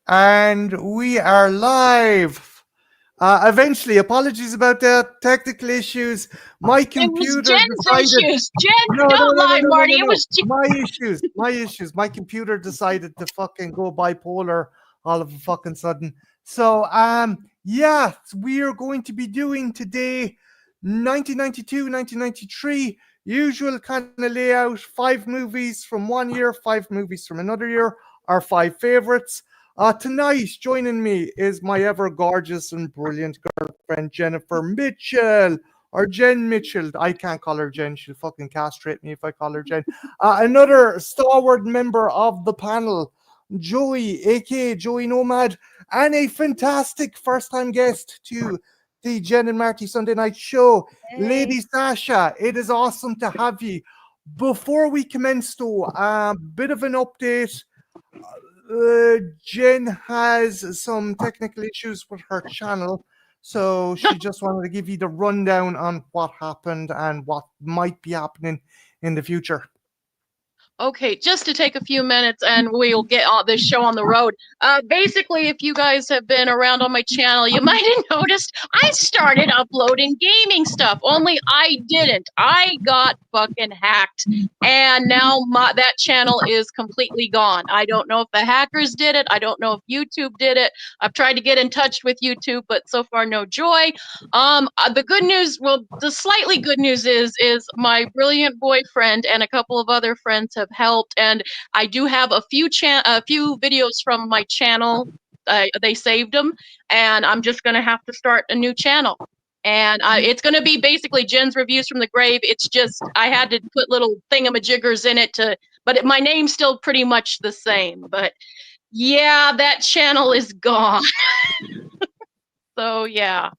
And we are live. Eventually, apologies about the technical issues. My It was computer Jen's decided. issues. Jen, No, no, don't no, no, lie, no, no, Marty. no, It no. was Jen. My issues. My issues. My computer decided to fucking go bipolar all of a fucking sudden. So, yeah, we are going to be doing today 1992, 1993, usual kind of layout, 5 movies from one year, 5 movies from another year, our 5 favorites. Tonight, joining me is my ever gorgeous and brilliant girlfriend, Jennifer Mitchell, or Jen Mitchell. I can't call her Jen. She'll fucking castrate me if I call her Jen. Another stalwart member of the panel, Joey, aka Joey Nomad, and a fantastic first time guest to the Jen and Marty Sunday night show, Hey. Lady Sasha. It is awesome to have you. Before we commence, though, a bit of an update. Jen has some technical issues with her channel, so she just wanted to give you the rundown on what happened and what might be happening in the future. Okay, just to take a few minutes and we'll get all this show on the road. Basically, if you guys have been around on my channel, you might have noticed I started uploading gaming stuff, only I didn't. I got fucking hacked, and now that channel is completely gone. I don't know if the hackers did it. I don't know if YouTube did it. I've tried to get in touch with YouTube, but so far no joy. The good news, well, the slightly good news is my brilliant boyfriend and a couple of other friends have helped, and I do have a few videos from my channel. They saved them, and I'm just gonna have to start a new channel. And it's gonna be basically Jen's reviews from the grave. It's just I had to put little thingamajiggers in it but my name's still pretty much the same. But yeah, that channel is gone. So yeah.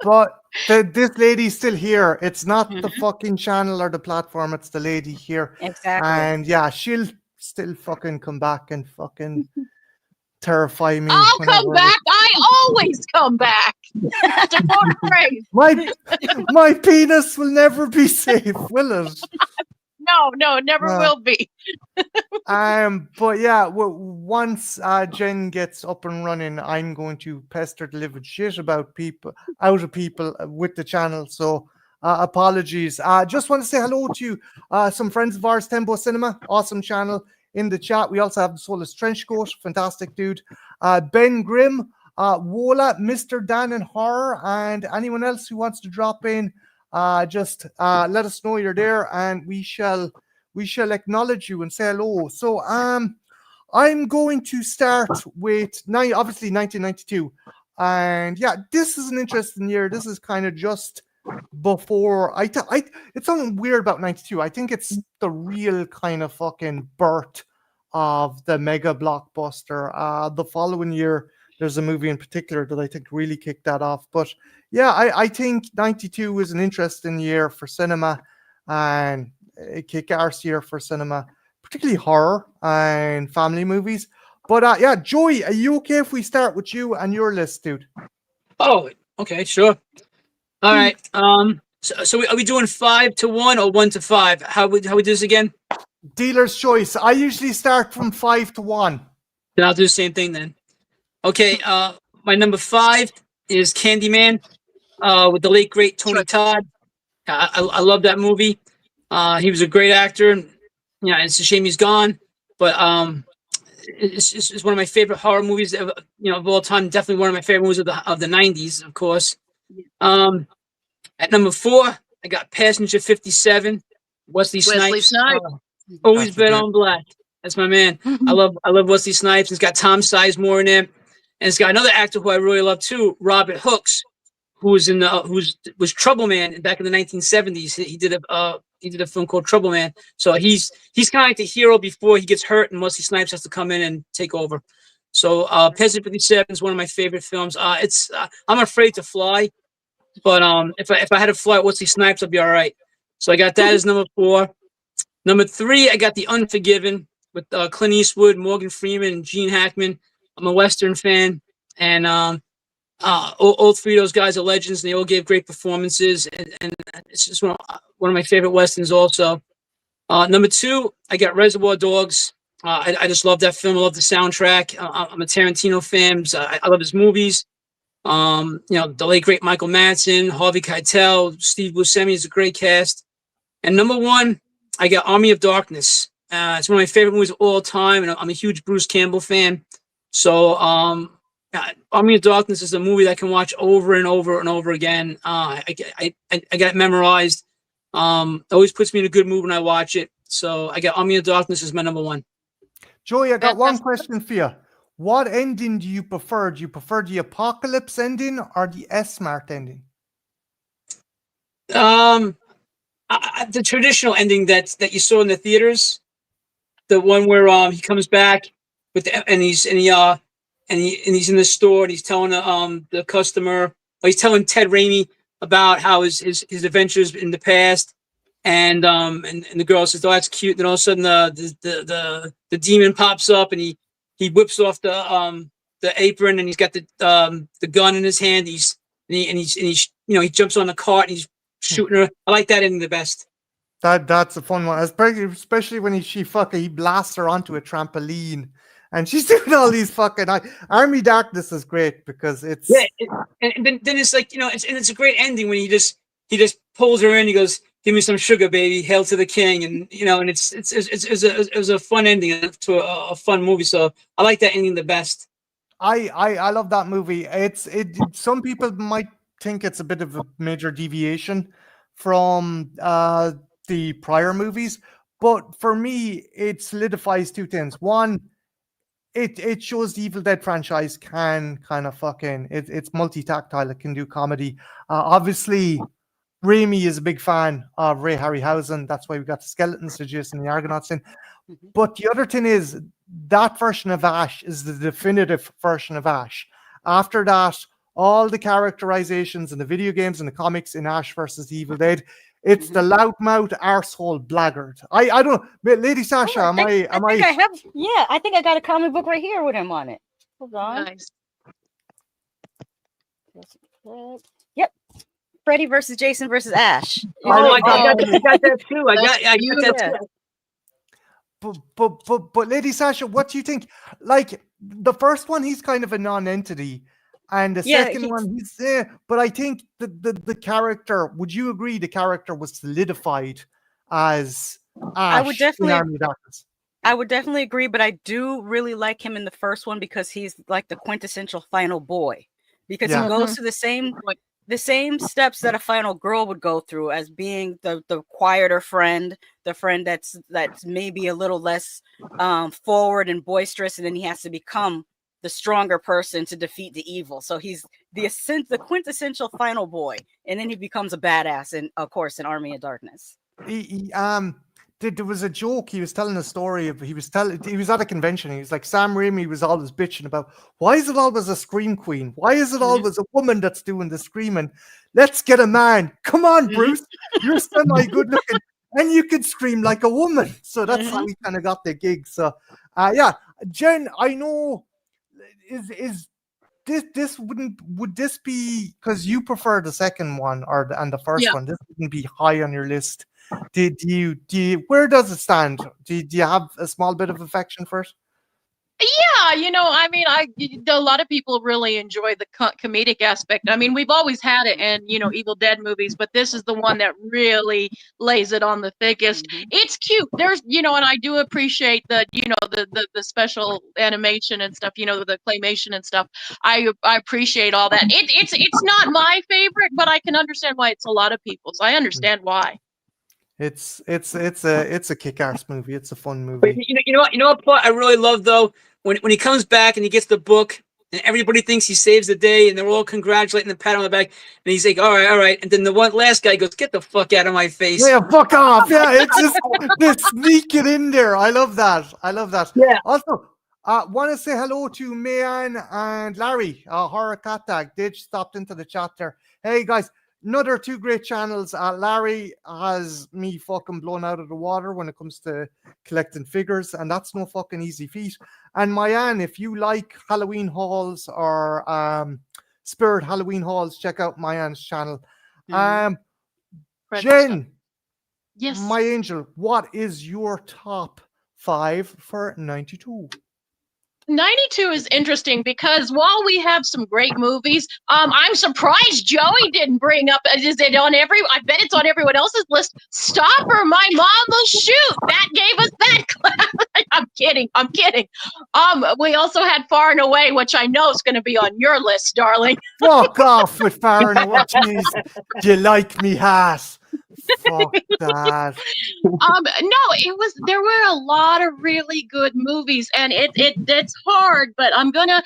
But this lady's still here. It's not the fucking channel or the platform, it's the lady here. Exactly. And yeah, she'll still fucking come back and fucking terrify me. I'll come whenever back. I always come back. Don't praise. my penis will never be safe, will it? No, never will be. But yeah, once Jen gets up and running, I'm going to pester the living shit out of people with the channel. So apologies. Just want to say hello to some friends of ours, Tempo Cinema, awesome channel in the chat. We also have the Soulless Trenchcoat, fantastic dude. Ben Grimm, Wola, Mr. Dan and Horror, and anyone else who wants to drop in, just let us know you're there, and we shall acknowledge you and say hello. So I'm going to start with obviously 1992. And yeah, this is an interesting year. This is kind of just before it's something weird about 92. I think it's the real kind of fucking birth of the mega blockbuster. The following year, there's a movie in particular that I think really kicked that off. But yeah, I think 92 was an interesting year for cinema, and a kick-ass year for cinema, particularly horror and family movies. But yeah, Joey, are you okay if we start with you and your list, dude? Oh, okay, sure. All right. So are we doing 5 to 1 or 1 to 5? How we do this again? Dealer's choice. I usually start from 5 to 1. Then I'll do the same thing then. Okay. My number 5 is Candyman, with the late great Tony Todd. I love that movie. He was a great actor. Yeah, it's a shame he's gone, but it's one of my favorite horror movies of all time. Definitely one of my favorite movies of the 90s, of course. At number 4, I got Passenger 57, Wesley Snipes. Always bet on black. That's my man. I love Wesley Snipes. It's got Tom Sizemore in there, and it's got another actor who I really love too, Robert Hooks, who was was Trouble Man back in the 1970s. He did a film called Trouble Man. So he's kind of like the hero before he gets hurt, and Wesley Snipes has to come in and take over. So Passenger 57 is one of my favorite films. I'm afraid to fly, but if I had to fly with Wesley Snipes, I'd be all right. So I got that as number 4. Number 3, I got The Unforgiven with Clint Eastwood, Morgan Freeman, and Gene Hackman. I'm a Western fan, and all 3 of those guys are legends, and they all gave great performances, and it's just one of my favorite Westerns also. Number 2, I got Reservoir Dogs. I just love that film. I love the soundtrack. I'm a Tarantino fan. So I love his movies. The late great Michael Madsen, Harvey Keitel, Steve Buscemi is a great cast. And number one, I got Army of Darkness. It's one of my favorite movies of all time, and I'm a huge Bruce Campbell fan. So, Army of Darkness is a movie that I can watch over and over and over again. I got it memorized. It always puts me in a good mood when I watch it. So I got Army of Darkness as my number one. Joey, I got one question for you. What ending do you prefer? Do you prefer the apocalypse ending or the S-Mart ending? The traditional ending that you saw in the theaters, the one where he comes back and he's in the store and he's telling the customer, or he's telling Ted Raimi about how his adventures in the past, and the girl says, "Oh, that's cute." And then all of a sudden, the demon pops up and he whips off the apron and he's got the gun in his hand. He jumps on the cart and he's shooting her. I like that ending the best. That's a fun one, especially when he blasts her onto a trampoline and she's doing all these fucking. Army Darkness is great because it's and then it's like it's a great ending when he just pulls her in. He goes, "Give me some sugar, baby. Hail to the king," and and it was a fun ending to a fun movie. So I like that ending the best. I love that movie. Some people might think it's a bit of a major deviation from the prior movies, but for me, it solidifies two things. One, it shows the Evil Dead franchise can kind of it's multi-tactile. It can do comedy. Obviously, Raimi is a big fan of Ray Harryhausen. That's why we got the Skeletons to Jason the Argonauts in. But the other thing is that version of Ash is the definitive version of Ash. After that, all the characterizations in the video games and the comics in Ash versus the Evil Dead, it's the loudmouth arsehole blackguard. I don't know, Lady Sasha, I think I got a comic book right here with him on it. Hold on. Nice. Yep. Freddy versus Jason versus Ash. I got that too. I got that too. But Lady Sasha, what do you think? Like the first one, he's kind of a non-entity, and the second one, he's there. But I think the character. Would you agree the character was solidified as Ash? In Army of Darkness? I would definitely agree, but I do really like him in the first one because he's like the quintessential final boy, because he goes through the same steps that a final girl would go through, as being the quieter friend, the friend that's maybe a little less forward and boisterous, and then he has to become the stronger person to defeat the evil. So he's the quintessential final boy, and then he becomes a badass, and of course in Army of Darkness. There was a joke. He was telling a story of he was at a convention. He was like, Sam Raimi was always bitching about, why is it always a scream queen? Why is it always a woman that's doing the screaming? Let's get a man. Come on, Bruce. You're semi good looking and you can scream like a woman. So that's how he kind of got the gig. So Jen, I know is this would this be, because you prefer the second one and the first one, this wouldn't be high on your list. Do you where does it stand? Do you have a small bit of affection for it? Yeah, a lot of people really enjoy the comedic aspect. I mean, we've always had it in, Evil Dead movies, but this is the one that really lays it on the thickest. It's cute. There's, and I do appreciate the special animation and stuff, the claymation and stuff. I appreciate all that. It's not my favorite, but I can understand why it's a lot of people's. I understand why. It's a kick-ass movie. It's a fun movie. But you know what part I really love though, when he comes back and he gets the book and everybody thinks he saves the day and they're all congratulating and pat on the back and he's like, all right, and then the one last guy goes, get the fuck out of my face. Yeah, fuck off. Yeah, it's just they sneak it in there. I love that. Yeah. Also, want to say hello to Mayan and Larry. Horror Cat Tag. They just stopped into the chat there. Hey guys. Another two great channels. Larry has me fucking blown out of the water when it comes to collecting figures, and that's no fucking easy feat. And Mayan, if you like Halloween hauls or Spirit Halloween hauls, check out Mayan's channel. Jen, yes, my angel, what is your top 5 for 92. 92 is interesting because while we have some great movies, I'm surprised Joey didn't bring up. Is it on every? I bet it's on everyone else's list. Stopper, my mom will shoot. That gave us that class. I'm kidding. I'm kidding. We also had Far and Away, which I know is going to be on your list, darling. Fuck off with Far and Away. Jeez. You like me, Haas? Fuck that. No, there were a lot of really good movies, and it's hard, but I'm not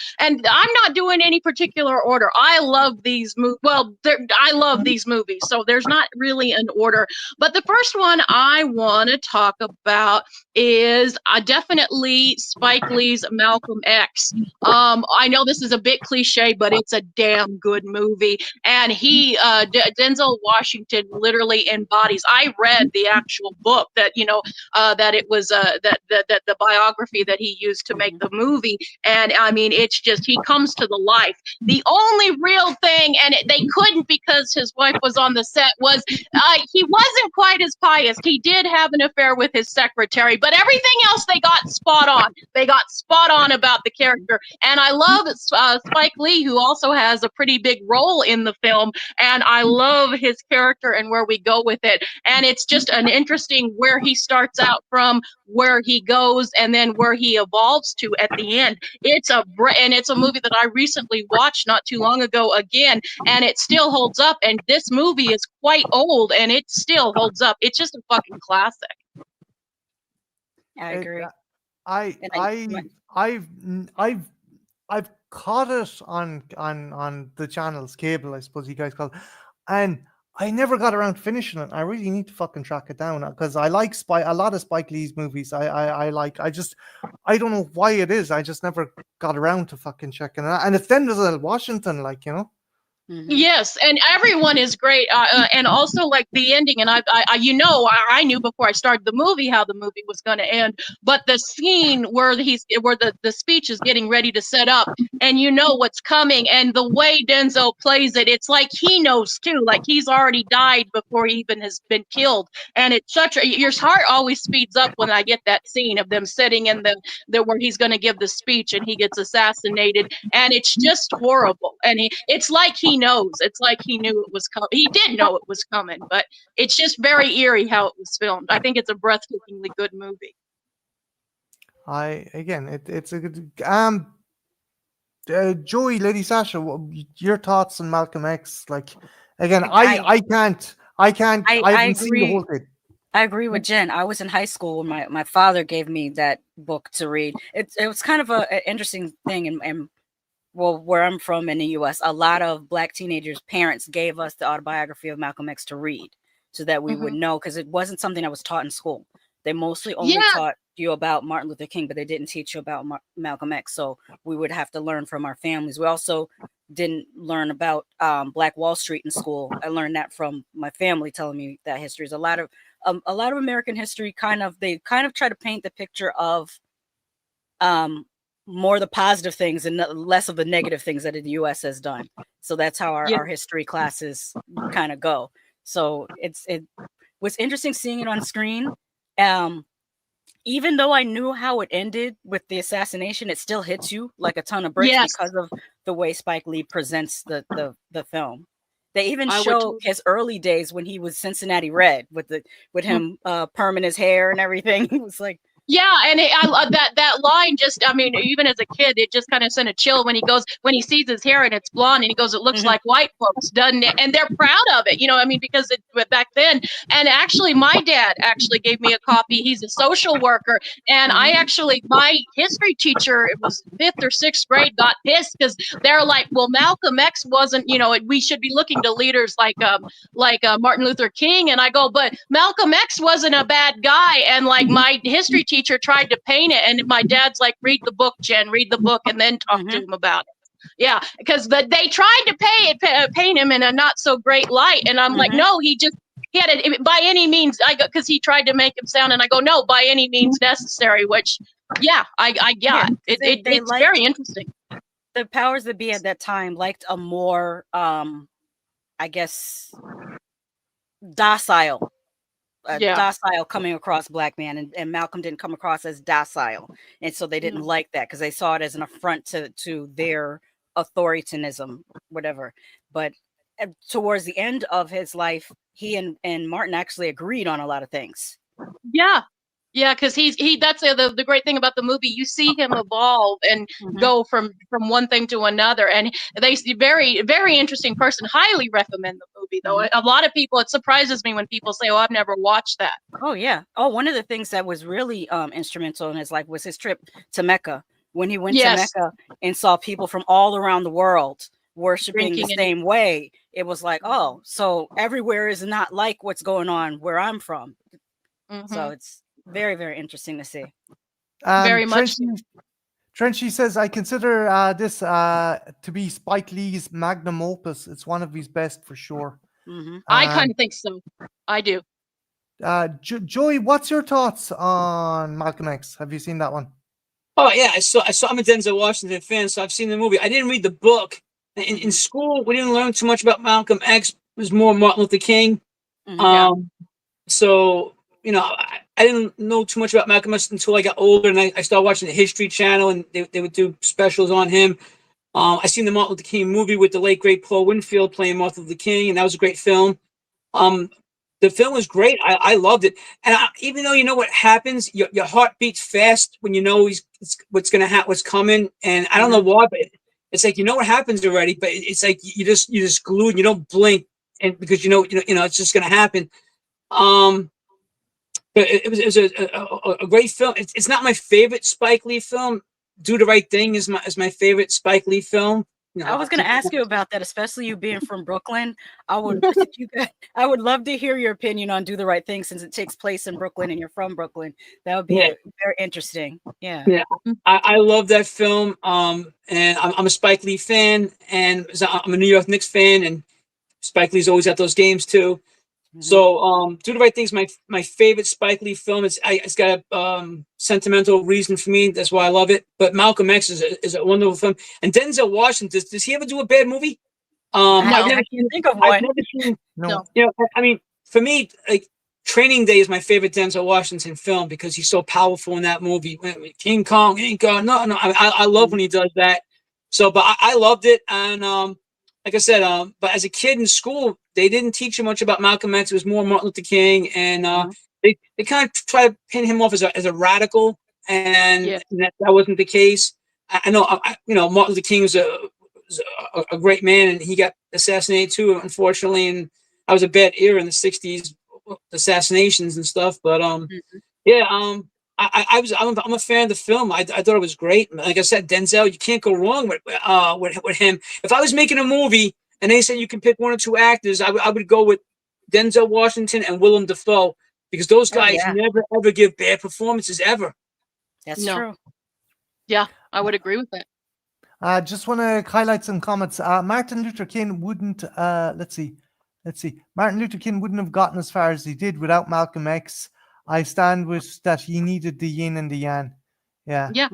doing any particular order. I love these movies. Well, I love these movies, so there's not really an order. But the first one I want to talk about is definitely Spike Lee's Malcolm X. I know this is a bit cliche, but it's a damn good movie, and Denzel Washington literally embodies. I read the actual book that that it was that the biography that he used to make the movie, and I mean it's just he comes to the life. The only real thing, and they couldn't because his wife was on the set, was he wasn't quite as pious. He did have an affair with his secretary, but everything else they got spot on. They got spot on about the character, and I love Spike Lee, who also has a pretty big role in the film, and I love his character and where we go with it. And it's just an interesting where he starts out from, where he goes, and then where he evolves to at the end. It's a movie that I recently watched not too long ago again, and it still holds up. And this movie is quite old, and it still holds up. It's just a fucking classic. I agree. I've caught it on the channel's cable, I suppose you guys call it, and I never got around to finishing it. I really need to fucking track it down because I like a lot of Spike Lee's movies. I don't know why it is. I just never got around to fucking checking it out. And it's Denzel Washington, Mm-hmm. Yes, and everyone is great, and also like the ending. And I knew before I started the movie how the movie was going to end. But the scene where the speech is getting ready to set up, and you know what's coming, and the way Denzel plays it, it's like he knows too. Like he's already died before he even has been killed, and it's your heart always speeds up when I get that scene of them sitting in the where he's going to give the speech and he gets assassinated, and it's just horrible. And it's like he knows. It's like he knew it was coming. He did know it was coming, but it's just very eerie how it was filmed. I think it's a breathtakingly good movie. It's a good. Joey, Lady Sasha, your thoughts on Malcolm X? I haven't seen the whole thing. I agree with Jen. I was in high school when my father gave me that book to read. It was kind of an interesting thing, and well, where I'm from in the U.S., a lot of Black teenagers' parents gave us the autobiography of Malcolm X to read so that we would know, because it wasn't something that was taught in school. They mostly only taught you about Martin Luther King, but they didn't teach you about Malcolm X. So we would have to learn from our families. We also didn't learn about Black Wall Street in school. I learned that from my family telling me that history is a lot of American history. They try to paint the picture of more the positive things and less of the negative things that the U.S. has done. So that's how our history classes kind of go. So it was interesting seeing it on screen. Even though I knew how it ended with the assassination, it still hits you like a ton of bricks because of the way Spike Lee presents the film. They even show his early days when he was Cincinnati Red with him perming his hair and everything. He was like, yeah, and I love that line. Just, I mean, even as a kid, it just kind of sent a chill when he sees his hair and it's blonde, and he goes, "It looks like white folks, doesn't it?" And they're proud of it, I mean, because back then. And actually, my dad actually gave me a copy. He's a social worker, and my history teacher, it was 5th or 6th grade, got pissed because they're like, "Well, Malcolm X wasn't, we should be looking to leaders like Martin Luther King." And I go, "But Malcolm X wasn't a bad guy," and like my history teacher tried to paint it, and my dad's like, "Read the book, Jen, read the book, and then talk to him about it." Yeah, because they tried to paint him in a not so great light, and I'm like, "No, he had it by any means." Because he tried to make him sound, and I go, "No, by any means necessary." Which, it's very interesting. The powers that be at that time liked a more, I guess, docile docile coming across black man, and Malcolm didn't come across as docile, and so they didn't like that because they saw it as an affront to their authoritarianism, whatever. But towards the end of his life, he and Martin actually agreed on a lot of things. Yeah, because that's the great thing about the movie. You see him evolve and go from one thing to another, and they very, very interesting person. Highly recommend the movie, though. A lot of people, it surprises me when people say, "Oh, I've never watched that." Oh yeah. Oh, one of the things that was really instrumental in his life was his trip to Mecca, when he went to Mecca and saw people from all around the world worshiping the same way. It was like, oh, so everywhere is not like what's going on where I'm from. So it's very, very interesting to see. Very much. Trenchy says, I consider this to be Spike Lee's magnum opus. It's one of his best for sure. I kind of think so. I do. Joey, what's your thoughts on Malcolm X? Have you seen that one? Oh yeah, I saw. I'm a Denzel Washington fan, so I've seen the movie. I didn't read the book. In school, we didn't learn too much about Malcolm X. It was more Martin Luther King. So I didn't know too much about Malcolm X until I got older, and I started watching the History Channel, and they would do specials on him. I seen the Martin Luther King movie with the late great Paul Winfield playing Martin Luther King, and that was a great film. The film was great. I loved it, and even though you know what happens, your heart beats fast when you know what's coming, and I don't know why, but it's like you know what happens already, but it's like you just glued, and you don't blink, and because you know it's just gonna happen. But it was a great film. It's not my favorite Spike Lee film. Do the Right Thing is my favorite Spike Lee film. I was going to ask you about that, especially you being from Brooklyn. I would love to hear your opinion on Do the Right Thing, since it takes place in Brooklyn and you're from Brooklyn. That would be very interesting. Yeah. I love that film. And I'm a Spike Lee fan, and I'm a New York Knicks fan, and Spike Lee's always at those games too. So, Do the Right Thing is my favorite Spike Lee film. It's got a sentimental reason for me. That's why I love it. But Malcolm X is a wonderful film. And Denzel Washington, does he ever do a bad movie? I've never think of one. No. I mean, for me, like Training Day is my favorite Denzel Washington film because he's so powerful in that movie. King Kong, no, I love when he does that. So, but I loved it, and like I said, but as a kid in school, they didn't teach you much about Malcolm X. It was more Martin Luther King, and they kind of try to pin him off as a radical, and that wasn't the case. I know, Martin Luther King was a great man, and he got assassinated too, unfortunately. And that was a bad era in the '60s, assassinations and stuff. But I'm a fan of the film. I thought it was great. Like I said, Denzel, you can't go wrong with him. If I was making a movie and they said you can pick one or two actors, I would go with Denzel Washington and Willem Dafoe, because those guys never ever give bad performances ever. That's true. Yeah, I would agree with that. Just want to highlight some comments. Martin Luther King wouldn't. Let's see. Martin Luther King wouldn't have gotten as far as he did without Malcolm X. I stand with that. He needed the yin and the yang. Yeah. Yeah.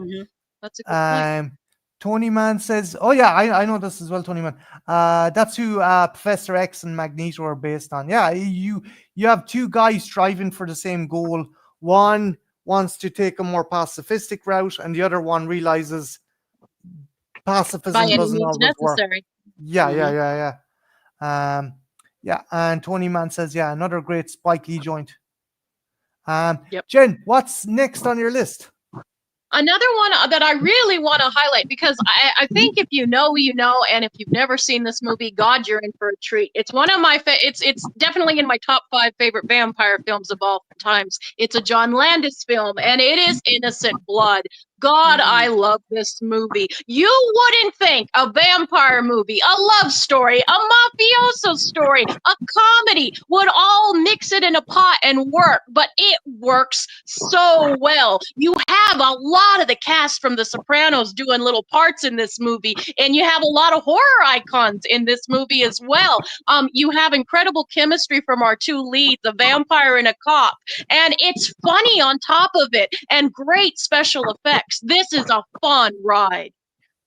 That's a good point. Tony Man says, "Oh yeah, I know this as well." Tony Man. That's who Professor X and Magneto are based on. Yeah, you have two guys striving for the same goal. One wants to take a more pacifistic route, and the other one realizes pacifism doesn't always necessary. work. Yeah. And Tony Man says, "Yeah, another great Spike Lee joint." Jen, what's next on your list? Another one that I really want to highlight, because I think if you know, you know, and if you've never seen this movie, God, you're in for a treat. It's one of my it's definitely in my top 5 favorite vampire films of all times. It's a John Landis film, and it is Innocent Blood. God, I love this movie. You wouldn't think a vampire movie, a love story, a mafioso story, a comedy would all mix it in a pot and work, but it works so well. You have a lot of the cast from The Sopranos doing little parts in this movie, and you have a lot of horror icons in this movie as well. You have incredible chemistry from our two leads, a vampire and a cop, and it's funny on top of it, and great special effects. This is a fun ride.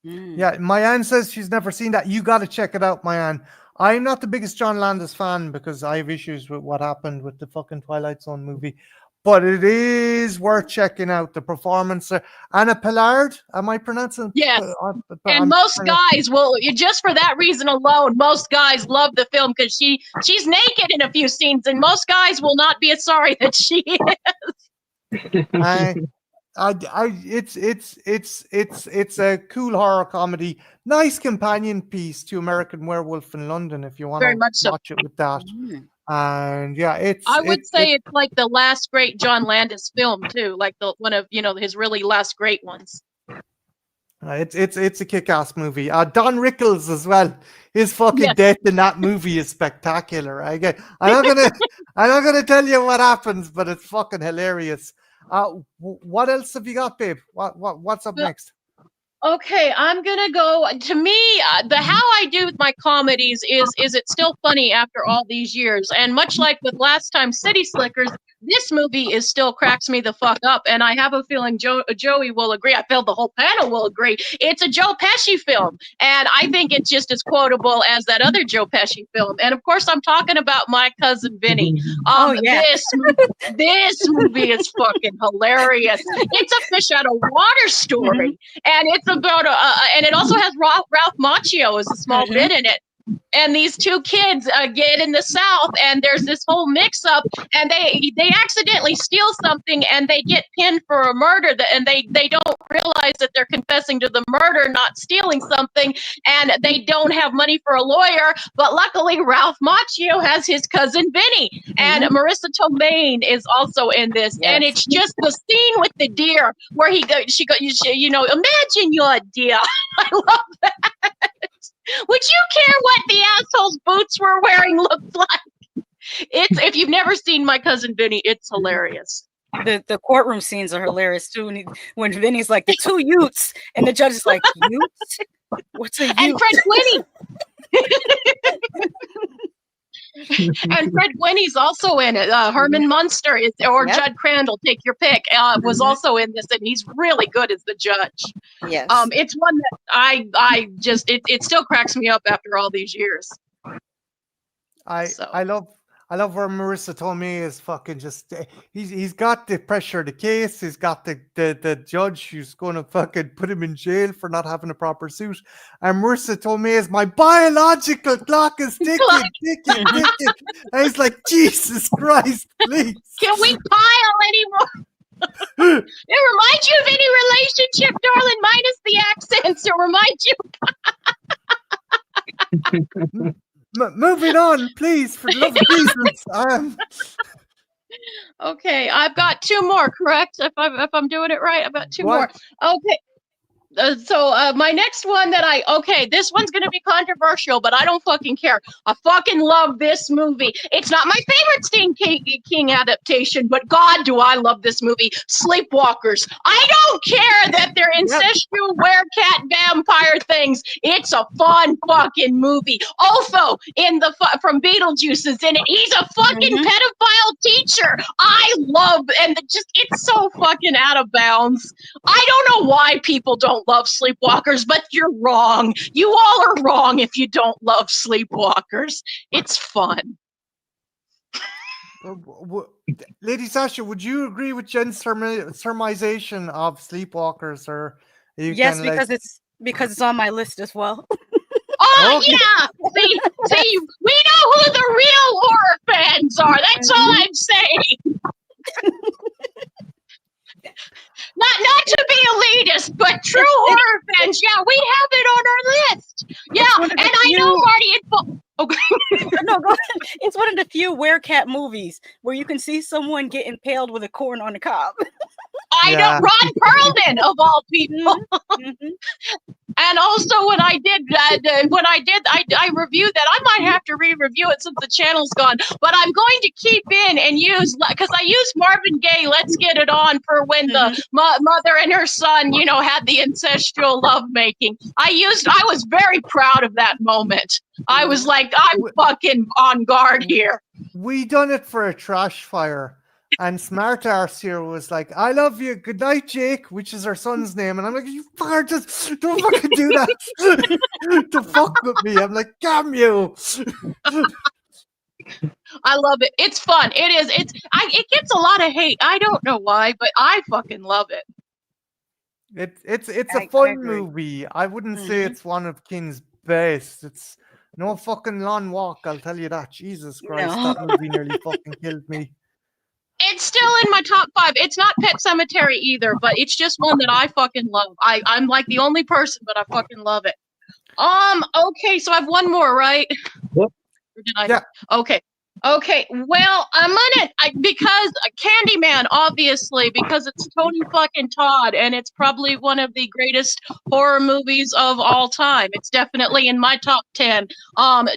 Yeah, Mayanne says she's never seen that. You got to check it out, Mayanne. I'm not the biggest John Landis fan because I have issues with what happened with the fucking Twilight Zone movie. But it is worth checking out the performance. Anna Pillard, am I pronouncing? Yes. And I'm most pronouncing- guys will, just for that reason alone, most guys love the film because she's naked in a few scenes, and most guys will not be as sorry that she is. It's a cool horror comedy, nice companion piece to American Werewolf in London if you want Very to much so. watch it with that. And yeah, I would say it's like the last great John Landis film too, like one of his really last great ones. It's a kick-ass movie. Don Rickles as well. His fucking death in that movie is spectacular. I'm not gonna tell you what happens, but it's fucking hilarious. What else have you got, babe? What's up next? Okay, I'm gonna go. To me, how I do with my comedies is it still funny after all these years? And much like with last time, City Slickers, this movie is still cracks me the fuck up. And I have a feeling Joey will agree. I feel the whole panel will agree. It's a Joe Pesci film, and I think it's just as quotable as that other Joe Pesci film. And of course, I'm talking about My Cousin Vinny. This movie is fucking hilarious. It's a fish out of water story, and it's about and it also has Ralph Macchio as a small bit in it. And these two kids get in the South, and there's this whole mix-up, and they accidentally steal something, and they get pinned for a murder, and they don't realize that they're confessing to the murder, not stealing something, and they don't have money for a lawyer. But luckily, Ralph Macchio has his cousin Vinny, and Marissa Tomei is also in this, and it's just the scene with the deer where she goes, imagine your deer. I love that. Would you care what the asshole's boots were wearing looked like? If you've never seen My Cousin Vinny, it's hilarious. The courtroom scenes are hilarious too. When Vinny's like, the two Utes, and the judge is like, Utes? What's a Ute? And Fred Gwynne. And Fred Gwynne's also in it. Herman Munster Judd Crandall, take your pick, was also in this, and he's really good as the judge. Yes. It's one that I just it still cracks me up after all these years. I love where Marissa Tomei is fucking just he's got the pressure of the case, he's got the judge who's gonna fucking put him in jail for not having a proper suit. And Marissa Tomei is, my biological clock is ticking. And he's like, Jesus Christ, please. Can we pile anymore? It reminds you of any relationship, darling, minus the accents. It reminds you. Moving on, please, for the love of Jesus. Okay, I've got two more, correct? If I'm doing it right, I've got two more. Okay. So my next one this one's going to be controversial, but I don't fucking care. I fucking love this movie. It's not my favorite Stephen King adaptation, but God, do I love this movie. Sleepwalkers. I don't care that they're incestual werecat vampire things. It's a fun fucking movie. Otho from Beetlejuice is in it. He's a fucking pedophile teacher. I love, and it's so fucking out of bounds. I don't know why people don't love Sleepwalkers, but you're wrong. You all are wrong if you don't love Sleepwalkers. It's fun. Lady Sasha, would you agree with Jen's sermonization of Sleepwalkers, or yes, because it's on my list as well. Oh okay. Yeah, see, we know who the real horror fans are. That's all I'm saying. Not to be elitist, but true horror fans. Yeah, we have it on our list. Yeah, and I know, Marty. No, go ahead. It's one of the few werecat movies where you can see someone get impaled with a corn on the cob. I know, Ron Perlman of all people. And also, when I reviewed that, I might have to re-review it since the channel's gone. But I'm going to keep in and use, because I used Marvin Gaye, "Let's Get It On" for when the mother and her son, had the incestual lovemaking. I was very proud of that moment. I was like, I'm fucking on guard here. We done it for a trash fire. And Smart Arse here was like, I love you, good night, Jake, which is her son's name. And I'm like, you fucker, just don't fucking do that to fuck with me. I'm like, damn you. I love it. It's fun. It is. It gets a lot of hate. I don't know why, but I fucking love it. It's I a fun agree. movie. I wouldn't say it's one of King's best. It's no fucking long walk, I'll tell you that. Jesus Christ, No. that movie nearly fucking killed me. It's still in my top 5. It's not Pet Cemetery either, but it's just one that I fucking love. I'm like the only person, but I fucking love it. Okay, so I have one more, right? Yep. Or did I? Yeah. Okay. Well, because Candyman, obviously, because it's Tony fucking Todd, and it's probably one of the greatest horror movies of all time. It's definitely in my top 10.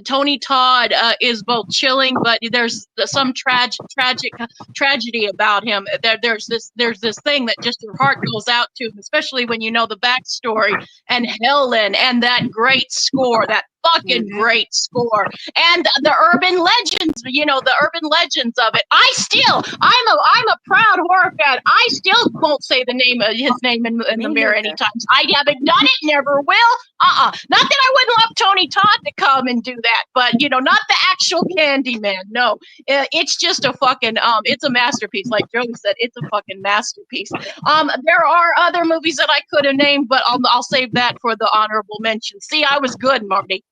Tony Todd is both chilling, but there's some tragedy about him. There's this thing that just your heart goes out to him, especially when you know the backstory and Helen and that great score, that fucking great score, and the urban legends, the urban legends of it. I'm a proud horror fan. I still won't say his name in the mirror any times. I haven't done it, never will. Not that I wouldn't love Tony Todd to come and do that, but not the actual Candyman. No, it's just a fucking it's a masterpiece. Like Joey said, it's a fucking masterpiece. There are other movies that I could have named, but I'll save that for the honorable mention. See, I was good, Marty.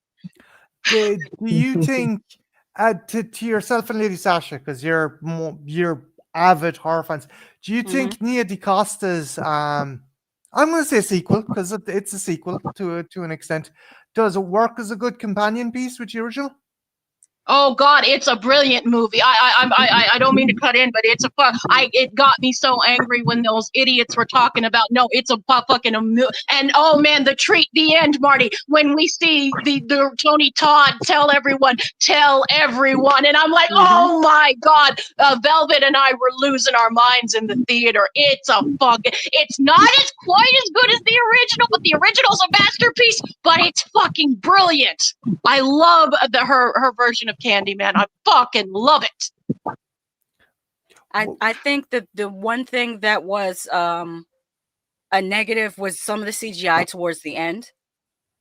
Do you think to yourself and Lady Sasha, because you're avid horror fans, do you think Nia DaCosta's I'm going to say sequel, because it's a sequel to an extent, does it work as a good companion piece with the original? Oh God, it's a brilliant movie. I don't mean to cut in, but it's it got me so angry when those idiots were talking about no, it's a fucking and oh man, the end, Marty, when we see the Tony Todd tell everyone, and I'm like, oh my God, Velvet and I were losing our minds in the theater. It's not as quite as good as the original, but the original's a masterpiece. But it's fucking brilliant. I love her version of Candyman. I fucking love it. I think that the one thing that was a negative was some of the CGI towards the end.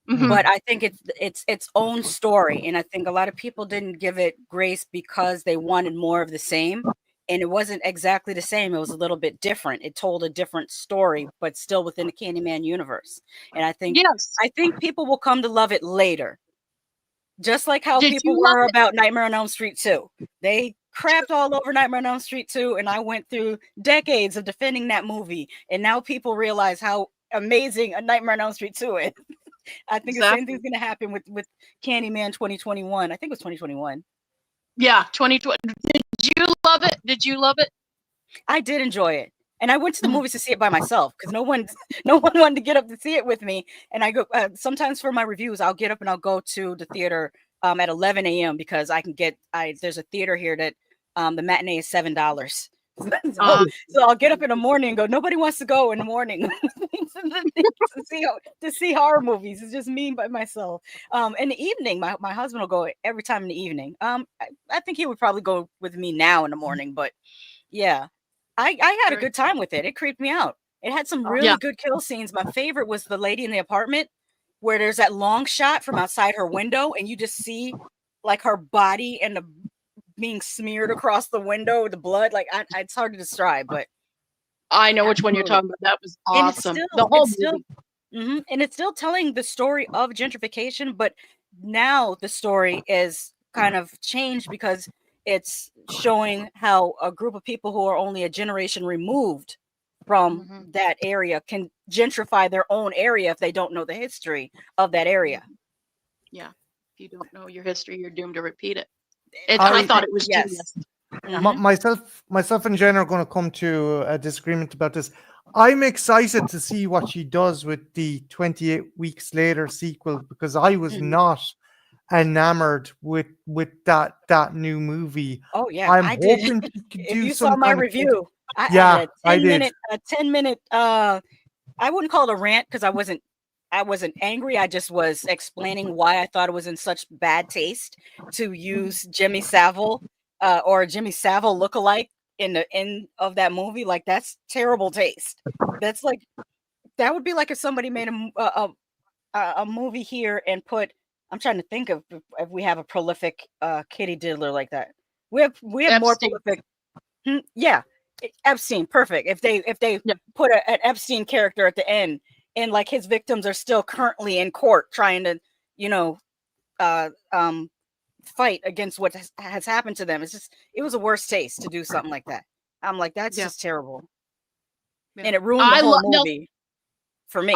But I think it's its own story, and I think a lot of people didn't give it grace because they wanted more of the same, and it wasn't exactly the same. It was a little bit different. It told a different story, but still within the Candyman universe. And I think people will come to love it later. Just like how people were about Nightmare on Elm Street 2. They crapped all over Nightmare on Elm Street 2, and I went through decades of defending that movie. And now people realize how amazing a Nightmare on Elm Street 2 is. I think the same thing's going to happen with Candyman 2021. I think it was 2021. Yeah, 2020. Did you love it? Did you love it? I did enjoy it. And I went to the movies to see it by myself because no one wanted to get up to see it with me. And I go sometimes for my reviews, I'll get up and I'll go to the theater at 11 a.m. because I can there's a theater here that the matinee is $7. So I'll get up in the morning and go, nobody wants to go in the morning to see horror movies. It's just me by myself. In the evening, my husband will go every time in the evening. I think he would probably go with me now in the morning, but yeah. I had a good time with it. It creeped me out. It had some really good kill scenes. My favorite was the lady in the apartment where there's that long shot from outside her window and you just see like her body and being smeared across the window, the blood. Like it's hard to describe, but I know which one you're talking about. That was awesome. And it's still telling the story of gentrification, but now the story is kind of changed because it's showing how a group of people who are only a generation removed from that area can gentrify their own area if they don't know the history of that area. Yeah. If you don't know your history, you're doomed to repeat it. I thought it was genius. Myself and Jen are going to come to a disagreement about this. I'm excited to see what she does with the 28 Weeks Later sequel because I was not enamored with that new movie. Oh yeah, I'm hoping you could if do you saw my review, I did. A 10-minute I wouldn't call it a rant because I wasn't angry. I just was explaining why I thought it was in such bad taste to use Jimmy Savile or Jimmy Savile lookalike in the end of that movie, like that's terrible taste. That's like that would be like if somebody made a movie here and put. I'm trying to think of if we have a prolific kitty diddler like that. We have more Epstein. prolific. Yeah, Epstein, perfect. If they Yeah. put an Epstein character at the end, and like his victims are still currently in court trying to, fight against what has happened to them. It was a worse taste to do something like that. I'm like, that's Yeah. just terrible, Yeah. and it ruined the whole movie for me.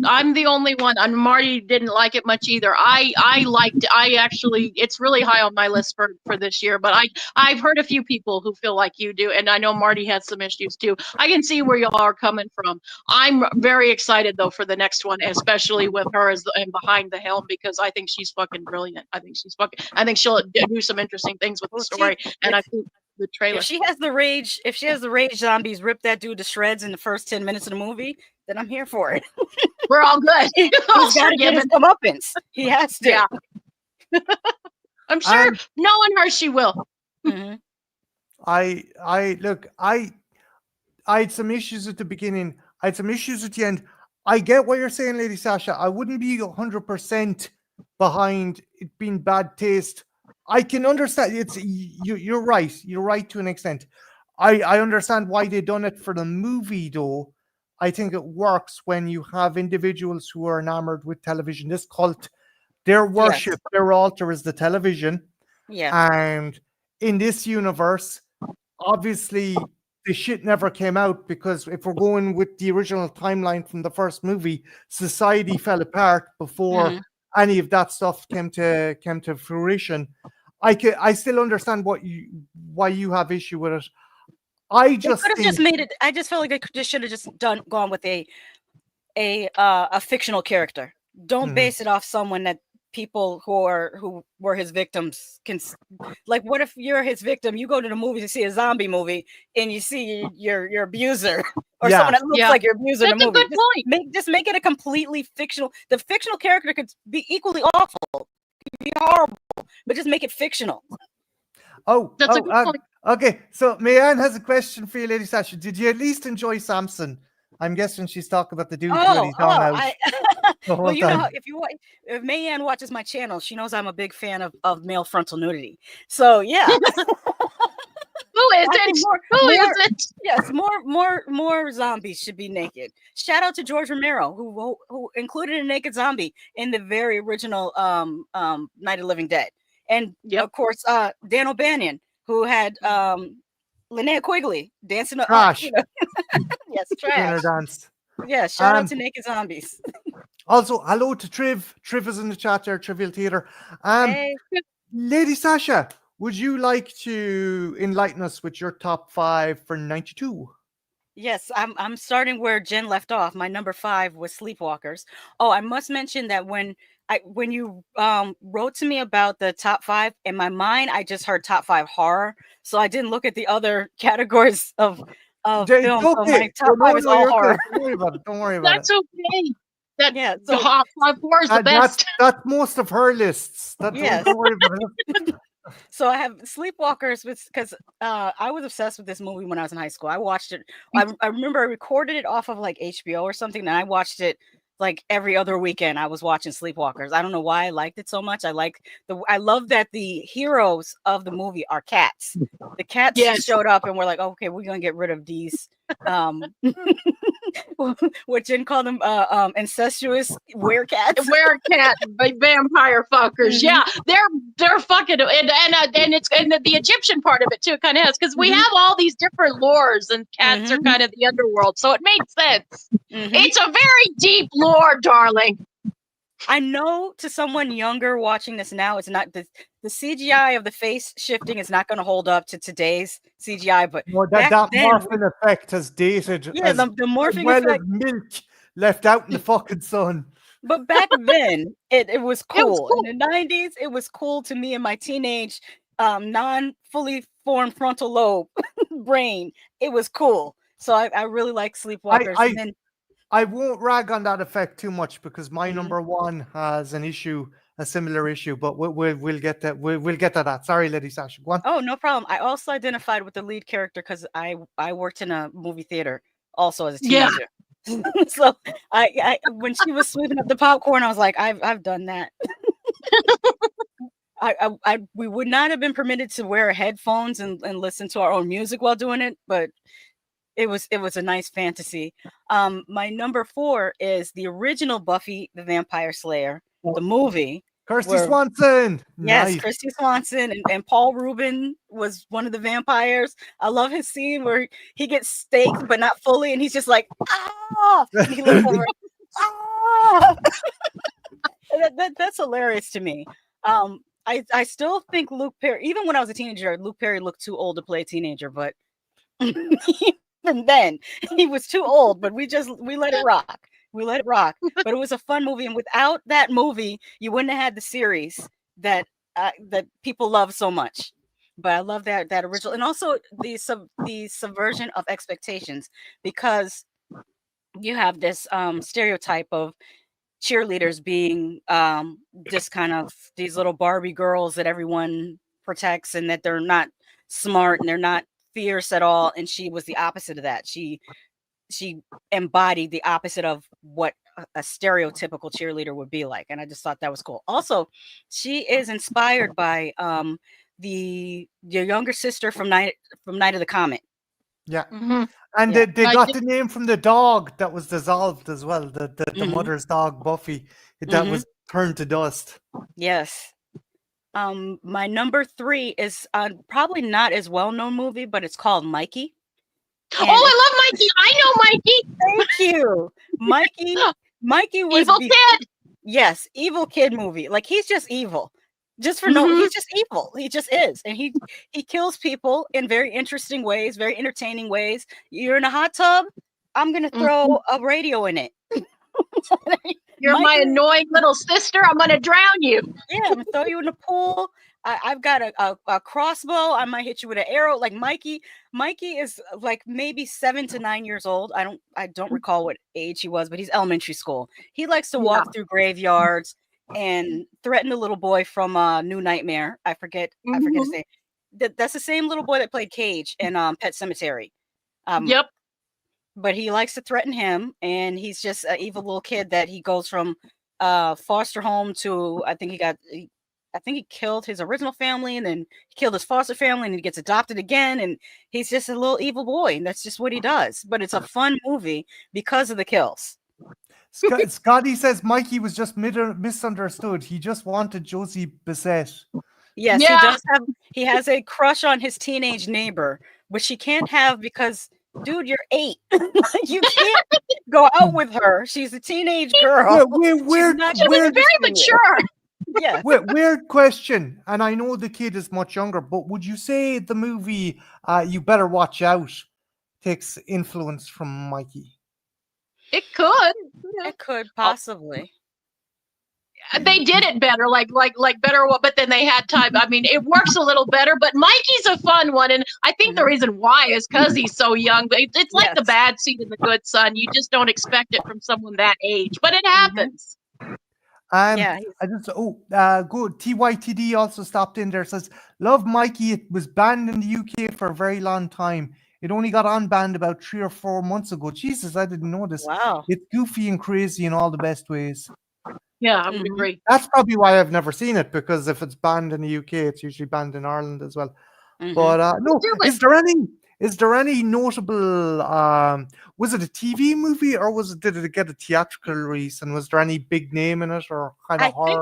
I'm the only one, and Marty didn't like it much either. I liked. I actually, it's really high on my list for this year. But I've heard a few people who feel like you do, and I know Marty has some issues too. I can see where y'all are coming from. I'm very excited though for the next one, especially with her and behind the helm, because I think she's fucking brilliant. I think she'll do some interesting things with the story, and I think the trailer. If she has the rage zombies rip that dude to shreds in the first 10 minutes of the movie, then I'm here for it. We're all good. He's got to get his comeuppance. He has to. Yeah. I'm sure, knowing her, she will. Mm-hmm. I had some issues at the beginning. I had some issues at the end. I get what you're saying, Lady Sasha. I wouldn't be 100% behind it being bad taste. I can understand. You're right. You're right to an extent. I understand why they done it for the movie, though. I think it works when you have individuals who are enamored with television. This cult, their worship, their altar is the television. Yeah. And in this universe, obviously, the shit never came out, because if we're going with the original timeline from the first movie, society fell apart before any of that stuff came to fruition. I still understand why you have issue with it. I just made it. I just felt like they just should have just gone with a fictional character. Don't base it off someone that people who were his victims can, like. What if you're his victim? You go to the movie to see a zombie movie, and you see your abuser or someone that looks like your abuser in the movie. That's a good point. Just make it a completely fictional. The fictional character could be equally awful, could be horrible, but just make it fictional. That's a good point. Okay, so Mayanne has a question for you, Lady Sasha. Did you at least enjoy Samson? I'm guessing she's talking about the dude when he's gone out. Well, you know, if Mayanne watches my channel, she knows I'm a big fan of male frontal nudity. So yeah. Who is it? Yes, more zombies should be naked. Shout out to George Romero, who included a naked zombie in the very original Night of the Living Dead, and of course Dan O'Banion, who had Linnea Quigley dancing. Trash. Yes, trash. Danced. Yeah, shout out to naked zombies. Also, hello to Triv. Triv is in the chat there, Trivial Theater. Hey. Lady Sasha, would you like to enlighten us with your top 5 for 92? Yes, I'm starting where Jen left off. My number 5 was Sleepwalkers. Oh, I must mention that when you wrote to me about the top 5, in my mind, I just heard top 5 horror, so I didn't look at the other categories of film. Okay. So my top 5 is all horror. Don't worry about it. Don't worry about That's okay. So top 5 horror is the best. That's most of her lists. Don't worry about it. So I have Sleepwalkers because I was obsessed with this movie when I was in high school. I watched it. I remember I recorded it off of like HBO or something, and I watched it like every other weekend. I was watching Sleepwalkers. I don't know why I liked it so much. I love that the heroes of the movie are cats. The cats showed up and we're like, okay, we're gonna get rid of these. What Jen called them incestuous werecats. Werecat, vampire fuckers. Yeah, they're fucking, and it's the Egyptian part of it too. It kind of has, because we have all these different lores, and cats are kind of the underworld, so it makes sense. It's a very deep lore, darling. I know to someone younger watching this now, it's not the CGI of the face shifting is not going to hold up to today's CGI, but that morphing effect has dated. Yeah, the morphing effect. Milk left out in the fucking sun. But back then, it was cool. In the 90s, it was cool to me in my teenage, non-fully formed frontal lobe brain. It was cool. So I really like Sleepwalkers. I won't rag on that effect too much, because my number 1 has an issue a similar issue, but we'll get that. We'll get to that. Sorry, Lady Sasha. Go on. Oh, no problem. I also identified with the lead character because I worked in a movie theater also as a Yeah. teenager. So I when she was sweeping up the popcorn, I was like, I've done that. We would not have been permitted to wear headphones and listen to our own music while doing it, but it was a nice fantasy. My number 4 is the original Buffy the Vampire Slayer, the movie. Kirsty where- Swanson. Yes, Nice. Christy Swanson and Paul Rubin was one of the vampires. I love his scene where he gets staked but not fully, and he's just like, ah! And he looks over, ah! That's hilarious to me. I still think Luke Perry, even when I was a teenager, Luke Perry looked too old to play a teenager, but even then he was too old, but we let it rock. We let it rock. But it was a fun movie, and without that movie, you wouldn't have had the series that people love so much. But I love that original, and also the subversion of expectations, because you have this stereotype of cheerleaders being just kind of these little Barbie girls that everyone protects, and that they're not smart and they're not fierce at all. And she was the opposite of that. She embodied the opposite of what a stereotypical cheerleader would be like, and I just thought that was cool. Also, she is inspired by the younger sister from Night of the Comet. Yeah. Mm-hmm. And Yeah. they got the name from the dog that was dissolved as well. The Mhm. mother's dog, Buffy, that Mhm. was turned to dust. Yes. My number 3 is probably not as well-known movie, but it's called Mikey. Oh, I love Mikey. I know Mikey. Thank you. Mikey was Evil kid. Yes, evil kid movie. Like, he's just evil. Just for Mhm. he's just evil. He just is. And he kills people in very interesting ways, very entertaining ways. You're in a hot tub, I'm gonna throw a radio in it. You're my Mikey- annoying little sister. I'm gonna drown you. Yeah, I'm gonna throw you in the pool. I've got a crossbow. I might hit you with an arrow. Like, Mikey is like maybe 7 to 9 years old. I don't recall what age he was, but he's elementary school. He likes to walk through graveyards and threaten the little boy from New Nightmare. I forget his name. That's the same little boy that played Cage in Pet Sematary. Yep. But he likes to threaten him, and he's just an evil little kid that he goes from foster home to, I think he killed his original family, and then he killed his foster family, and he gets adopted again, and he's just a little evil boy, and that's just what he does. But it's a fun movie because of the kills. Scotty says Mikey was just misunderstood. He just wanted Josie Bissett. Yes, Yeah. he has a crush on his teenage neighbor, which he can't have because, dude, you're 8. You can't go out with her. She's a teenage girl. Weird, Very mature. Yeah. weird question. And I know the kid is much younger, but would you say the movie You Better Watch Out takes influence from Mikey? It could. It could possibly. They did it better, like better, but then they had time. I mean, it works a little better, but Mikey's a fun one, and I think the reason why is because he's so young. But it's like the bad seed and the good son. You just don't expect it from someone that age, but it happens. Yeah. I just good. TYTD also stopped in there. Says love Mikey. It was banned in the UK for a very long time. It only got unbanned about 3 or 4 months ago. Jesus, I didn't know this. Wow. It's goofy and crazy in all the best ways. Yeah, I would agree. That's probably why I've never seen it, because if it's banned in the UK, it's usually banned in Ireland as well. But no, is there any notable? Was it a TV movie, or did it get a theatrical release? And was there any big name in it, or kind of horror?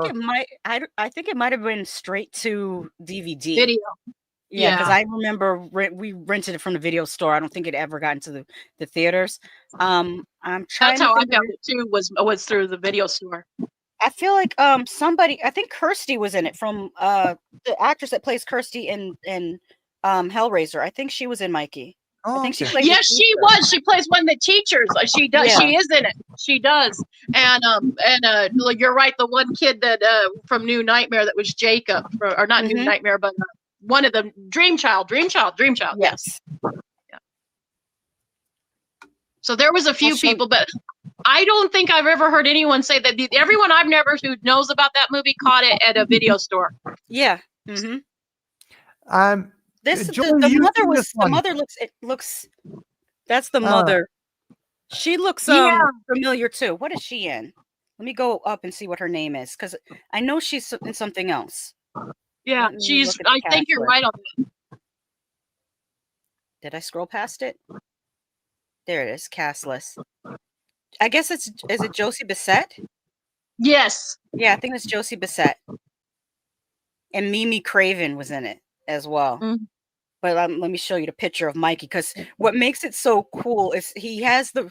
I think it might have been straight to DVD. Video. Yeah, because I remember we rented it from the video store. I don't think it ever got into the theaters. I'm trying. That's how I found it too. Was through the video store. I feel like somebody. I think Kirsty was in it, from the actress that plays Kirsty in Hellraiser. I think she was in Mikey. I think she played. Yes, she was. She plays one of the teachers. She does. Yeah. She is in it. She does. And you're right. The one kid that from New Nightmare that was Jacob, or not New Nightmare, but one of them, Dream Child. Yes. Yeah. So there was a few people, but I don't think I've ever heard anyone say that. Everyone I've never who knows about that movie caught it at a video store. Yeah. Mm-hmm. Joey, The you've mother seen was this the one. mother looks. That's the Ah. mother. She looks Yeah. familiar too. What is she in? Let me go up and see what her name is, because I know she's in something else. Yeah, Let me she's. look at the I think cast you're list. right on that. Did I scroll past it? There it is, cast list. I guess is it Josie Bissett? Yes. Yeah, I think it's Josie Bissett. And Mimi Craven was in it as well. Mhm. But let me show you the picture of Mikey, because what makes it so cool is he has the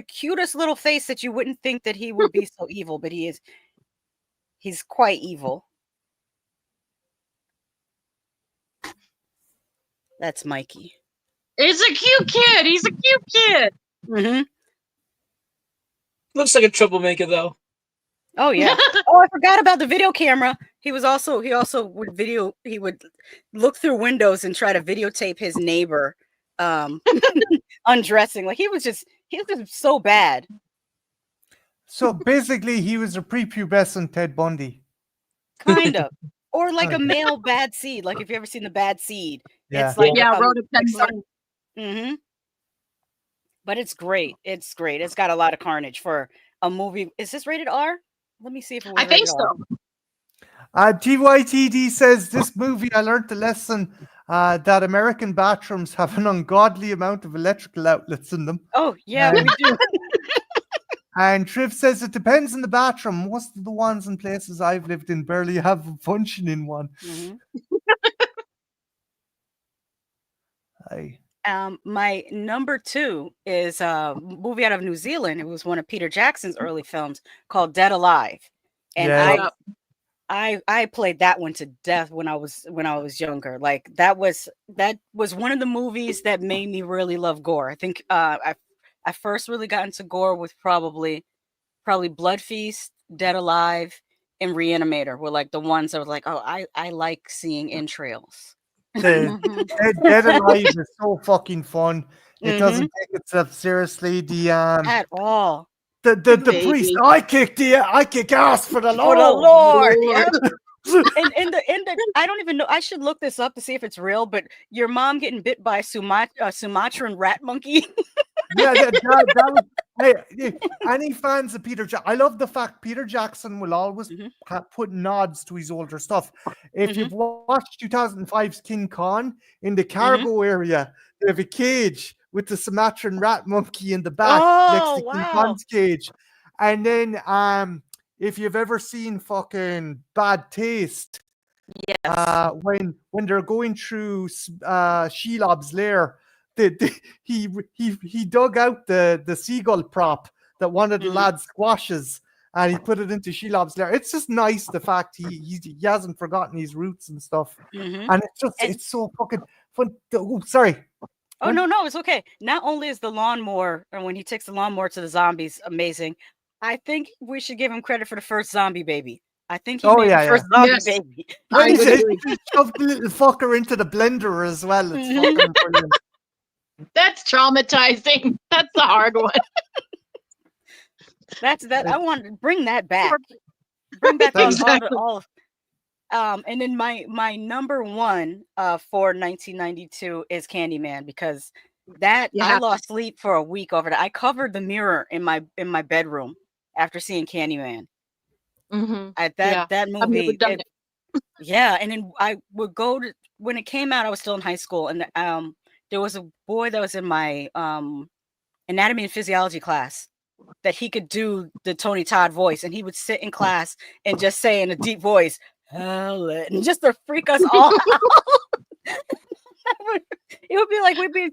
cutest little face that you wouldn't think that he would be so evil, but he's quite evil. That's Mikey. He's a cute kid. He's a cute kid. Mm-hmm. Looks like a troublemaker though. Oh yeah. Oh, I forgot about the video camera. He also would look through windows and try to videotape his neighbor undressing. Like he was just so bad. So basically, he was a prepubescent Ted Bundy. Kind of. Or like a male bad seed. Like if you ever seen The Bad Seed. Yeah. It's like wrote a text on. Mm-hmm. But it's great. It's great. It's got a lot of carnage for a movie. Is this rated R? Let me see if it was I think rated R. so. TYTD says this movie, I learned the lesson that American bathrooms have an ungodly amount of electrical outlets in them. Oh, yeah, we do. And Triv says it depends on the bathroom. Most of the ones in places I've lived in barely have a functioning one. Mm-hmm. Aye. My number 2 is a movie out of New Zealand. It was one of Peter Jackson's early films called Dead Alive. And Yeah. I played that one to death when I was younger. Like that was one of the movies that made me really love gore. I think I first really got into gore with probably Blood Feast, Dead Alive, and Reanimator were like the ones that were like, oh, I like seeing entrails. Dead Alive is so fucking fun. It doesn't take itself seriously. At all. The priest. I kick ass for the Lord. For the Lord. Yep. and I don't even know. I should look this up to see if it's real. But your mom getting bit by a Sumatran rat monkey. Yeah, that was. Hey, any fans of Peter Jackson? I love the fact Peter Jackson will always put nods to his older stuff. If you've watched 2005's King Kong, in the cargo area, they have a cage with the Sumatran rat monkey in the back next to King Kong's cage. And then if you've ever seen fucking Bad Taste, yes, when they're going through Shelob's lair, he dug out the seagull prop that one of the lads squashes, and he put it into Shelob's lair. It's just nice the fact he hasn't forgotten his roots and stuff, and it's so fucking fun. Oh, sorry. Oh no, it's okay. Not only is the lawnmower, and when he takes the lawnmower to the zombies, amazing. I think we should give him credit for the first zombie baby. I think he made the first zombie baby. When he shoved the little fucker into the blender as well. It's fucking brilliant. That's traumatizing. That's the hard one. That's that. I want to bring that back. Bring back all. And then my number 1 for 1992 is Candyman, because that I lost sleep for a week over that. I covered the mirror in my bedroom after seeing Candyman. That movie. Yeah, and then I would go to, when it came out, I was still in high school, and there was a boy that was in my anatomy and physiology class that he could do the Tony Todd voice, and he would sit in class and just say in a deep voice, Helen, just to freak us all out. It would be like we'd be,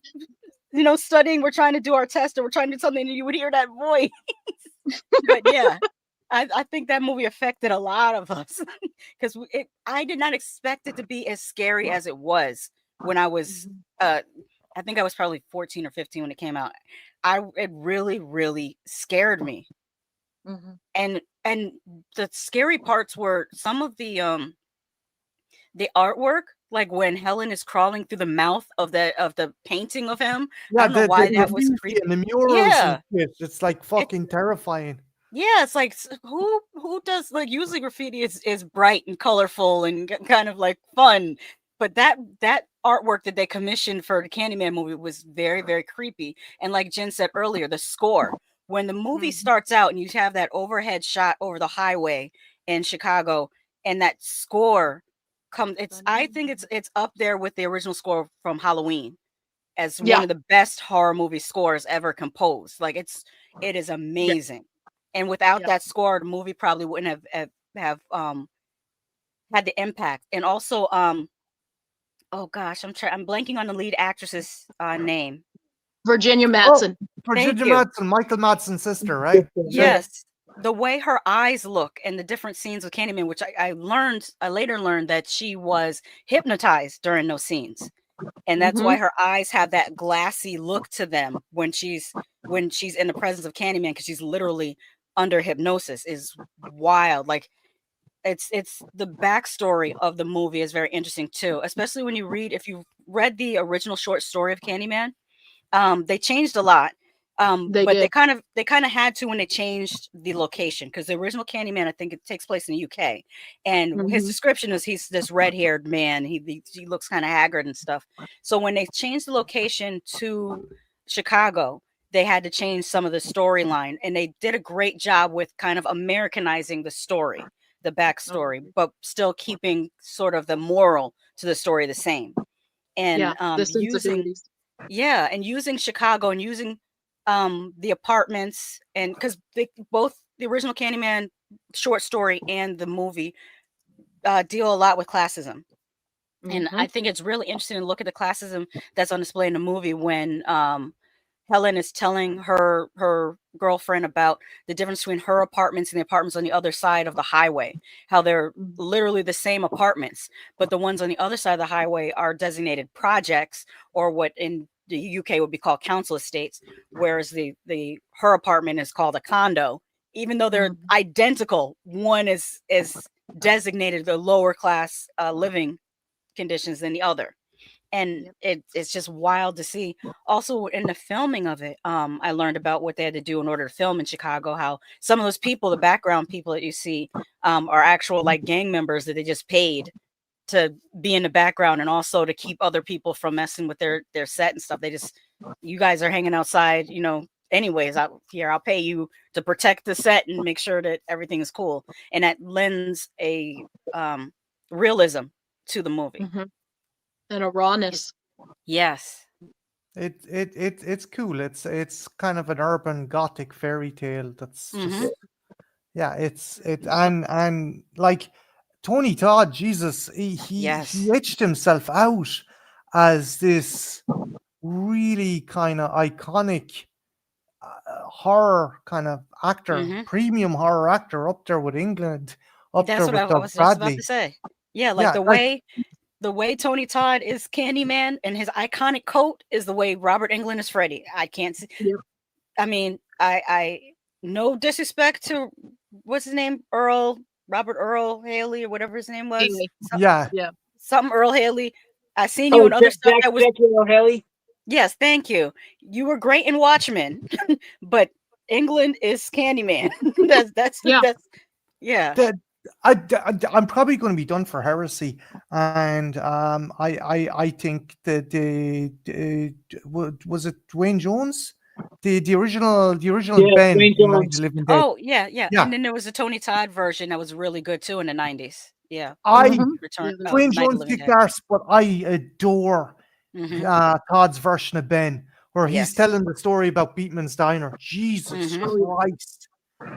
studying, we're trying to do our test, or we're trying to do something, and you would hear that voice. But yeah, I think that movie affected a lot of us, because I did not expect it to be as scary as it was when I was I think I was probably 14 or 15 when it came out. It really, really scared me. And the scary parts were some of the artwork, like when Helen is crawling through the mouth of the painting of him. Yeah, I don't know why the that was graffiti creepy. and the murals Yeah. and shit. It's like fucking terrifying. Yeah, it's like who does, like, usually graffiti is bright and colorful and kind of like fun, but that artwork that they commissioned for the Candyman movie was very, very creepy. And like Jen said earlier, the score, when the movie starts out and you have that overhead shot over the highway in Chicago, and that score comes, I think it's up there with the original score from Halloween as one of the best horror movie scores ever composed. Like it is amazing. And without that score, the movie probably wouldn't have had the impact. And also, oh gosh, I'm blanking on the lead actress's name. Virginia Madsen. Virginia Madsen, Michael Madsen's sister, right? Yes. The way her eyes look in the different scenes with Candyman, which I later learned that she was hypnotized during those scenes. And that's why her eyes have that glassy look to them when she's in the presence of Candyman, because she's literally under hypnosis. Is wild. Like it's the backstory of the movie is very interesting too, especially when if you read the original short story of Candyman. They changed a lot. They kind of had to when they changed the location, because the original Candyman, I think it takes place in the UK, and his description is he's this red-haired man. He looks kind of haggard and stuff. So when they changed the location to Chicago, they had to change some of the storyline, and they did a great job with kind of Americanizing the story, the backstory, but still keeping sort of the moral to the story the same. And using Chicago and using the apartments, and because both the original Candyman short story and the movie deal a lot with classism. And I think it's really interesting to look at the classism that's on display in the movie when Helen is telling her girlfriend about the difference between her apartments and the apartments on the other side of the highway, how they're literally the same apartments, but the ones on the other side of the highway are designated projects, or what in the UK would be called council estates, whereas her apartment is called a condo. Even though they're identical, one is designated the lower class living conditions than the other. And it's just wild to see. Also, in the filming of it, I learned about what they had to do in order to film in Chicago, how some of those people, the background people that you see, are actual like gang members that they just paid to be in the background, and also to keep other people from messing with their set and stuff. You guys are hanging outside, anyways, out here, I'll pay you to protect the set and make sure that everything is cool. And that lends a realism to the movie. And a rawness. Yes. It's cool. It's kind of an urban gothic fairy tale that's just and like Tony Todd, Jesus, he etched himself out as this really kind of iconic horror kind of actor, premium horror actor, up there with England, That's there what with I Doug was just Bradley. about to say. Yeah, like the way Tony Todd is Candyman and his iconic coat is the way Robert Englund is Freddy. I can't see. Yep. I mean, I no disrespect to what's his name, Robert Earl Haley or whatever his name was. Something Earl Haley. I seen you in other stuff. Earl Haley. Yes, thank you. You were great in Watchmen, but England is Candyman. that's I'm probably going to be done for heresy, and I think that was it Dwayne Jones, the original Ben in Night of the Living Dead. Oh yeah, and then there was a Tony Todd version that was really good too in the 90s. Yeah, Dwayne Jones kicked ass, but I adore Todd's version of Ben, where he's telling the story about Beatman's Diner. Jesus Christ.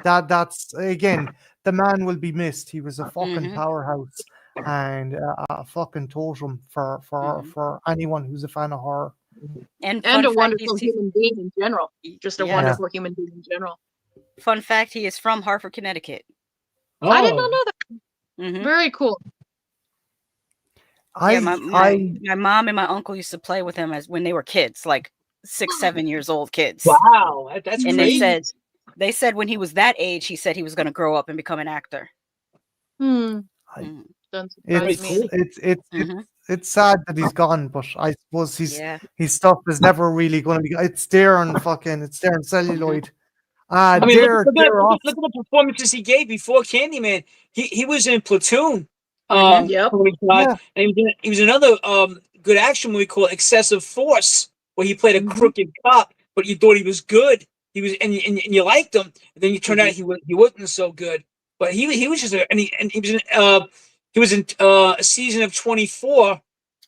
That's again, the man will be missed. He was a fucking powerhouse and a fucking totem for anyone who's a fan of horror. And a wonderful human being in general. Just a wonderful human being in general. Fun fact, he is from Hartford, Connecticut. Oh. I did not know that. Very cool. My mom and my uncle used to play with him when they were kids, like 6-7 years old kids. Wow, that's and crazy. They said when he was that age, he said he was going to grow up and become an actor. It's it's sad that he's gone, but I suppose Yeah. his stuff is never really going to be. It's there on celluloid. I mean, They're look at the performances he gave before Candyman. He was in Platoon. Yep. Tony Todd, Yeah. and he was another good action movie called Excessive Force, where he played a crooked cop, but you thought he was good. He was, and you liked him. And then you turned out he wasn't so good. But he was just he was in a season of 24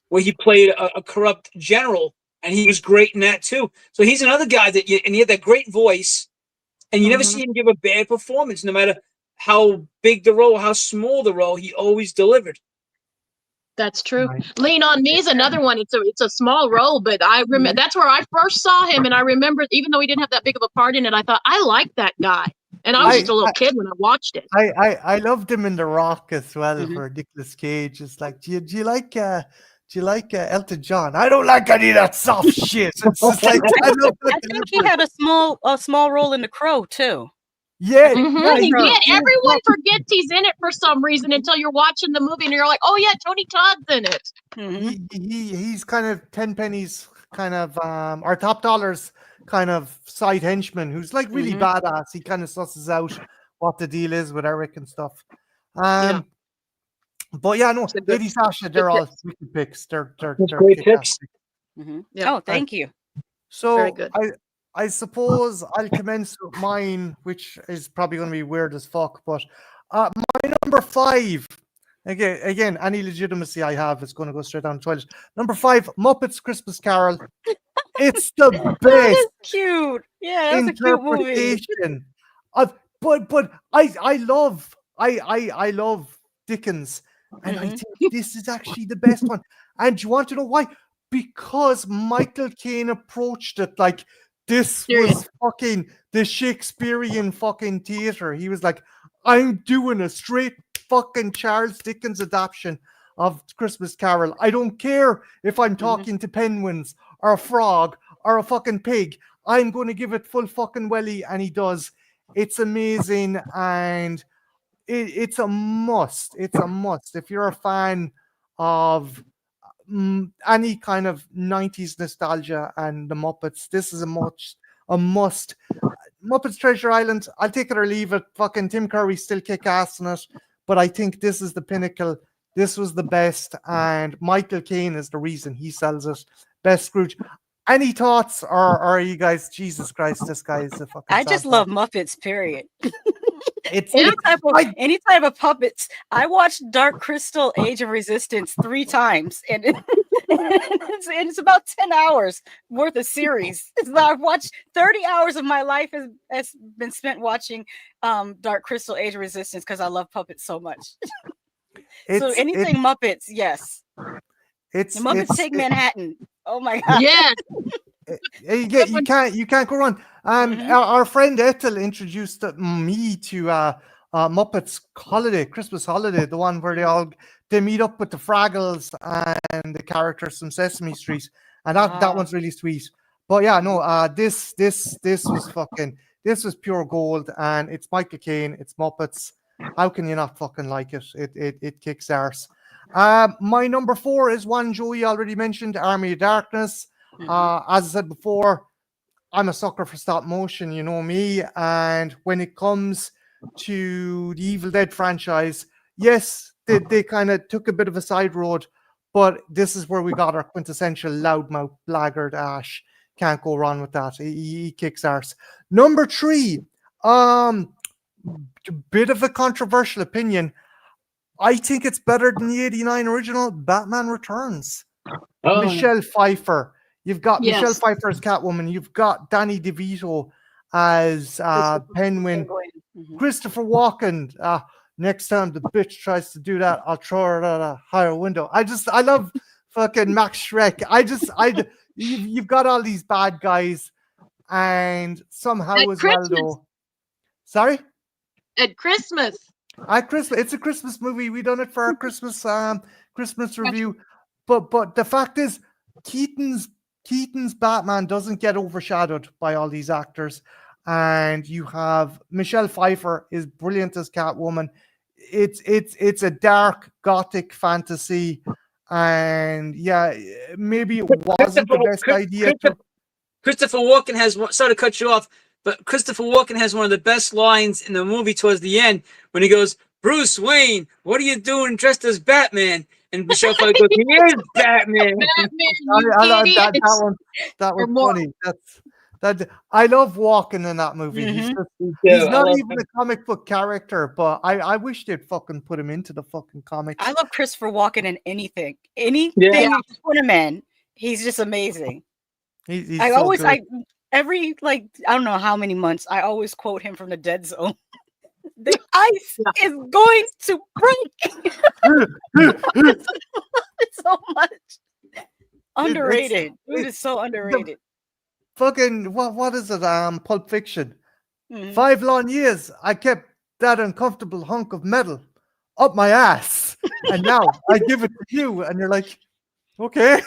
where he played a corrupt general, and he was great in that too. So he's another guy and he had that great voice. And you never see him give a bad performance, no matter how big the role, how small the role. He always delivered. That's true. Right. Lean on Me is another one. It's a small role, but I remember that's where I first saw him, and I remember even though he didn't have that big of a part in it, I thought I liked that guy, and I was just a little kid when I watched it. I loved him in The Rock as well for Nicolas Cage. It's like, do you like Elton John? I don't like any of that soft shit. It's just like I think he had a small role in The Crow too. Yeah, He did. Everyone forgets he's in it for some reason until you're watching the movie and you're like, oh yeah, Tony Todd's in it. He's kind of 10 pennies, kind of or top dollars, kind of side henchman who's like really badass. He kind of susses out what the deal is with Eric and stuff. But yeah, no, Lady Sasha, they're all wicked picks. They're great picks. Oh, thank you. So Very good. I suppose I'll commence with mine, which is probably going to be weird as fuck. But my number 5, again, any legitimacy I have is going to go straight down the toilet. Number 5, Muppets Christmas Carol. It's the best. That is cute. Yeah, that's a cute movie. Interpretation of, but I love Dickens, and I think this is actually the best one. And do you want to know why? Because Michael Caine approached it like this was fucking the Shakespearean fucking theater. He was like, I'm doing a straight fucking Charles Dickens adaptation of Christmas Carol. I don't care if I'm talking to penguins or a frog or a fucking pig. I'm going to give it full fucking welly, and he does. It's amazing, and it's a must. It's a must. If you're a fan of any kind of 90s nostalgia and the Muppets, this is a must. Muppets Treasure Island, I'll take it or leave it. Fucking Tim Curry still kick ass in it, but I think this is the pinnacle. This was the best, and Michael Caine is the reason he sells it. Best Scrooge. Any thoughts, or are you guys, Jesus Christ, this guy is a fucking I just love Muppets, period. Any type of puppets. I watched Dark Crystal Age of Resistance 3 times, and it's about 10 hours worth of series. I've watched 30 hours of my life has been spent watching Dark Crystal Age of Resistance because I love puppets so much. So anything Muppets, yes. The Muppets Take Manhattan. Oh my god. Yeah. You can't go wrong. Our friend Ethel introduced me to Muppets Holiday, Christmas Holiday, the one where they meet up with the Fraggles and the characters from Sesame Street, and that one's really sweet. But yeah, no, this was pure gold, and it's Michael Caine, it's Muppets. How can you not fucking like it? It kicks arse. My number 4 is one Joey already mentioned, Army of Darkness. As I said before, I'm a sucker for stop motion, you know me. And when it comes to the Evil Dead franchise, yes, they kind of took a bit of a side road, but this is where we got our quintessential loudmouth blackguard Ash. Can't go wrong with that. He kicks arse. Number 3, bit of a controversial opinion. I think it's better than the 89 original Batman Returns. Michelle Pfeiffer. You've got Michelle Pfeiffer as Catwoman. You've got Danny DeVito as Penguin. Christopher Walken. Next time the bitch tries to do that, I'll throw her out a higher window. I love fucking Max Schreck. You've got all these bad guys, and somehow as well though. Sorry? At Christmas. At Christmas, it's a Christmas movie. We done it for our Christmas review, but the fact is, Keaton's Batman doesn't get overshadowed by all these actors, and you have Michelle Pfeiffer is brilliant as Catwoman. It's a dark gothic fantasy, And yeah, maybe it wasn't the best idea to. Christopher Walken has one. Sorry to cut you off, but Christopher Walken has one of the best lines in the movie towards the end when he goes, "Bruce Wayne, what are you doing dressed as Batman?" And Michelle Pfeiffer goes, "He is Batman." Batman, you I idiot. that Or was more. funny. That I love Walken in that movie. He's not even a comic book character, but I wish they'd fucking put him into the fucking comics. I love Christopher Walken in anything you put him in. He's just amazing. He's I so always, good. every I don't know how many months, I always quote him from the Dead Zone. The ice is going to break. So much underrated. Dude is so underrated. Fucking what is it? Pulp Fiction. Mhm. 5 long years I kept that uncomfortable hunk of metal up my ass, and now I give it to you, and you're like, okay.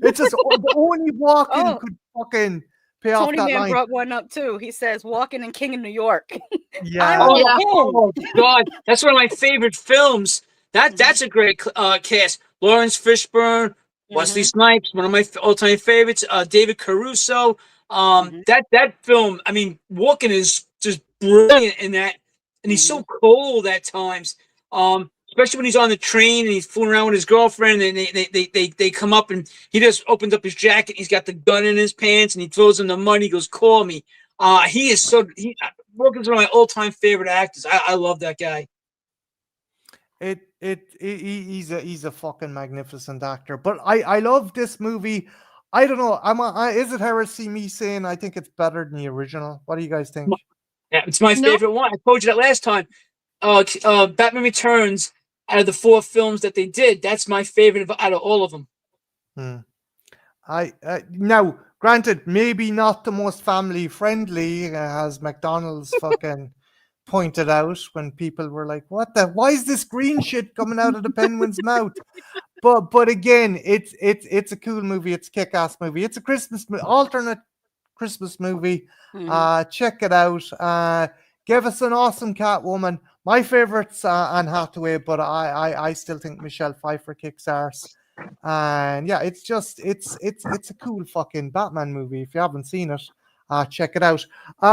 It's just only Walken could fucking pay off Tony that Man line. brought one up too. He says, "Walking and King of New York." Yeah. Oh God, that's one of my favorite films. That's a great cast. Lawrence Fishburne, Wesley Snipes, one of my all-time favorites. David Caruso. That film. I mean, Walken is just brilliant in that, and he's so cold at times. Especially when he's on the train and he's fooling around with his girlfriend, and they come up and he just opens up his jacket. He's got the gun in his pants and he throws him the money. He goes, "Call me." He is so. Walken's one of my all-time favorite actors. I love that guy. He's a fucking magnificent actor. But I love this movie. I don't know. Is it heresy me saying I think it's better than the original? What do you guys think? Yeah, it's my favorite one. I told you that last time. Batman Returns, out of the 4 films that they did, that's my favorite out of all of them. Now, granted, maybe not the most family friendly, as McDonald's fucking pointed out when people were like, why is this green shit coming out of the penguin's mouth? But again, it's a cool movie. It's a kick-ass movie. It's a Christmas alternate Christmas movie. Check it out. Give us an awesome Catwoman. My favorite's Anne Hathaway, but I still think Michelle Pfeiffer kicks arse. And yeah, it's a cool fucking Batman movie. If you haven't seen it, check it out.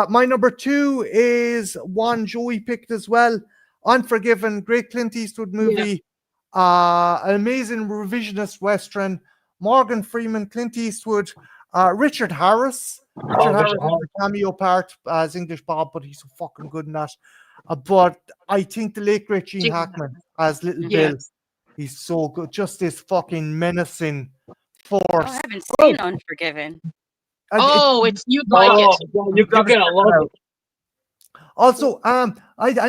My number 2 is one Joey picked as well. Unforgiven, great Clint Eastwood movie. An amazing revisionist Western. Morgan Freeman, Clint Eastwood, Richard Harris. Richard Harris has a cameo part as English Bob, but he's so fucking good in that. But I think the late great Gene Hackman as Little Bill. He's so good. Just this fucking menacing force. I haven't seen Unforgiven. You'd like it. You're gonna love it. Also, I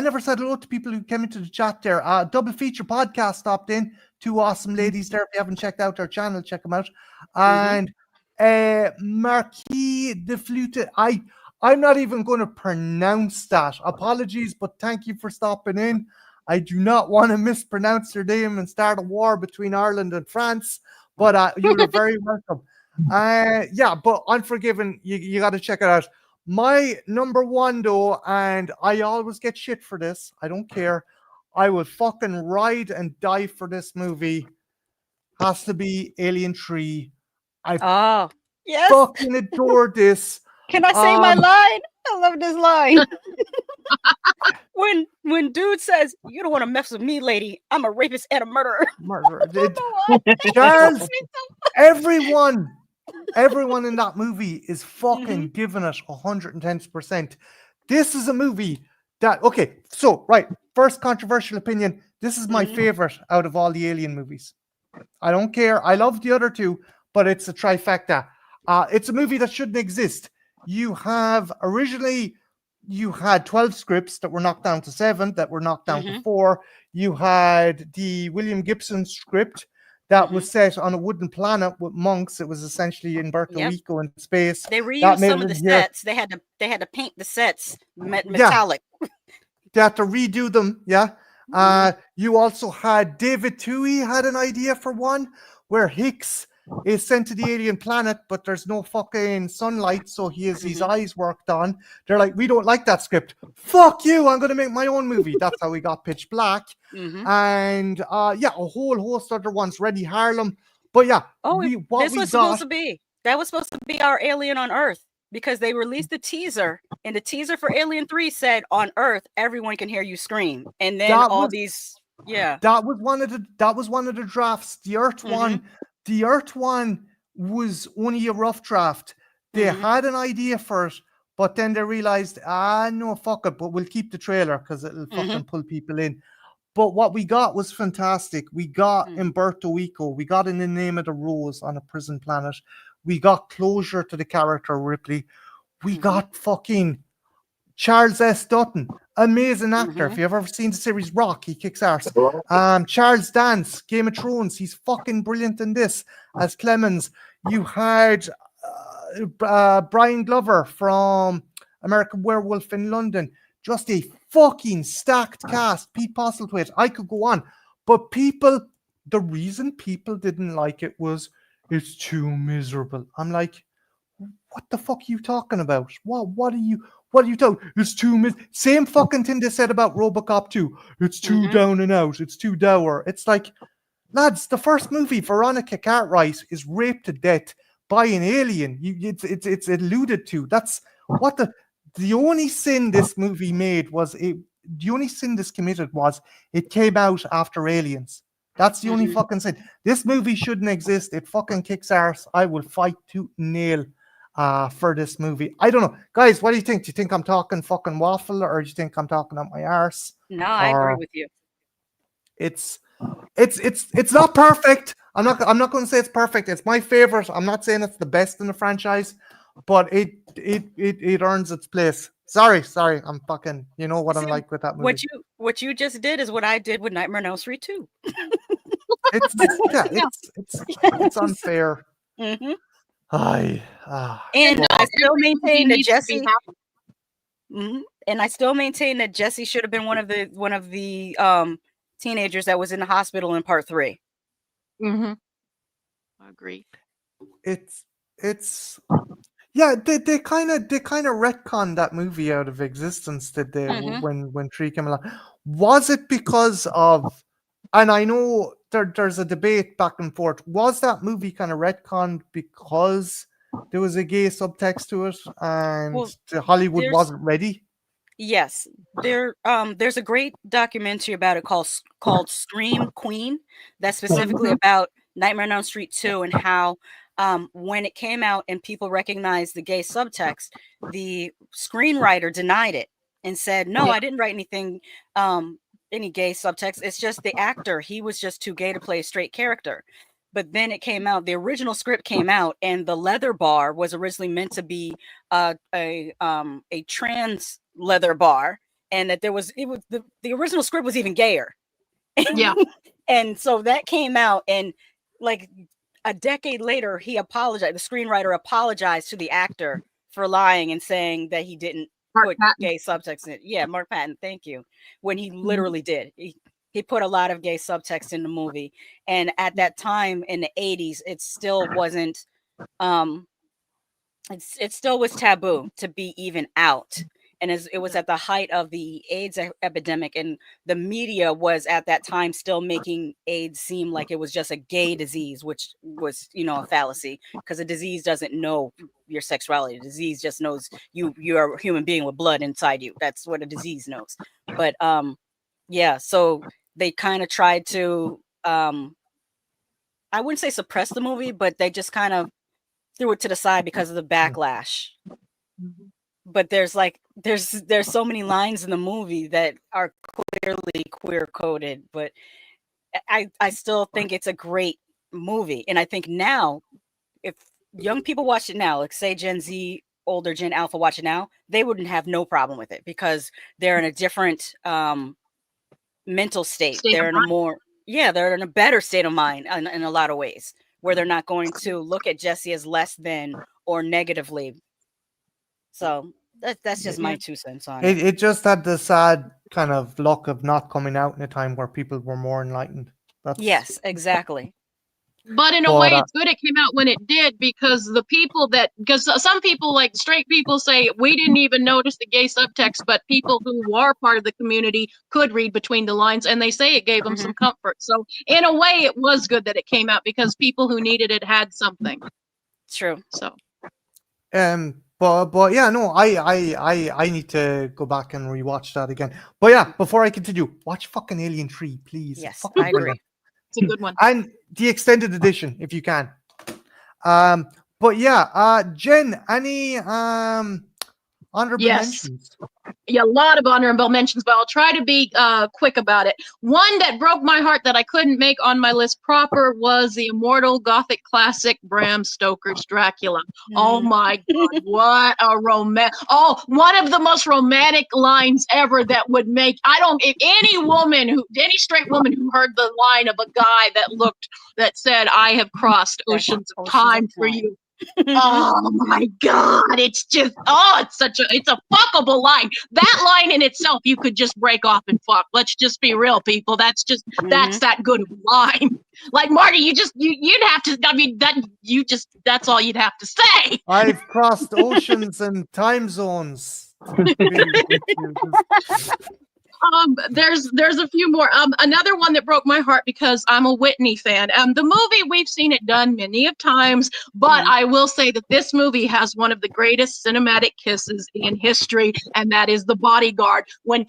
never said hello to people who came into the chat there. Double Feature Podcast stopped in. 2 awesome ladies there. If you haven't checked out their channel, check them out. And Marquis de Flute. I'm not even going to pronounce that. Apologies, but thank you for stopping in. I do not want to mispronounce your name and start a war between Ireland and France, but you're very welcome. But Unforgiven, you got to check it out. My number 1 though, and I always get shit for this. I don't care. I will fucking ride and die for this movie. Has to be Alien 3. I fucking adore this. Can I say my line? I love this line. when dude says, "You don't want to mess with me, lady. I'm a rapist and a murderer." Charles, everyone in that movie is fucking giving it 110%. This is a movie that first controversial opinion. This is my favorite out of all the Alien movies. I don't care. I love the other 2, but it's a trifecta. It's a movie that shouldn't exist. You had 12 scripts that were knocked down to 7, that were knocked down to 4. You had the William Gibson script that was set on a wooden planet with monks. It was essentially Umberto Eco in space. They reused some of the sets. They had to paint the sets metallic. They had to redo them. You also had David Twohy had an idea for one where Hicks is sent to the alien planet, but there's no fucking sunlight, so he has his eyes worked on. They're like, we don't like that script. Fuck you! I'm gonna make my own movie. That's how we got Pitch Black, and yeah, a whole host of other ones. Ready Harlem, but yeah, this was supposed to be our Alien on Earth, because they released the teaser, and the teaser for Alien 3 said, on Earth everyone can hear you scream, and then that was one of the drafts. The Earth one was only a rough draft. They had an idea for it, but then they realized, no, fuck it, but we'll keep the trailer because it'll fucking pull people in. But what we got was fantastic. We got Umberto Eco. We got In the Name of the Rose on a prison planet. We got closure to the character Ripley. We got fucking Charles S. Dutton, amazing actor. If you've ever seen the series Rock, he kicks arse. Charles Dance, Game of Thrones, he's fucking brilliant in this as Clemens. You had Brian Glover from American Werewolf in London. Just a fucking stacked cast. Pete Postlethwaite. I could go on, but the reason people didn't like it was it's too miserable. I'm like, what the fuck are you talking about? What are you talking? It's too same fucking thing they said about RoboCop 2. It's too down and out. It's too dour. It's like, lads, the first movie, Veronica Cartwright is raped to death by an alien. It's alluded to. That's what the only sin this movie made was the only sin this committed was it came out after Aliens. That's the only fucking sin. This movie shouldn't exist. It fucking kicks arse. I will fight tooth and nail for this movie. I don't know. Guys, what do you think? Do you think I'm talking fucking waffle, or do you think I'm talking up my arse? No, I agree with you. It's not perfect. I'm not going to say it's perfect. It's my favorite. I'm not saying it's the best in the franchise, but it earns its place. Sorry. I'm fucking, you know what I'm like with that movie. What you just did is what I did with Nightmare on Elm Street 2. It's unfair. I still maintain that Jesse. And I still maintain that Jesse should have been one of the teenagers that was in the hospital in part 3. I agree. It's yeah, they kind of retconned that movie out of existence, did they? When 3 came along, was it because of? And I know there's a debate back and forth. Was that movie kind of retconned because there was a gay subtext to it, and Hollywood wasn't ready? Yes, there's a great documentary about it called Scream Queen, that's specifically about Nightmare on Elm Street 2 and how when it came out and people recognized the gay subtext, the screenwriter denied it and said, no, I didn't write anything, any gay subtext. It's just the actor. He was just too gay to play a straight character. But then it came out, the original script came out, and the leather bar was originally meant to be a trans leather bar, and that the original script was even gayer. Yeah. And so that came out, and like a decade later, he apologized. The screenwriter apologized to the actor for lying and saying that he didn't put gay subtext in it. Yeah, Mark Patton, thank you. When he literally did. He put a lot of gay subtext in the movie. And at that time in the 80s, it still wasn't it still was taboo to be even out. And it was at the height of the AIDS epidemic, and the media was at that time still making AIDS seem like it was just a gay disease, which was, a fallacy, because a disease doesn't know your sexuality. A disease just knows you're a human being with blood inside you. That's what a disease knows. But so they kind of tried to, I wouldn't say suppress the movie, but they just kind of threw it to the side because of the backlash. But there's so many lines in the movie that are clearly queer coded, but I still think it's a great movie. And I think now, if young people watch it now, like say Gen Z, older Gen Alpha watch it now, they wouldn't have no problem with it because they're in a different mental state. They're in a better state of mind in a lot of ways, where they're not going to look at Jesse as less than or negatively. So that's just my 2 cents on it. It just had the sad kind of luck of not coming out in a time where people were more enlightened. Yes, exactly. But in a way, it's good it came out when it did, because some people, like straight people, say we didn't even notice the gay subtext, but people who are part of the community could read between the lines, and they say it gave them some comfort. So in a way, it was good that it came out, because people who needed it had something. True. So. But yeah, no, I need to go back and rewatch that again. But yeah, before I continue, watch fucking Alien 3, please. Yes, Fucking I agree. brilliant. It's a good one. And the extended edition, if you can. But yeah, Jen, any honorable mentions? Yeah, a lot of honorable mentions, but I'll try to be quick about it. One that broke my heart that I couldn't make on my list proper was the immortal Gothic classic Bram Stoker's Dracula. Oh my God, what a one of the most romantic lines ever that would make, if any straight woman who heard the line of a guy that said, I have crossed oceans of time for you. Oh my God, it's just, it's a fuckable line. That line in itself, you could just break off and fuck. Let's just be real, people. That's that good of a line. Like, Marty, you'd have to, that's all you'd have to say. I've crossed oceans and time zones. There's a few more. Another one that broke my heart, because I'm a Whitney fan. The movie, we've seen it done many of times, but I will say that this movie has one of the greatest cinematic kisses in history, and that is The Bodyguard. When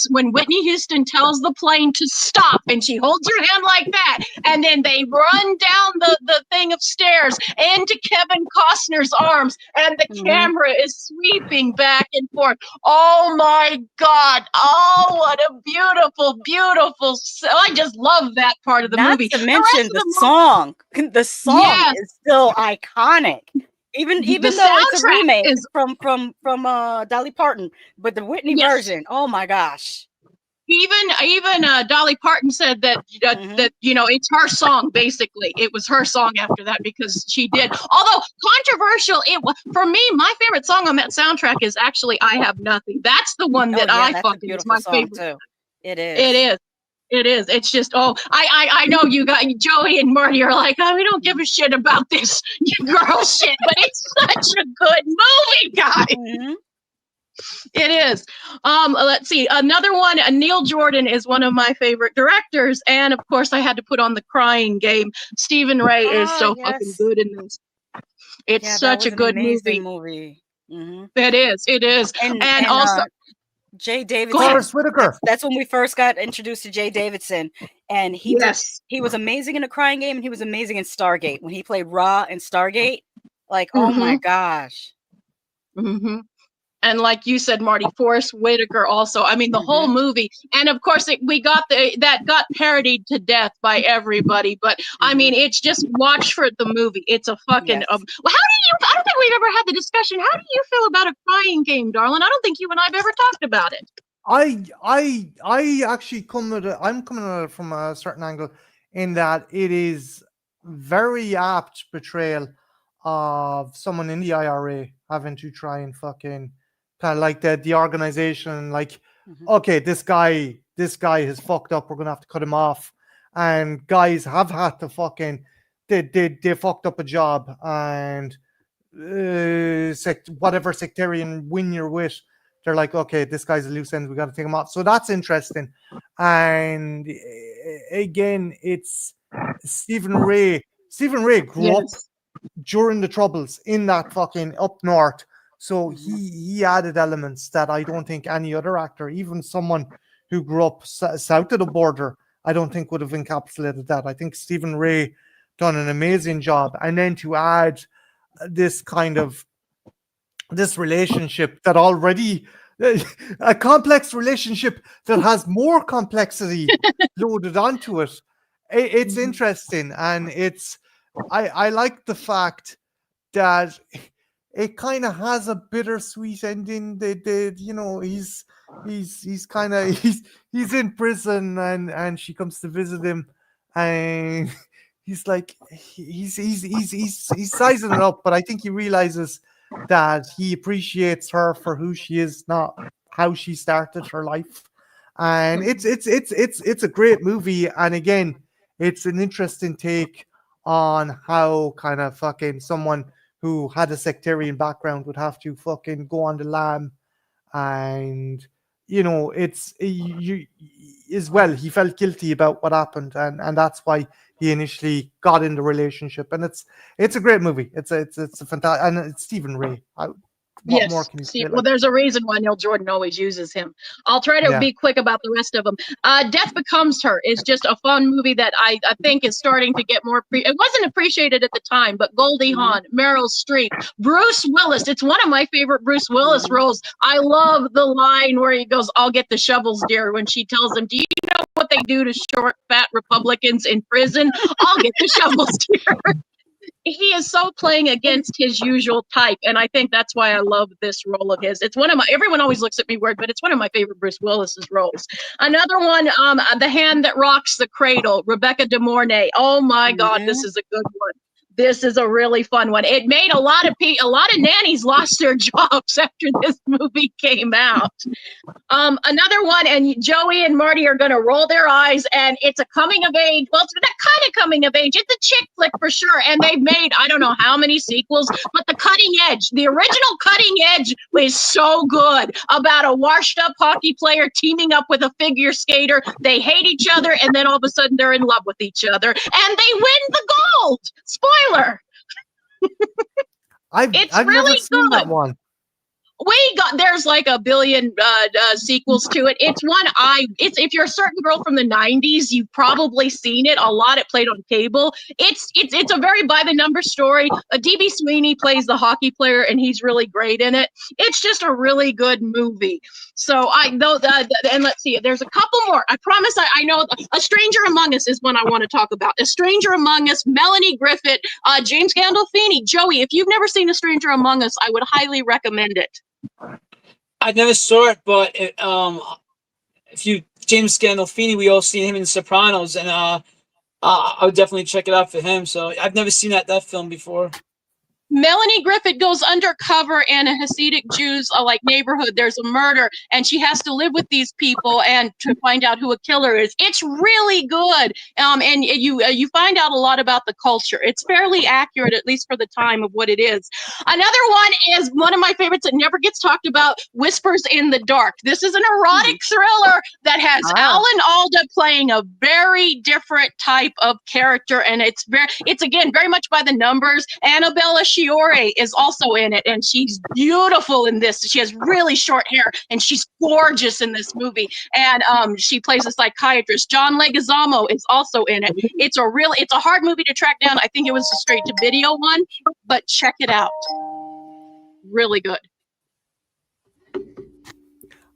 when Whitney Houston tells the plane to stop, and she holds her hand like that, and then they run down the thing of stairs into Kevin Costner's arms, and the camera is sweeping back and forth. Oh my God. Oh, what a beautiful. I just love that part of the movie. Not to mention the song. The song is still iconic. Even though it's a remake from Dolly Parton, but the Whitney version, oh my gosh. Even Dolly Parton said that it's her song. Basically, it was her song after that, because she did. Although controversial, for me, my favorite song on that soundtrack is actually "I Have Nothing." That's the one that I fucking is my favorite. Too. It is. It is. It's just I know you got Joey and Marty are like, we don't give a shit about this girl shit, but it's such a good movie, guys. It is. Let's see. Another one, Neil Jordan is one of my favorite directors. And of course, I had to put on The Crying Game. Stephen Ray is so fucking good in this. It's such a good movie. It is. And also Jay Davidson. Whittaker. That's when we first got introduced to Jay Davidson. And he was amazing in The Crying Game, and he was amazing in Stargate. When he played Ra in Stargate, oh my gosh. And like you said, Marty, Forrest Whitaker also. I mean, the whole movie. And of course, that got parodied to death by everybody. But I mean, it's just watch for the movie. It's a fucking. I don't think we've ever had the discussion. How do you feel about A Crying Game, darling? I don't think you and I've ever talked about it. I actually I'm coming at it from a certain angle, in that it is very apt portrayal of someone in the IRA having to try and fucking kind of like the organization, like, okay, this guy has fucked up, we're gonna have to cut him off. And guys have had to fucking they fucked up a job, and whatever sectarian win you're with, they're like, okay, this guy's a loose end, we got to take him off. So that's interesting. And again, it's Stephen Ray grew up during the Troubles in that fucking up north. So he added elements that I don't think any other actor, even someone who grew up south of the border, I don't think would have encapsulated that. I think Stephen Ray done an amazing job. And then to add this relationship that already, a complex relationship that has more complexity loaded onto it. It's interesting. And I like the fact that it kind of has a bittersweet ending. He's in prison, and she comes to visit him, and he's like, he's sizing it up, but I think he realizes that he appreciates her for who she is, not how she started her life. And it's a great movie. And again, it's an interesting take on how kind of fucking someone who had a sectarian background would have to fucking go on the lam, and it's you as well. He felt guilty about what happened, and that's why he initially got in the relationship. And it's a great movie. It's a fantastic, and it's Stephen Ray. What more Yes. can you See, say? well, there's a reason why Neil Jordan always uses him. I'll try to be quick about the rest of them. Death Becomes Her is just a fun movie that I think is starting to get more. It wasn't appreciated at the time, but Goldie Hawn, Meryl Streep, Bruce Willis. It's one of my favorite Bruce Willis roles. I love the line where he goes, "I'll get the shovels, dear," when she tells him, "Do you know what they do to short, fat Republicans in prison? I'll get the shovels, dear." He is so playing against his usual type, and I think that's why I love this role of his. It's one of my. Everyone always looks at me weird, but it's one of my favorite Bruce Willis's roles. Another one, The Hand That Rocks the Cradle, Rebecca De Mornay. Oh my God, this is a good one. This is a really fun one. It made a lot of nannies lost their jobs after this movie came out. Another one, and Joey and Marty are going to roll their eyes, and it's a coming of age. Well, it's that kind of coming of age. It's a chick flick for sure, and they've made I don't know how many sequels, but the original Cutting Edge was so good about a washed-up hockey player teaming up with a figure skater. They hate each other, and then all of a sudden they're in love with each other, and they win the gold. Spoiler. I've really never seen good. that one. There's like a billion sequels to it. It's if you're a certain girl from the 90s, you've probably seen it a lot. It played on cable. It's a very by the number story. DB Sweeney plays the hockey player, and he's really great in it. It's just a really good movie. So I know that, and let's see, there's a couple more. I promise. I know A Stranger Among Us is one I want to talk about. A Stranger Among Us, Melanie Griffith, James Gandolfini. Joey, if you've never seen A Stranger Among Us, I would highly recommend it. I never saw it, but James Gandolfini, we all seen him in Sopranos, and I would definitely check it out for him. So I've never seen that film before. Melanie Griffith goes undercover in a Hasidic Jews neighborhood. There's a murder, and she has to live with these people and to find out who a killer is. It's really good, and you find out a lot about the culture. It's fairly accurate, at least for the time of what it is. Another one is one of my favorites that never gets talked about: Whispers in the Dark. This is an erotic thriller that has Alan Alda playing a very different type of character, and it's again very much by the numbers. Annabella Shiore is also in it, and she's beautiful in this. She has really short hair, and she's gorgeous in this movie. And she plays a psychiatrist. John Leguizamo is also in it. It's a hard movie to track down. I think it was a straight to video one, but check it out. Really good.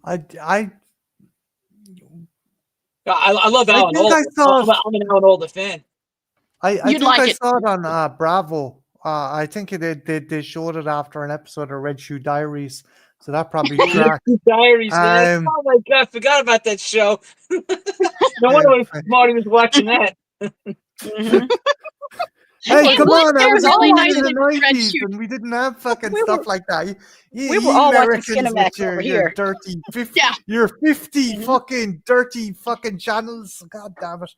I love Alan Alda. I'm an Alan Alda fan. I think I saw it on Bravo. I think they showed it after an episode of Red Shoe Diaries, so that probably tracked. Diaries, man. Oh my God, I forgot about that show. No wonder Marty was watching that. Hey, come on! I was born in the 90s, and we didn't have fucking stuff like that. We were all watching Cinemax over here. Dirty 50, your 50 fucking dirty fucking channels. God damn it!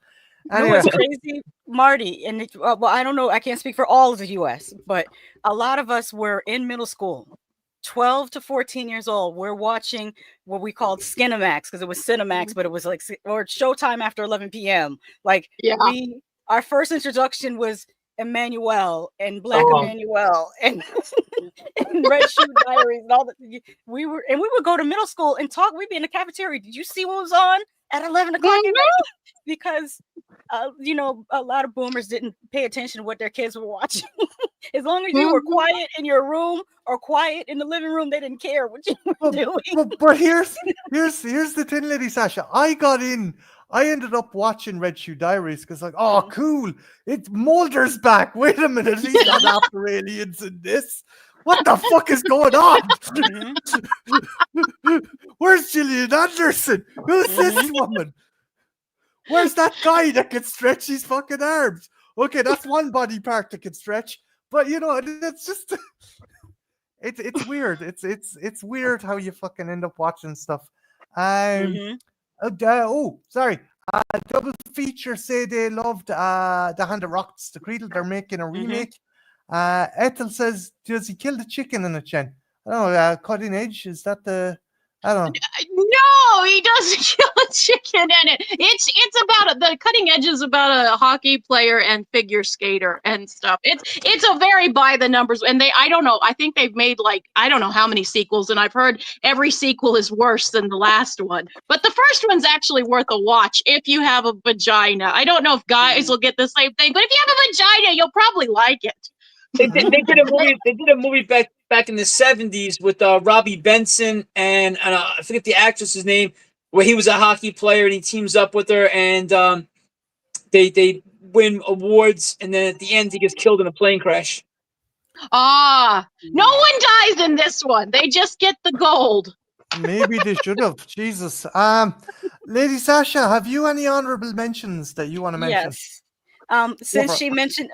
Anyway. You know what's crazy, Marty? And well, I don't know. I can't speak for all of the U.S., but a lot of us were in middle school, 12 to 14 years old. We're watching what we called Skinemax because it was Cinemax, but it was or Showtime after 11 p.m. Our first introduction was Emmanuel and Black Emmanuel and Red Shoe Diaries and all that. We would go to middle school and talk. We'd be in the cafeteria. Did you see what was on at 11 o'clock at night? Because a lot of boomers didn't pay attention to what their kids were watching. As long as you were quiet in your room or quiet in the living room, they didn't care what you were doing. But here's the thing, Lady Sasha. I ended up watching Red Shoe Diaries because cool. It's Mulder's back. Wait a minute, he's not after aliens in this. What the fuck is going on? Where's Gillian Anderson? Who's this woman? Where's that guy that can stretch his fucking arms? Okay, that's one body part that can stretch, but it's just it's weird. It's weird how you fucking end up watching stuff. Sorry. Double feature say they loved The Hand That Rocks the Cradle. They're making a remake. Ethel says, does he kill the chicken in it, Jen? I don't know, Cutting Edge, is that the... I don't know. No, he doesn't kill a chicken in it. It's about the Cutting Edge is about a hockey player and figure skater and stuff. It's a very by the numbers, and I don't know. I think they've made like I don't know how many sequels, and I've heard every sequel is worse than the last one. But the first one's actually worth a watch if you have a vagina. I don't know if guys will get the same thing, but if you have a vagina, you'll probably like it. They did a movie. They did a movie back in the 70s with Robbie Benson and I forget the actress's name, where he was a hockey player and he teams up with her and they win awards, and then at the end he gets killed in a plane crash. No one dies in this one. They just get the gold. Maybe they should have. Jesus. Lady Sasha, have you any honorable mentions that you want to mention? Yes. Since she mentioned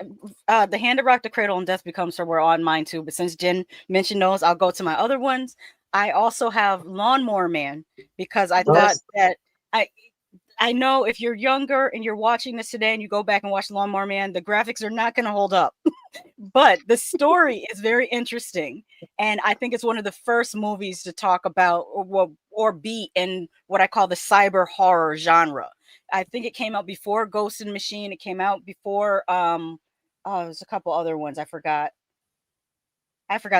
The Hand That Rocked the Cradle and Death Becomes Her were on mine too, but since Jen mentioned those, I'll go to my other ones. I also have Lawnmower Man because I thought that I know if you're younger and you're watching this today and you go back and watch Lawnmower Man, the graphics are not going to hold up, but the story is very interesting. And I think it's one of the first movies to talk about or be in what I call the cyber horror genre. I think it came out before Ghost and Machine. It came out before there's a couple other ones. I forgot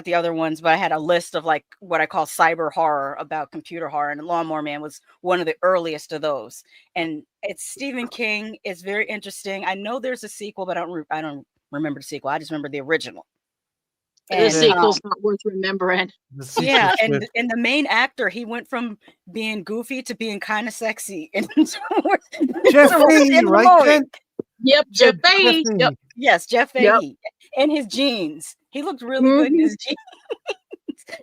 the other ones, but I had a list of like what I call cyber horror about computer horror, and Lawnmower Man was one of the earliest of those. And it's Stephen King. It's very interesting. I know there's a sequel, but I don't remember the sequel. I just remember the original. And, the sequel's not worth remembering. Yeah, and the main actor, he went from being goofy to being kind of sexy. And Jeff Fahey, right? Yep, Jeff Fahey. Yep. Yes, Jeff Fahey. And his jeans. He looked really good in his jeans.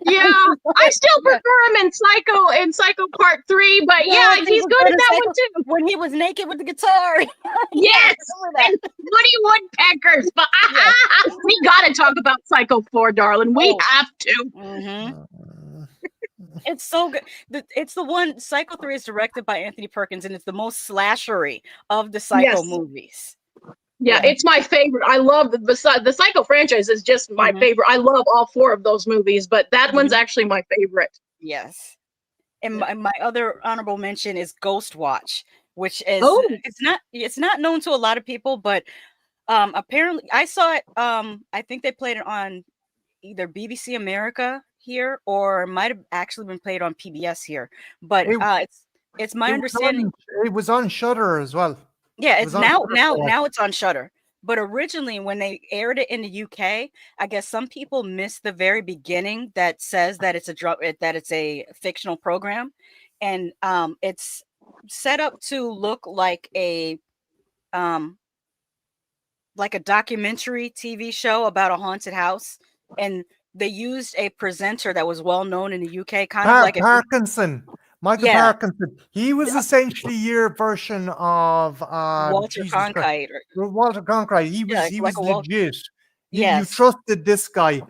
Yeah, I still prefer him in Psycho Part 3, but yeah, he's good in that one too. When he was naked with the guitar. Yes, and Woody Woodpeckers. But we gotta talk about Psycho 4, darling. We have to. It's so good. It's the one. Psycho 3 is directed by Anthony Perkins, and it's the most slashery of the Psycho movies. Yeah, it's my favorite. I love the Psycho franchise is just my favorite. I love all 4 of those movies, but that one's actually my favorite. Yes. And my other honorable mention is Ghost Watch, which is it's not known to a lot of people, but apparently I saw it. I think they played it on either BBC America here or might have actually been played on PBS here. But it's my understanding it was on Shudder as well. Yeah, it's now it's on Shudder. But originally, when they aired it in the UK, I guess some people missed the very beginning that says that it's a fictional program, and it's set up to look like a documentary TV show about a haunted house, and they used a presenter that was well known in the UK, kind of like Parkinson. Michael Parkinson. He was essentially your version of Walter Cronkite. Walter Cronkite. He was legit. Yes. You trusted this guy.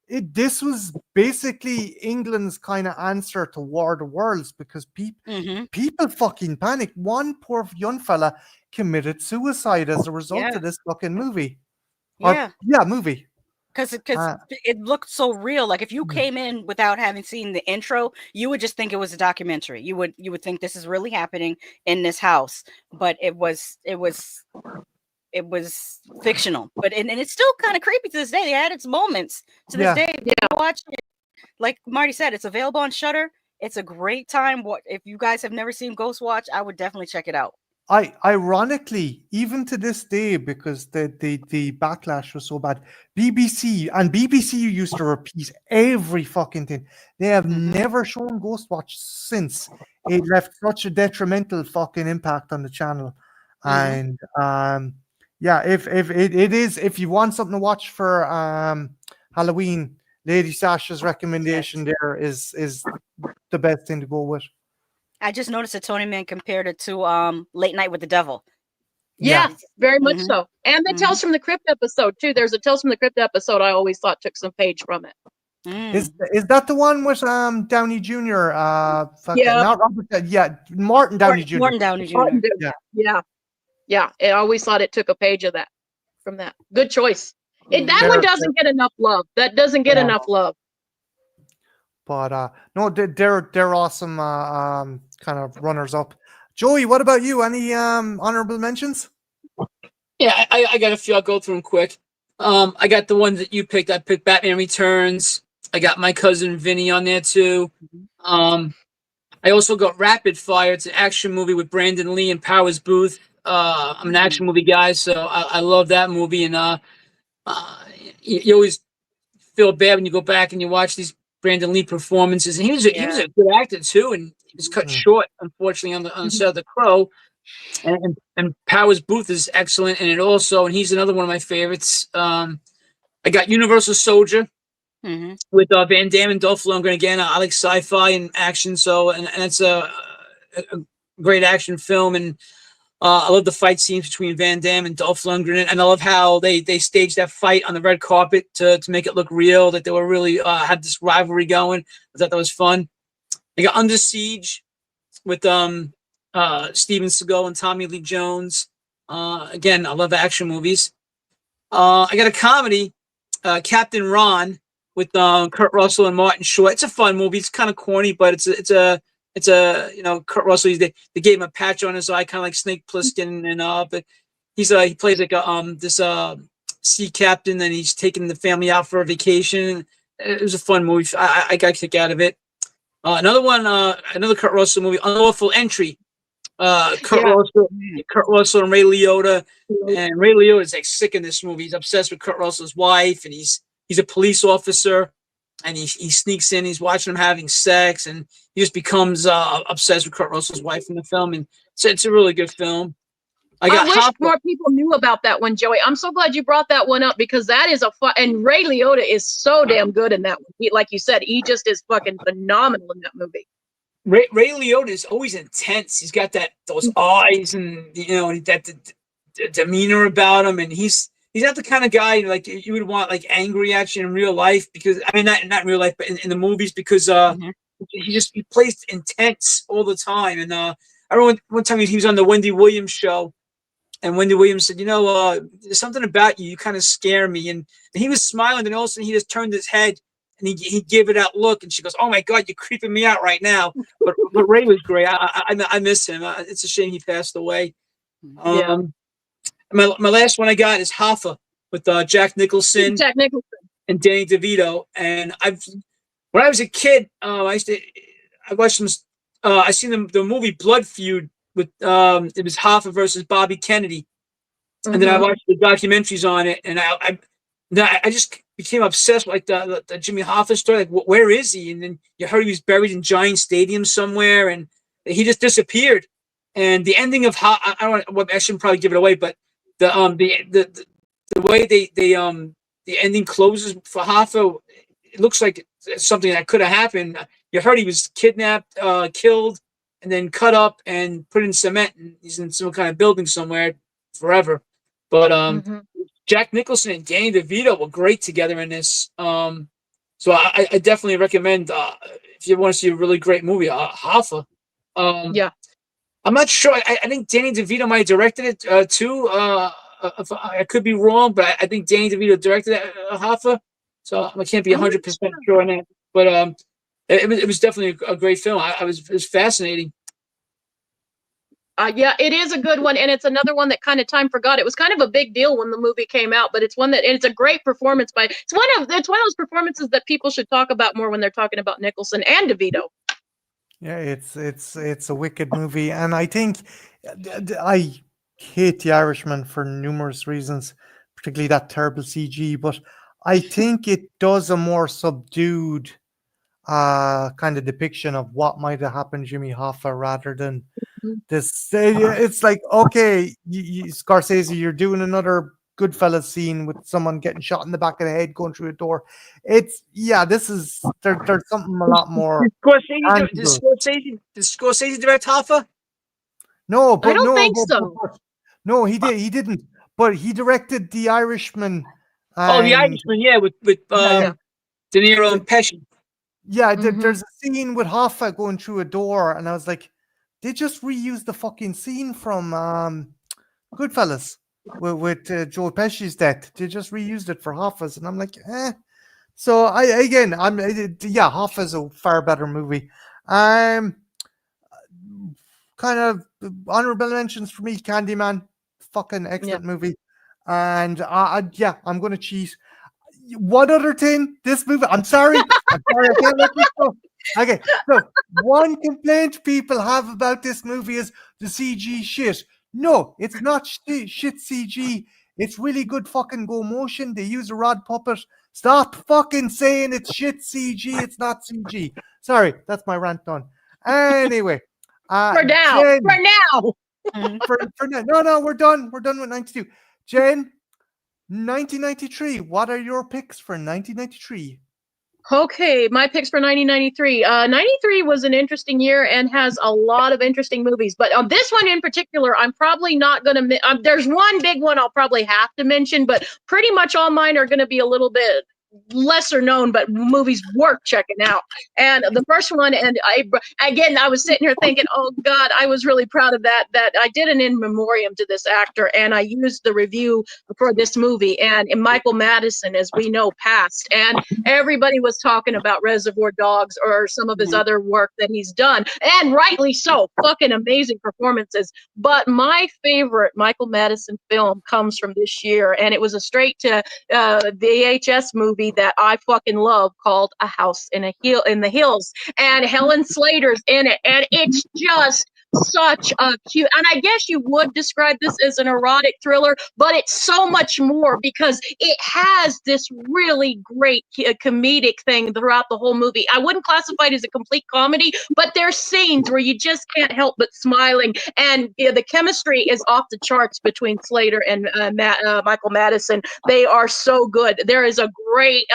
This was basically England's kind of answer to War of the Worlds because people fucking panicked. One poor young fella committed suicide as a result of this fucking movie. Movie. Because it looked so real. Like if you came in without having seen the intro, you would just think it was a documentary. You would think this is really happening in this house, but it was fictional. But and it's still kind of creepy to this day. They had its moments to this day. Watch it. Like Marty said, it's available on Shudder. It's a great time. If you guys have never seen Ghost Watch, I would definitely check it out. Ironically, even to this day, because the backlash was so bad, BBC used to repeat every fucking thing. They have never shown Ghostwatch since. It left such a detrimental fucking impact on the channel. And if you want something to watch for Halloween, Lady Sasha's recommendation there is the best thing to go with. I just noticed that Tony Man compared it to Late Night with the Devil. Yeah, very much so. And the Tales from the Crypt episode too. There's a Tales from the Crypt episode I always thought took some page from it. Is that the one with Downey Jr.? Yeah. Not Robert. Yeah, Martin Downey Jr. Martin Downey Jr. Martin did. Yeah. I always thought it took a page of that from that. Good choice. That one doesn't get enough love. That doesn't get enough love. But no, they're awesome. Kind of runners up. Joey, what about you? Any honorable mentions? Yeah, I got a few. I'll go through them quick. I got the ones that you picked. I picked Batman Returns. I got My Cousin Vinny on there too. I also got Rapid Fire. It's an action movie with Brandon Lee and Powers Booth. I'm an action movie guy, so I love that movie. And you always feel bad when you go back and you watch these Brandon Lee performances. And he was a good actor too, and he was cut short, unfortunately, on the set of The Crow. And Powers Booth is excellent, and he's another one of my favorites. I got Universal Soldier with Van Damme and Dolph Lundgren again. I like sci-fi and action, so and it's a great action film, and I love the fight scenes between Van Damme and Dolph Lundgren, and I love how they staged that fight on the red carpet to make it look real, that they were really had this rivalry going. I thought that was fun. I got Under Siege with Steven Seagal and Tommy Lee Jones. Again, I love action movies. I got a comedy, Captain Ron, with Kurt Russell and Martin Short. It's a fun movie. It's kind of corny, but it's a Kurt Russell. They gave him a patch on his eye, kind of like Snake Plissken, and but he plays like this sea captain, and he's taking the family out for a vacation. It was a fun movie. I got a kick out of it. Another one, another Kurt Russell movie, Unlawful Entry. Kurt Russell and Ray Liotta, and Ray Liotta is like sick in this movie. He's obsessed with Kurt Russell's wife, and he's a police officer, and he sneaks in. He's watching them having sex, and he just becomes obsessed with Kurt Russell's wife in the film. And so it's a really good film. I wish more people knew about that one, Joey. I'm so glad you brought that one up, because that is and Ray Liotta is so damn good in that one. Like you said, he just is fucking phenomenal in that movie. Ray Liotta is always intense. He's got those eyes, and that demeanor about him, and he's not the kind of guy like you would want like angry at you in real life, because I mean not in real life, but in the movies, because he plays intense all the time. And I remember one time he was on the Wendy Williams show, and Wendy Williams said, there's something about you kind of scare me, and he was smiling, and all of a sudden he just turned his head. And he gave it that look, and she goes, "Oh my God, you're creeping me out right now." But Ray was great. I miss him. It's a shame he passed away. My last one I got is Hoffa with Jack Nicholson and Danny DeVito. And when I was a kid, I watched them. I seen the movie Blood Feud with it was Hoffa versus Bobby Kennedy, and then I watched the documentaries on it, and I just became obsessed with like the Jimmy Hoffa story. Like, where is he? And then you heard he was buried in Giant Stadium somewhere, and he just disappeared. And the ending of I shouldn't probably give it away, but the way the ending closes for Hoffa, it looks like it's something that could have happened. You heard he was kidnapped, killed, and then cut up and put in cement, and he's in some kind of building somewhere forever. But Jack Nicholson and Danny DeVito were great together in this. So I definitely recommend if you want to see a really great movie, Hoffa. I'm not sure. I think Danny DeVito might have directed it too. I could be wrong, but I think Danny DeVito directed it, Hoffa. So I can't be 100% sure on that. But it was definitely a great film. It was fascinating. It is a good one, and it's another one that kind of time forgot. It was kind of a big deal when the movie came out, but it's a great performance it's one of those performances that people should talk about more when they're talking about Nicholson and DeVito. Yeah, it's a wicked movie, and I think I hate The Irishman for numerous reasons, particularly that terrible CG. But I think it does a more subdued kind of depiction of what might have happened to Jimmy Hoffa rather than this. It's like, okay, Scorsese, you're doing another Goodfellas scene with someone getting shot in the back of the head going through a door. There's something a lot more. Did Scorsese direct Hoffa? No, but I don't think so. No, he didn't. But he directed The Irishman. The Irishman, with De Niro and Pesci. Yeah, there's a scene with Hoffa going through a door, and I was like, they just reused the fucking scene from Goodfellas with Joe Pesci's death. They just reused it for Hoffa's, and I'm like, eh. So Hoffa's a far better movie. Kind of honorable mentions for me, Candyman, fucking excellent movie, and I'm gonna cheat. One other thing, this movie, I'm sorry, I can't let this go. Okay, so one complaint people have about this movie is the CG shit. No, it's not shit CG. It's really good fucking go motion. They use a rod puppet. Stop fucking saying it's shit CG. It's not CG. Sorry, that's my rant done. Anyway, for now, Jen, for now. No, we're done. We're done with 92. Jen, 1993. What are your picks for 1993? Okay, my picks for 1993. 93 was an interesting year and has a lot of interesting movies. But on this one in particular, I'm probably not going to. There's one big one I'll probably have to mention, but pretty much all mine are going to be a little bit lesser known, but movies worth checking out. And the first one, and I was sitting here thinking, oh God, I was really proud of that I did an in memoriam to this actor, and I used the review for this movie. And Michael Madison, as we know, passed, and everybody was talking about Reservoir Dogs or some of his other work that he's done, and rightly so. Fucking amazing performances. But my favorite Michael Madison film comes from this year, and it was a straight to VHS movie that I fucking love called A House in the Hills, and Helen Slater's in it, and it's just such a cute, and I guess you would describe this as an erotic thriller, but it's so much more because it has this really great comedic thing throughout the whole movie. I wouldn't classify it as a complete comedy, but there's scenes where you just can't help but smiling, and the chemistry is off the charts between Slater and Michael Madison. They are so good. There is a great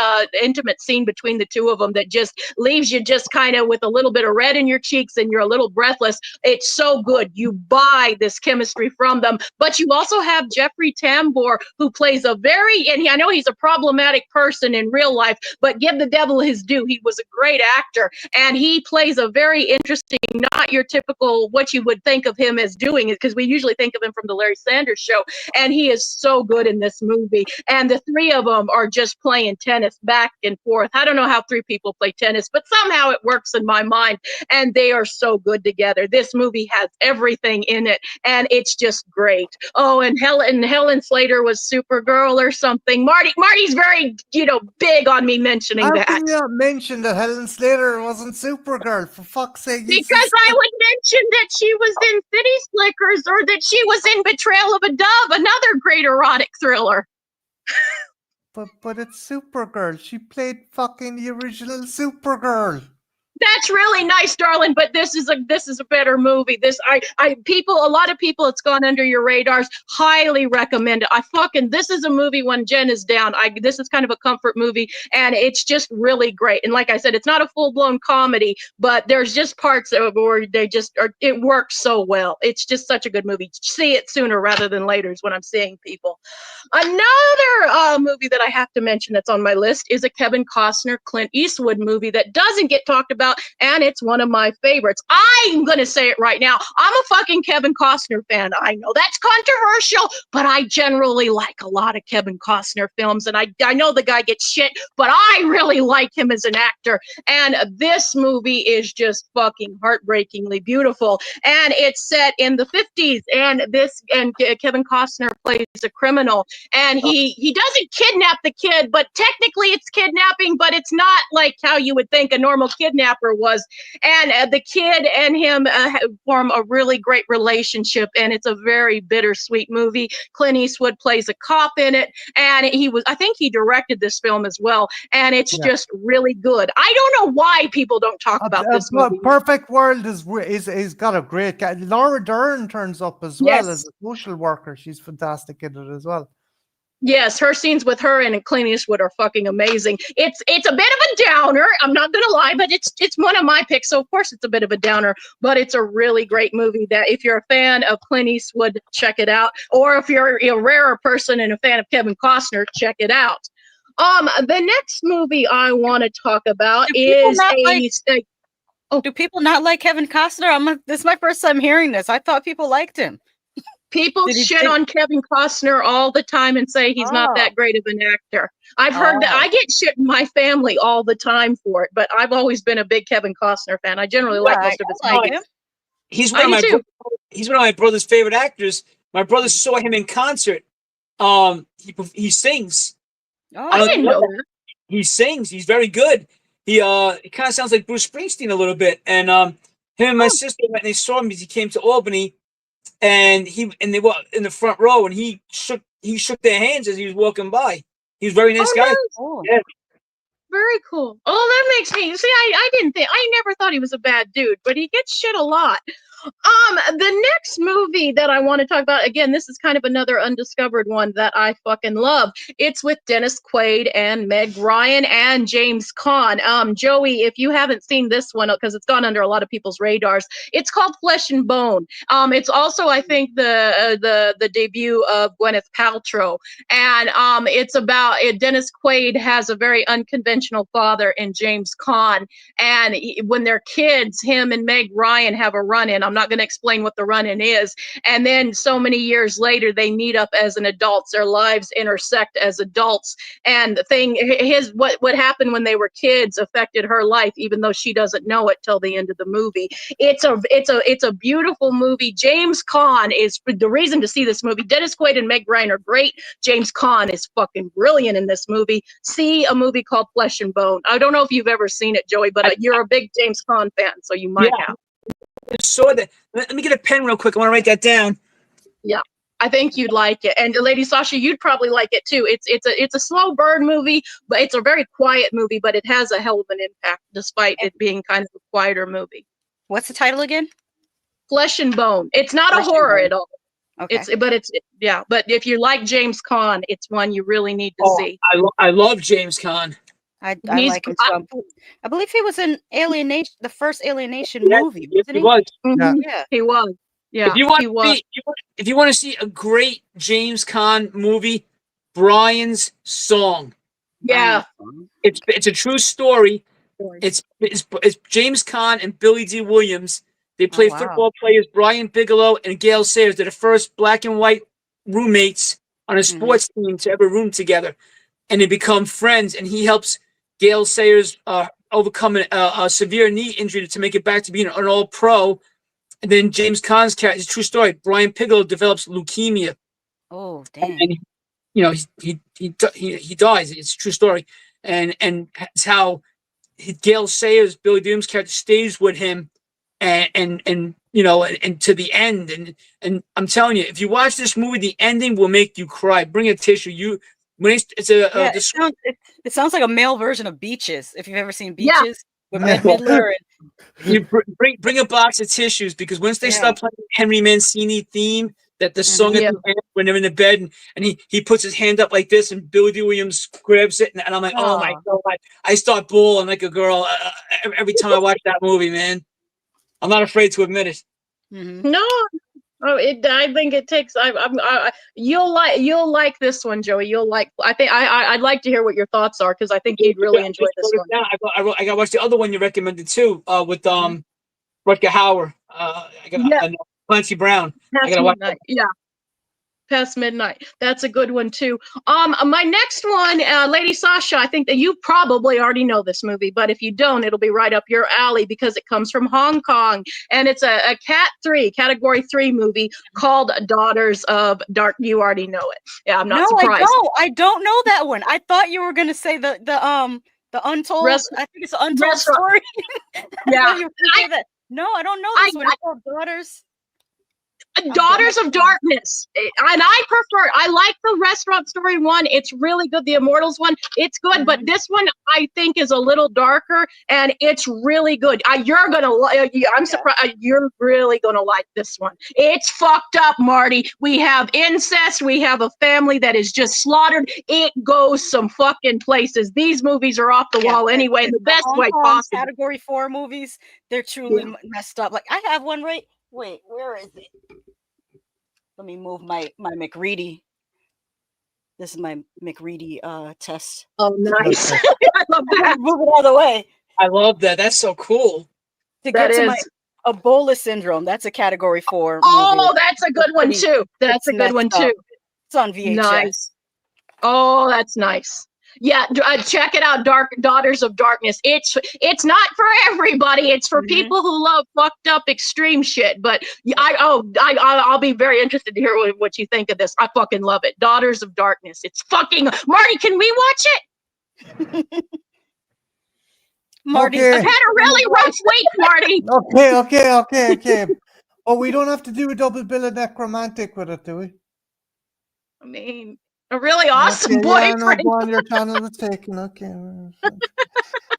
intimate scene between the two of them that just leaves you just kind of with a little bit of red in your cheeks and you're a little breathless. It's so good. You buy this chemistry from them. But you also have Jeffrey Tambor, who plays and I know he's a problematic person in real life, but give the devil his due. He was a great actor, and he plays a very interesting, not your typical, what you would think of him as doing, because we usually think of him from the Larry Sanders Show, and he is so good in this movie. And the three of them are just playing tennis back and forth. I don't know how three people play tennis, but somehow it works in my mind, and they are so good together. This movie has everything in it, and it's just great. Oh, and Helen Slater was Supergirl or something. Marty's very, big on me mentioning that. How can you not mention that Helen Slater wasn't Supergirl, for fuck's sake? Because I would mention that she was in City Slickers, or that she was in Betrayal of a Dove, another great erotic thriller. But it's Supergirl. She played fucking the original Supergirl. That's really nice, darling, but this is a better movie. A lot of people, it's gone under your radars. Highly recommend it. This is a movie when Jen is down. This is kind of a comfort movie, and it's just really great. And like I said, it's not a full-blown comedy, but there's just parts where it works so well. It's just such a good movie. See it sooner rather than later is what I'm saying, people. Another movie that I have to mention that's on my list is a Kevin Costner, Clint Eastwood movie that doesn't get talked about, and it's one of my favorites. I'm going to say it right now. I'm a fucking Kevin Costner fan. I know that's controversial, but I generally like a lot of Kevin Costner films, and I know the guy gets shit, but I really like him as an actor, and this movie is just fucking heartbreakingly beautiful, and it's set in the 50s, and Kevin Costner plays a criminal, and he doesn't kidnap the kid, but technically it's kidnapping, but it's not like how you would think a normal kidnapper was. And the kid and him form a really great relationship, and it's a very bittersweet movie. Clint Eastwood plays a cop in it, and I think he directed this film as well, and it's just really good. I don't know why people don't talk about this movie. Perfect World is got a great guy. Laura Dern turns up as well as a social worker. She's fantastic in it as well. Yes, her scenes with her and Clint Eastwood are fucking amazing. It's a bit of a downer, I'm not gonna lie, but it's one of my picks, so of course it's a bit of a downer, but it's a really great movie that if you're a fan of Clint Eastwood, check it out. Or if you're a rarer person and a fan of Kevin Costner, check it out. The next movie I want to talk about Do people is not do people not like Kevin Costner? This is my first time hearing this. I thought people liked him. people shit on Kevin Costner all the time and say he's not that great of an actor. I've heard that. I get shit in my family all the time for it, but I've always been a big Kevin Costner fan. I generally like most of his movies. He's one of my brother's favorite actors. My brother saw him in concert. He sings. I didn't know that. He sings. He's very good. He kind of sounds like Bruce Springsteen a little bit. And him and my sister went and they saw him because he came to Albany, and they were in the front row, and he shook their hands as he was walking by. He was a very nice guy. Nice. Oh. Yeah. Very cool. Oh, that makes me see. I never thought he was a bad dude, but he gets shit a lot. The next movie that I want to talk about, again, this is kind of another undiscovered one that I fucking love. It's with Dennis Quaid and Meg Ryan and James Caan. Joey, if you haven't seen this one, because it's gone under a lot of people's radars, it's called Flesh and Bone. It's also, I think, the debut of Gwyneth Paltrow, and it's about Dennis Quaid has a very unconventional father in James Caan, and when they're kids, him and Meg Ryan have a run-in. I'm not going to explain what the run-in is. And then so many years later, they meet up as an adults. Their lives intersect as adults. And the thing, what happened when they were kids affected her life, even though she doesn't know it till the end of the movie. It's a beautiful movie. James Caan is the reason to see this movie. Dennis Quaid and Meg Ryan are great. James Caan is fucking brilliant in this movie. See a movie called Flesh and Bone. I don't know if you've ever seen it, Joey, but you're a big James Caan fan, so you might have. I saw that. Let me get a pen real quick. I want to write that down. Yeah, I think you'd like it, and Lady Sasha, you'd probably like it too. It's a slow burn movie, but it's a very quiet movie. But it has a hell of an impact, despite it being kind of a quieter movie. What's the title again? Flesh and Bone. It's not a horror at all. Okay. But if you like James Caan, it's one you really need to see. I love James Caan. I like him too. I believe he was in Alienation, the first Alienation movie. He was. Yeah, he was. Yeah, if you want to see a great James Caan movie, Brian's Song. Yeah, it's a true story. It's James Caan and Billy D. Williams. They play football players Brian Bigelow and Gail Sayers. They're the first black and white roommates on a sports team to ever room together, and they become friends. And he helps Gail Sayers overcome a severe knee injury to make it back to being an all-pro. And then James Caan's character, it's a true story. Brian Bigelow develops leukemia. Oh, damn! And he dies. It's a true story, and it's how Gail Sayers, Billy Doom's character, stays with him, and to the end. And I'm telling you, if you watch this movie, the ending will make you cry. Bring a tissue. It sounds like a male version of Beaches. If you've ever seen Beaches with Bette Midler. You bring a box of tissues, because once they start playing Henry Mancini theme, that the song at the end when they're in the bed, and he puts his hand up like this, and Billy D. Williams grabs it, and I'm like, oh my God, I start bawling like a girl every time I watch that movie, man. I'm not afraid to admit it. No. I think it takes. You'll like this one, Joey. You'll like. I'd like to hear what your thoughts are, because I think you'd really enjoy this one. I got to watch the other one you recommended too, with Rutger Hauer. Clancy Brown. I got to watch that. Yeah. Past Midnight. That's a good one too. My next one, Lady Sasha, I think that you probably already know this movie, but if you don't, it'll be right up your alley, because it comes from Hong Kong, and it's a category 3 movie called Daughters of Dark. You already know it. Yeah, I'm not surprised. I don't know that one. I thought you were gonna say the Untold. I think it's the Untold Story. Yeah. No, I don't know this one. It's called Daughters of Darkness, and I like the Restaurant Story one. It's really good. The Immortals one, it's good, but this one I think is a little darker, and it's really good. You're gonna I'm surprised. You're really gonna like this one. It's fucked up, Marty. We have incest. We have a family that is just slaughtered. It goes some fucking places. These movies are off the wall anyway, in the best way possible. Category 4 movies, they're truly messed up. Like, I have one right. Wait, where is it? Let me move my McReady. This is my McReady test. Oh, nice. I love that. Move it out of the way. I love that. That's so cool. To That get to my is. Ebola syndrome, that's a category 4 Oh, movie. that's a good one too. That's a good one too. It's on VHS. Nice. Oh, that's nice. Yeah, check it out. Daughters of Darkness. It's not for everybody. It's for people who love fucked up extreme shit. But I'll be very interested to hear what you think of this. I fucking love it. Daughters of Darkness. It's fucking Marty. Can we watch it? Marty, Okay. I've had a really rough week, Marty. Okay. Oh, we don't have to do a double bill of Necromantic with it, do we? I mean, a really awesome Yeah, boyfriend. no, go on, your channel is taken. Okay.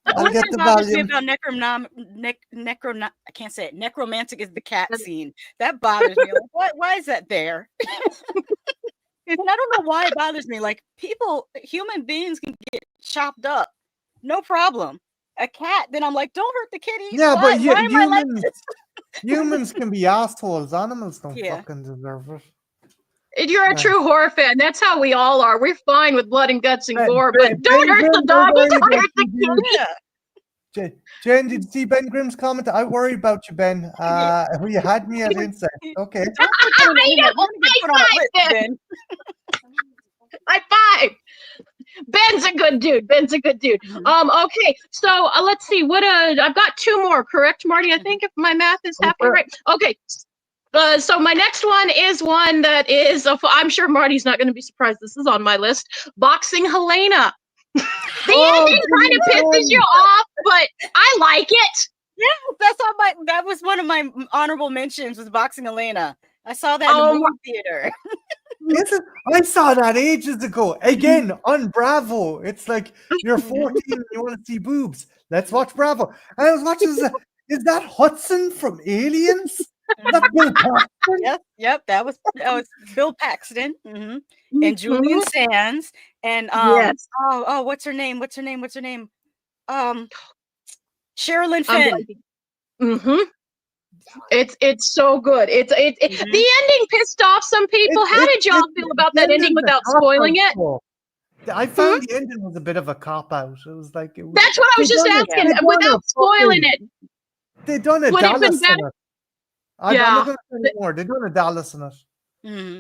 I'll get the bothers me volume. about I can't say it. Necromantic is the cat scene. That bothers me. Like, why is that there? And I don't know why it bothers me. Like human beings can get chopped up. No problem. A cat, then I'm like, don't hurt the kitty. Yeah, why but am I like this? humans can be assholes. Animals don't Yeah. fucking deserve it. You're a true horror fan. That's how we all are. We're fine with blood and guts and gore, Ben but don't hurt the Grimm, doggy, don't about hurt the you, dude. kitty. Jen, did you see Ben Grimm's comment? I worry about you, Ben. You had me at insect. Okay. High five. Ben's a good dude. Okay, so let's see. What I've got 2 more, correct, Marty? I think if my math is happening right. Okay. So my next one is one that is, I'm sure Marty's not going to be surprised. This is on my list. Boxing Helena. The ending kind of pisses you off, but I like it. Yeah, that was one of my honorable mentions was Boxing Helena. I saw that in the movie theater. I saw that ages ago. Again, on Bravo. It's like you're 14 and you want to see boobs. Let's watch Bravo. And I was watching, is that Hudson from Aliens? Is that Bill Paxton? Yep, that was Bill Paxton. And Julian Sands. And yes. What's her name? Sherilyn Fenn. It's so good. The ending pissed off some people. How did y'all feel about that ending without spoiling it? I found the ending was a bit of a cop out. It was like that's what I was just asking. Without spoiling it, they done a Dallas in it. I'm not gonna say anymore. They done a Dallas in it.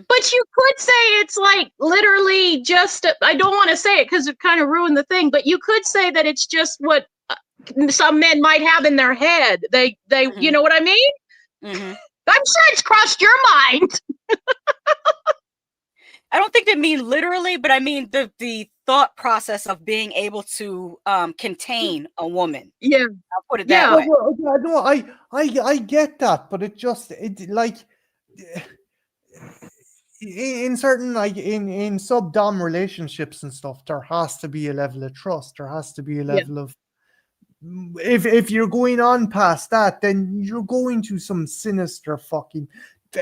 But you could say it's like literally just. I don't want to say it because it kind of ruined the thing. But you could say that it's just what some men might have in their head. They you know what I mean? I'm sure it's crossed your mind. I don't think they mean literally, but I mean the thought process of being able to contain a woman. Yeah, I'll put it that way. Well, no, I get that, but it like in certain in sub-dom relationships and stuff, there has to be a level of trust. There has to be a level of if you're going on past that, then you're going to some sinister fucking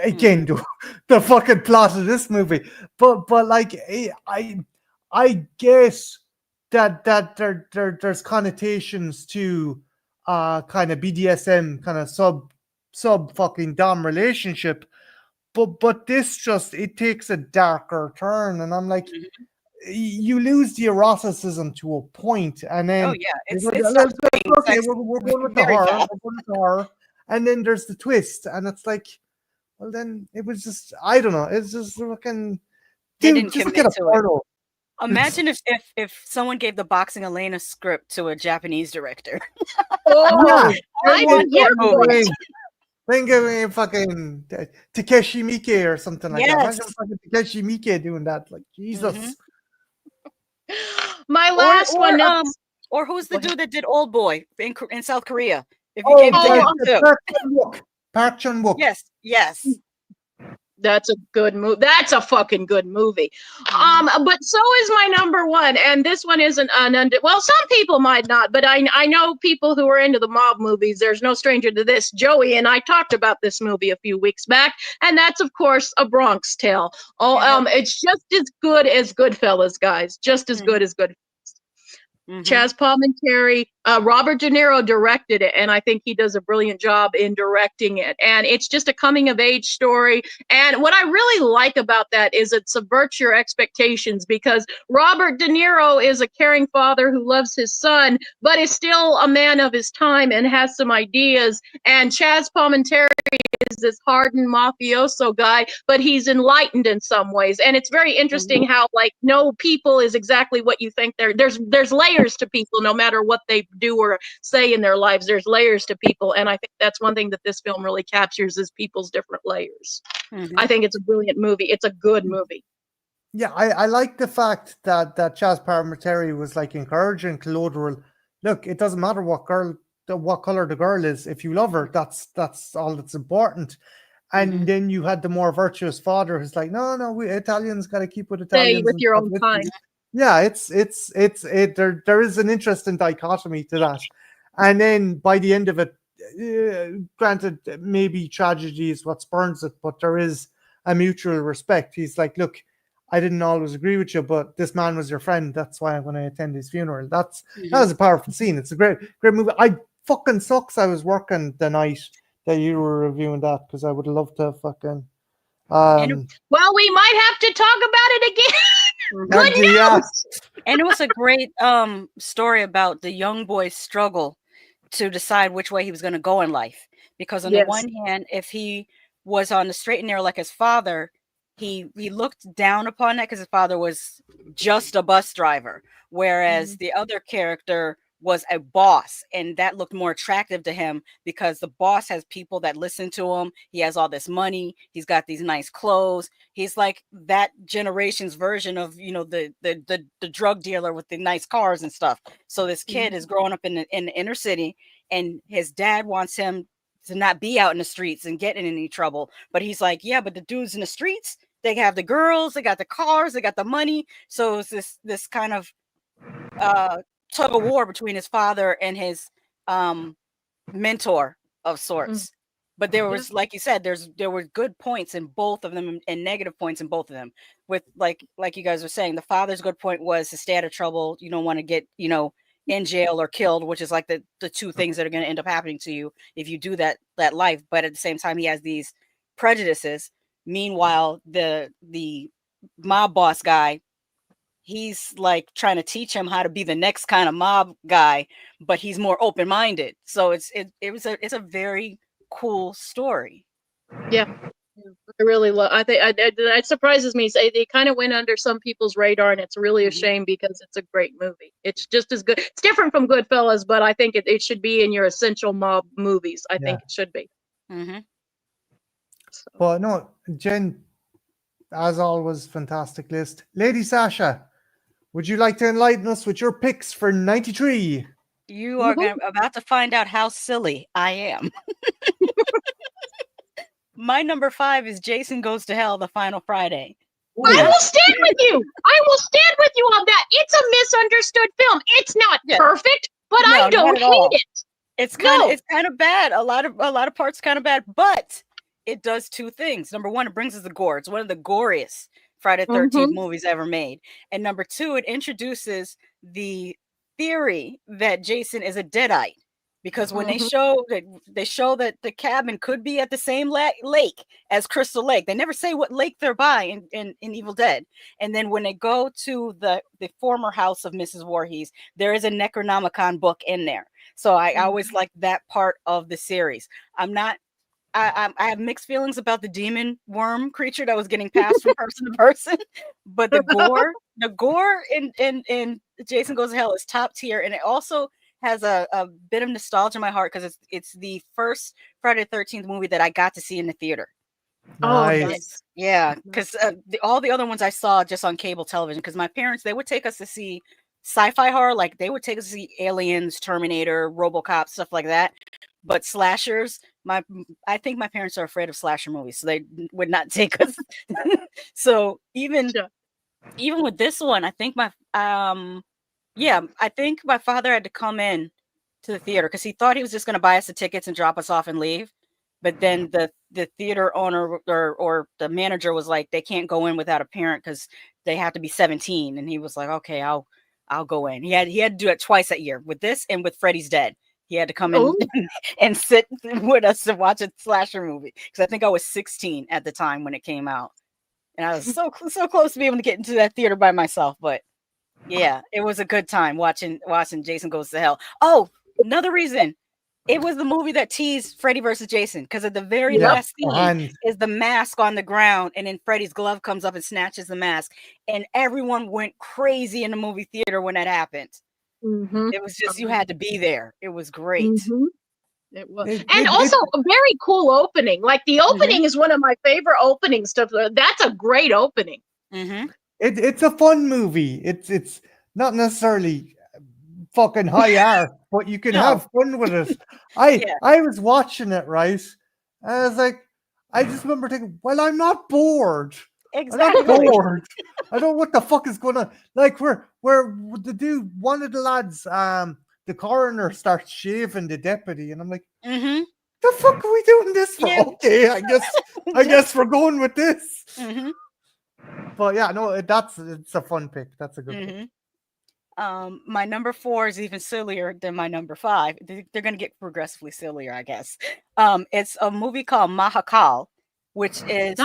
again the fucking plot of this movie. But like I guess that there's connotations to kind of BDSM, kind of sub fucking dom relationship. But this just it takes a darker turn, and I'm like, you lose the eroticism to a point, and then we're going with the horror, and then there's the twist, and it's like, well, then it was just I don't know, it's just fucking didn't commit to it. Imagine if someone gave the Boxing Helena script to a Japanese director. I want that movie. Think of fucking Takeshi Miike or something like that. Imagine fucking Takeshi Miike doing that. Like, Jesus. My last one. Or who's the dude that did Old Boy in South Korea? If you gave Park Chan-wook. Yes. That's a good movie. That's a fucking good movie. But so is my number one, and this one isn't well, some people might not, but I know people who are into the mob movies. There's no stranger to this. Joey and I talked about this movie a few weeks back, and that's of course A Bronx Tale. It's just as good as Goodfellas, guys. Just as good as Goodfellas. Chaz Palminteri, Robert De Niro directed it, and I think he does a brilliant job in directing it. And it's just a coming of age story. And what I really like about that is it subverts your expectations, because Robert De Niro is a caring father who loves his son, but is still a man of his time and has some ideas. And Chaz Palminteri is this hardened mafioso guy, but he's enlightened in some ways. And it's very interesting how, like, no people is exactly what you think they're. There's layers to people, no matter what they do or say in their lives. There's layers to people, and I think that's one thing that this film really captures, is people's different layers. I think it's a brilliant movie. It's a good movie. Yeah, I like the fact that Chaz Palminteri was like encouraging Claude. Look, it doesn't matter what color the girl is. If you love her, that's all that's important. And then you had the more virtuous father who's like, no, we Italians got to keep with Italians. Stay with your own kind. Yeah, there is an interesting dichotomy to that. And then by the end of it, granted, maybe tragedy is what spurns it, but there is a mutual respect. He's like, look, I didn't always agree with you, but this man was your friend. That's why I'm going to attend his funeral. That was a powerful scene. It's a great movie. I fucking sucks. I was working the night that you were reviewing that, because I would have loved to fucking. Well, we might have to talk about it again. Good news. Yeah. And it was a great story about the young boy's struggle to decide which way he was going to go in life. Because on the one hand, if he was on the straight and narrow like his father, he looked down upon that because his father was just a bus driver, whereas the other character was a boss, and that looked more attractive to him because the boss has people that listen to him. He has all this money. He's got these nice clothes. He's like that generation's version of, the drug dealer with the nice cars and stuff. So this kid is growing up in the inner city, and his dad wants him to not be out in the streets and get in any trouble. But he's like, yeah, but the dudes in the streets, they have the girls, they got the cars, they got the money. So it's this kind of tug of war between his father and his mentor of sorts. But there was, like you said, there were good points in both of them and negative points in both of them. With like you guys were saying, the father's good point was to stay out of trouble. You don't want to get, in jail or killed, which is like the two things that are going to end up happening to you if you do that life. But at the same time, he has these prejudices. Meanwhile, the mob boss guy, he's like trying to teach him how to be the next kind of mob guy, but he's more open-minded. So it's a very cool story. Yeah, I really love. I think it surprises me. They kind of went under some people's radar, and it's really a shame because it's a great movie. It's just as good. It's different from Goodfellas, but I think it should be in your essential mob movies. I think it should be. So. Well, no, Jen, as always, fantastic list. Lady Sasha, would you like to enlighten us with your picks for 93? You are about to find out how silly I am. My number 5 is Jason Goes to Hell, The Final Friday. I will stand with you. I will stand with you on that. It's a misunderstood film. It's not perfect, but I don't hate it. It's kind of bad. A lot of parts kind of bad, but it does two things. Number one, it brings us the gore. It's one of the goriest Friday the 13th movies ever made. And number two, it introduces the theory that Jason is a deadite. Because when they show that the cabin could be at the same lake as Crystal Lake, they never say what lake they're by in Evil Dead. And then when they go to the former house of Mrs. Voorhees, there is a Necronomicon book in there. So I always like that part of the series. I have mixed feelings about the demon worm creature that was getting passed from person to person, but the gore in Jason Goes to Hell is top tier, and it also has a bit of nostalgia in my heart because it's the first Friday the 13th movie that I got to see in the theater. Nice. Nice. Yeah, because all the other ones I saw just on cable television, because my parents, they would take us to see sci-fi horror, like they would take us to see Aliens, Terminator, RoboCop, stuff like that. But slashers, I think my parents are afraid of slasher movies, so they would not take us. So even with this one, I think I think my father had to come in to the theater because he thought he was just going to buy us the tickets and drop us off and leave. But then the theater owner or the manager was like, they can't go in without a parent because they have to be 17. And he was like, okay, I'll I'll go in. He had to do it twice that year with this and with Freddy's Dead. He had to come in and sit with us to watch a slasher movie because I think I was 16 at the time when it came out, and I was so close to be able to get into that theater by myself. But yeah, it was a good time watching Jason Goes to Hell. Oh, another reason. It was the movie that teased Freddy versus Jason because at the very last scene is the mask on the ground, and then Freddy's glove comes up and snatches the mask, and everyone went crazy in the movie theater when that happened. It was just you had to be there. It was great. It was, and also a very cool opening. Like the opening is one of my favorite openings. That's a great opening. It's a fun movie. It's not necessarily fucking high art, but you can have fun with it. I was watching it, right? And I was like, I just remember thinking, well, I'm not bored. Exactly. I'm not bored. I don't know what the fuck is going on. Like where the dude, one of the lads, the coroner starts shaving the deputy, and I'm like, the fuck are we doing this for? Yeah. Okay, I guess we're going with this. But yeah, no, it's a fun pick. That's a good pick. My number 4 is even sillier than my number 5. They're going to get progressively sillier, I guess. It's a movie called Mahakal, which is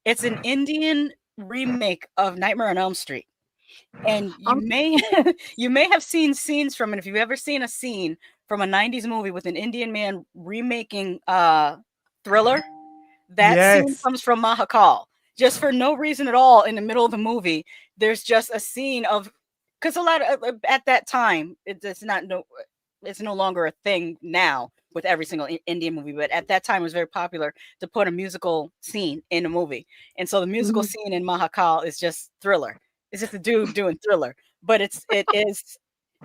it's an Indian remake of Nightmare on Elm Street. And you may have seen scenes from it. If you've ever seen a scene from a 90s movie with an Indian man remaking Thriller, that scene comes from Mahakal. Just for no reason at all in the middle of the movie, there's just a scene of, because a lot of at that time it's no longer a thing now with every single Indian movie, but at that time it was very popular to put a musical scene in a movie, and so the musical scene in Mahakal is just Thriller. It's just a dude doing Thriller, but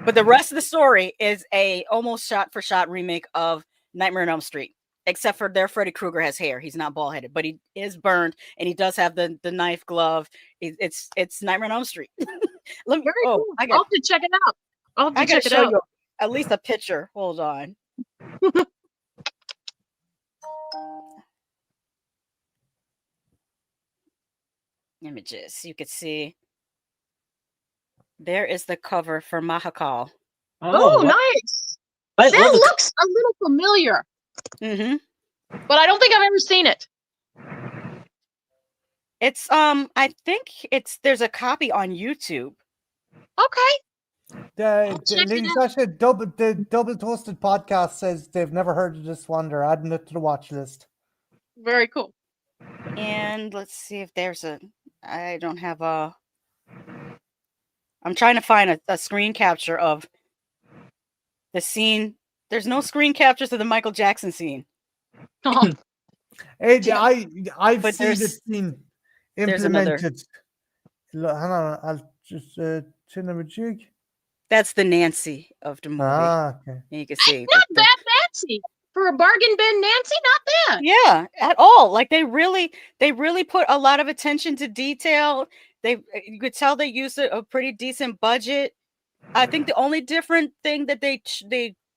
but the rest of the story is a almost shot for shot remake of Nightmare on Elm Street, except for there Freddy Krueger has hair. He's not bald headed, but he is burned, and he does have the knife glove. It's Nightmare on Elm Street. Cool. I'll have to check it out. I'll have to check it out. You at least a picture. Hold on. Images. You could see. There is the cover for Mahakal. Oh, nice. That looks a little familiar. But I don't think I've ever seen it. It's I think there's a copy on YouTube. Okay. The Double Toasted podcast says they've never heard of this one. They're adding it to the watch list. Very cool. And let's see if there's I don't have a. I'm trying to find a screen capture of the scene. There's no screen captures of the Michael Jackson scene. Oh. I've seen this scene implemented. Hang on, I'll just turn them a jig. That's the Nancy of the movie. Okay. And you can see. Not bad, Nancy. For a bargain bin Nancy, not bad. Yeah, at all. Like they really put a lot of attention to detail. You could tell they used a pretty decent budget. I think the only different thing that they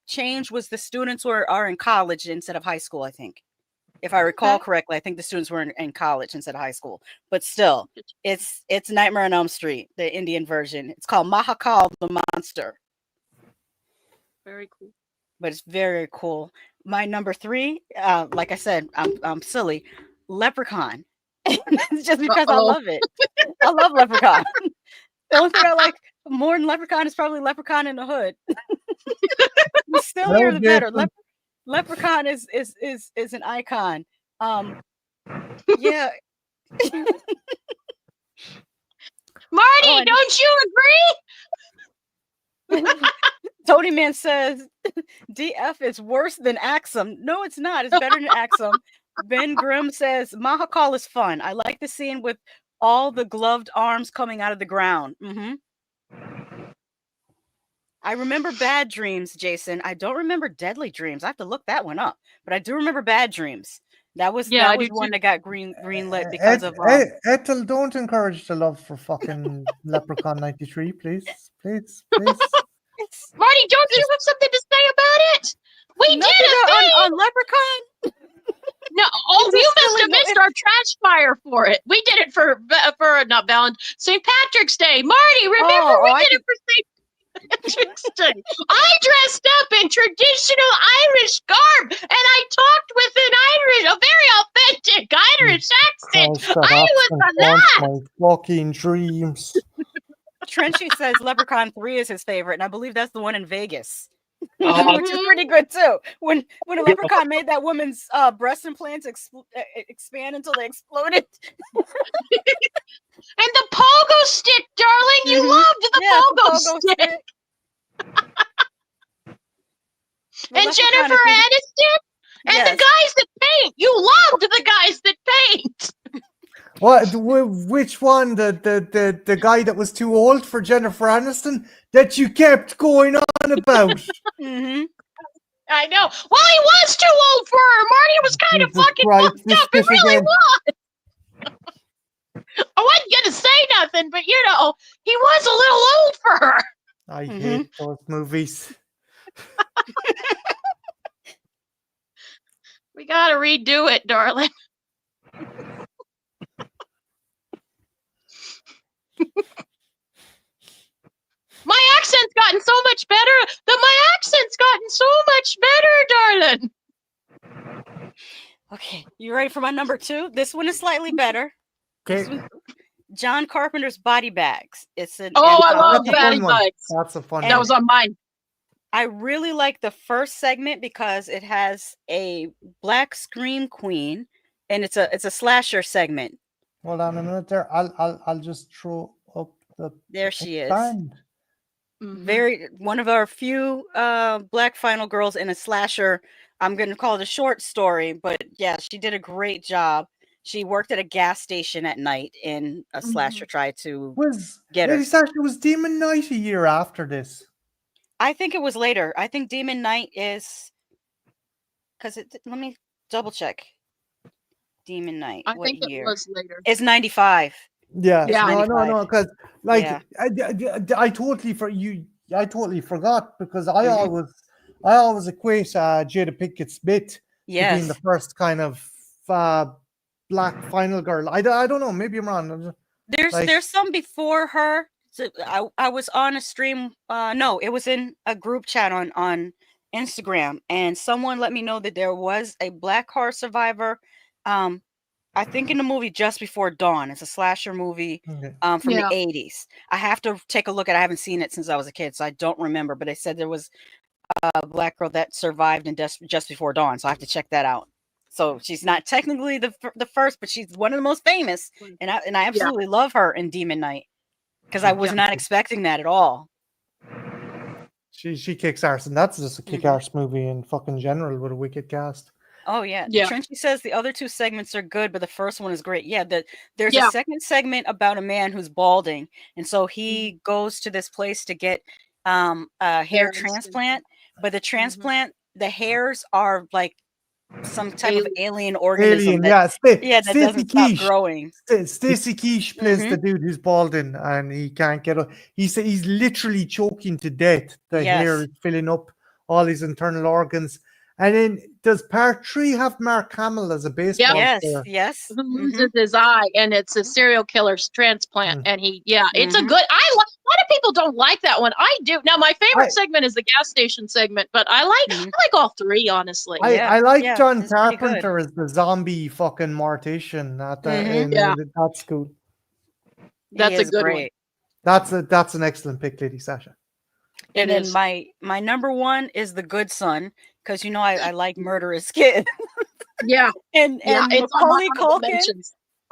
changed was the students are in college instead of high school, I think. If I recall correctly, I think the students were in college instead of high school. But still, it's Nightmare on Elm Street, the Indian version. It's called Mahakal the Monster. Very cool. But it's very cool. My number 3, like I said, I'm silly. Leprechaun. Just because I love it. I love Leprechaun. The only thing I like more than Leprechaun is probably Leprechaun in the Hood. The sillier the better. Leprechaun is an icon. Yeah. Marty, don't you agree? Tony Man says DF is worse than Axum. No, it's not. It's better than Axum. Ben Grimm says Mahakal is fun. I like the scene with all the gloved arms coming out of the ground. I remember Bad Dreams, Jason. I don't remember Deadly Dreams. I have to look that one up. But I do remember Bad Dreams. That was one that got greenlit because of. Ethel, don't encourage the love for fucking Leprechaun 93, please. Marty, don't you have something to say about it? We did a thing on Leprechaun. No, you must have missed our trash bonfire for it. We did it for not Valentine's, St. Patrick's Day. Marty, remember we did it for St. Patrick's Day. I dressed up in traditional Irish garb, and I talked with a very authentic Irish accent. I was alive. My fucking dreams. Trenchy says Leprechaun 3 is his favorite, and I believe that's the one in Vegas. Oh. Which is pretty good too. When a leprechaun made that woman's breast implants expand until they exploded. And the pogo stick, darling. You loved the pogo stick. And Jennifer Aniston and the guys that paint. You loved the guys that paint. What? Which one? The guy that was too old for Jennifer Aniston that you kept going on about? I know. Well, he was too old for her. Marty was kind of fucking fucked up. It really was. I wasn't gonna say nothing, but he was a little old for her. I hate those movies. We gotta redo it, darling. My accent's gotten so much better. My accent's gotten so much better, darling. Okay, you ready for my number 2? This one is slightly better. Okay. John Carpenter's Body Bags. It's an I love Body Bags. That's a fun one. That was on mine. I really like the first segment because it has a black scream queen, and it's a slasher segment. Hold on a minute there. I'll just throw up the. There she is. Band. One of our few black final girls in a slasher. I'm going to call it a short story, but yeah, she did a great job. She worked at a gas station at night, and a slasher tried to get her. Was Demon Knight a year after this? I think it was later. I think Demon Knight is because let me double check. Demon Knight. I what think year? It was later. It's 95. Yeah. Yeah. No, because I totally forgot because I always equate Jada Pinkett Smith to being the first kind of black final girl. I don't know. Maybe I'm wrong. There's some before her. So I was on a stream. No, it was in a group chat on Instagram, and someone let me know that there was a black horror survivor. I think in the movie Just Before Dawn. It's a slasher movie from the 80s. I have to take a look at it. I haven't seen it since I was a kid, so I don't remember. But they said there was a black girl that survived in Just Before Dawn, so I have to check that out. So she's not technically the first, but she's one of the most famous, and I absolutely love her in Demon Knight because I was not expecting that at all. She kicks arse, and that's just a kick arse movie in fucking general with a wicked cast. Oh yeah. Trenchy says the other 2 segments are good, but the first one is great. Yeah, there's a second segment about a man who's balding, and so he goes to this place to get a hair transplant, but the transplant, the hairs are like some type of alien organism. That doesn't stop growing. Stacey Keach plays the dude who's balding, and he can't get up. He's literally choking to death. The hair is filling up all his internal organs. And then does part 3 have Mark Hamill as a baseball player? Yes. Who loses his eye, and it's a serial killer's transplant. And it's a good. A lot of people don't like that one. I do. Now my favorite segment is the gas station segment, but I like all 3, honestly. I like John Carpenter as the zombie fucking mortician. That's cool. That's a good one. That's an excellent pick, Lady Sasha. And then my number 1 is The Good Son, because I like Murderous Kid. And Macaulay Culkin.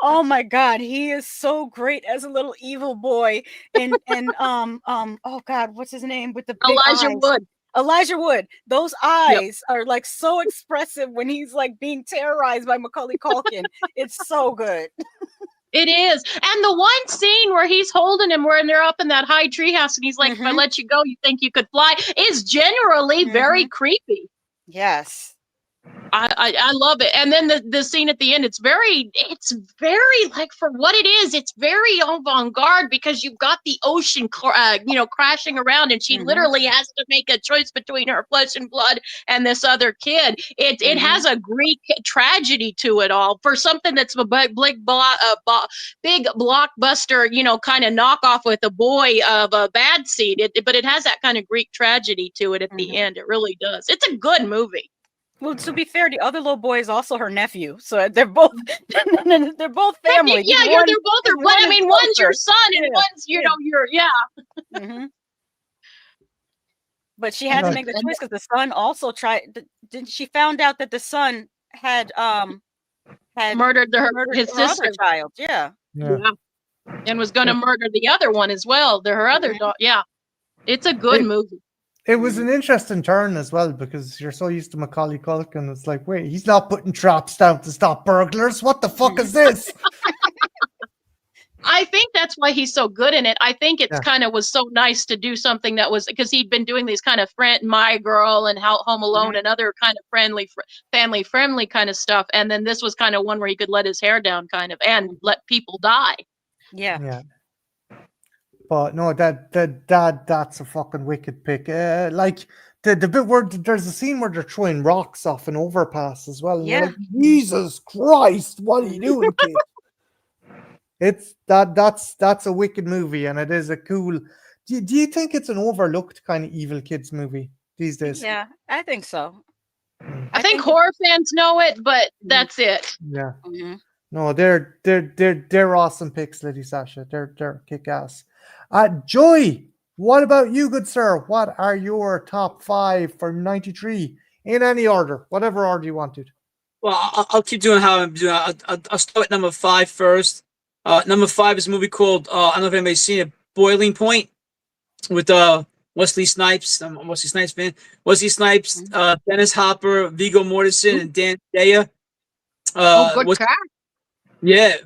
Oh my God, he is so great as a little evil boy. And oh God, what's his name with the big eyes? Elijah Wood. Those eyes are like so expressive when he's like being terrorized by Macaulay Culkin. It's so good. It is. And the one scene where he's holding him when they're up in that high treehouse and he's like, if I let you go, you think you could fly, is generally very creepy. Yes. I love it. And then the scene at the end, it's very like, for what it is, it's very avant-garde, because you've got the ocean crashing around, and she literally has to make a choice between her flesh and blood and this other kid. It has a Greek tragedy to it all, for something that's a big blockbuster, kind of knockoff with a boy of a bad seed. But it has that kind of Greek tragedy to it at the end. It really does. It's a good movie. Well, to be fair, the other little boy is also her nephew, so they're both they're both family. Yeah, they're both. But I mean, one's your son and one's your Mm-hmm. But she had to make the choice because the son also tried. She found out that the son had murdered his sister child. Yeah. And was going to murder the other one as well. Her other daughter. Yeah, it's a good movie. It was an interesting turn as well, because you're so used to Macaulay Culkin. It's like, wait, he's not putting traps down to stop burglars. What the fuck is this? I think that's why he's so good in it. I think it's kind of was so nice to do something that was, because he'd been doing these kind of My Girl and Home Alone and other kind of family friendly kind of stuff. And then this was kind of one where he could let his hair down kind of and let people die. Yeah. But no, that's a fucking wicked pick. Like the bit where there's a scene where they're throwing rocks off an overpass as well. And you're like, Jesus Christ, what are you doing, kid? It's that's a wicked movie, and it is a cool. Do you think it's an overlooked kind of evil kids movie these days? Yeah, I think so. I think horror fans know it, but that's it. Yeah. No, they're awesome picks, Lady Sasha. They're kick ass. Joy, what about you, good sir? What are your top 5 for 93 in any order, whatever order you wanted? Well, I'll keep doing how I'm doing. I'll start with number 5 first. Number 5 is a movie called I don't know if anybody's seen it, Boiling Point, with Wesley Snipes. I'm a Wesley Snipes fan. Wesley Snipes, Dennis Hopper, Viggo Mortensen, and Dan Daya. Good cast. Yeah,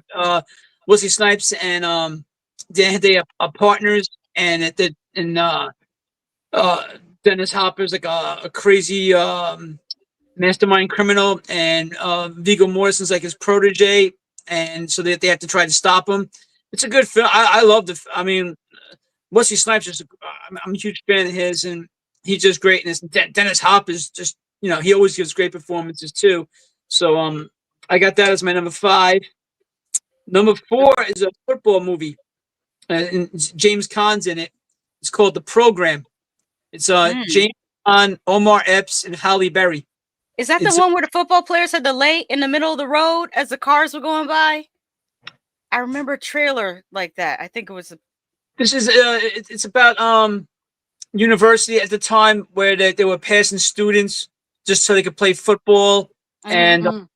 Wesley Snipes and Dan Daya are partners, and Dennis Hopper's like a crazy mastermind criminal, and Viggo Mortensen's like his protege, and so they have to try to stop him. It's a good film. I love I mean, Wesley Snipes I'm a huge fan of his, and he's just great. And Dennis Hopper is just, he always gives great performances too. So I got that as my number 5. Number 4 is a football movie, and James Caan's in it. It's called The Program. It's James Caan, Omar Epps, and Halle Berry. Is that the one where the football players had to lay in the middle of the road as the cars were going by? I remember a trailer like that. I think it was. This is it's about university at the time where they were passing students just so they could play football, and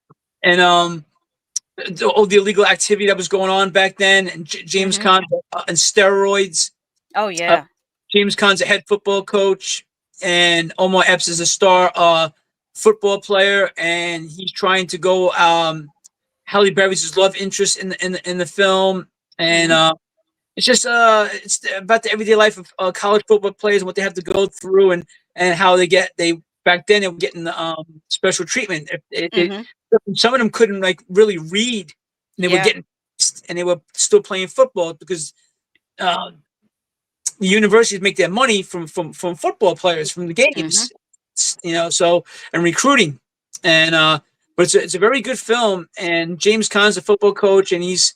all the illegal activity that was going on back then, and James Caan and steroids. Oh yeah. James Caan's a head football coach, and Omar Epps is a star football player, and he's trying to go. Halle Berry's his love interest in the film, and it's just it's about the everyday life of college football players and what they have to go through, and how they back then they were getting special treatment. Some of them couldn't like really read, and they were getting, and they were still playing football because the universities make their money from football players, from the games, so, and recruiting, and but it's a very good film. And James Caan's a football coach, and he's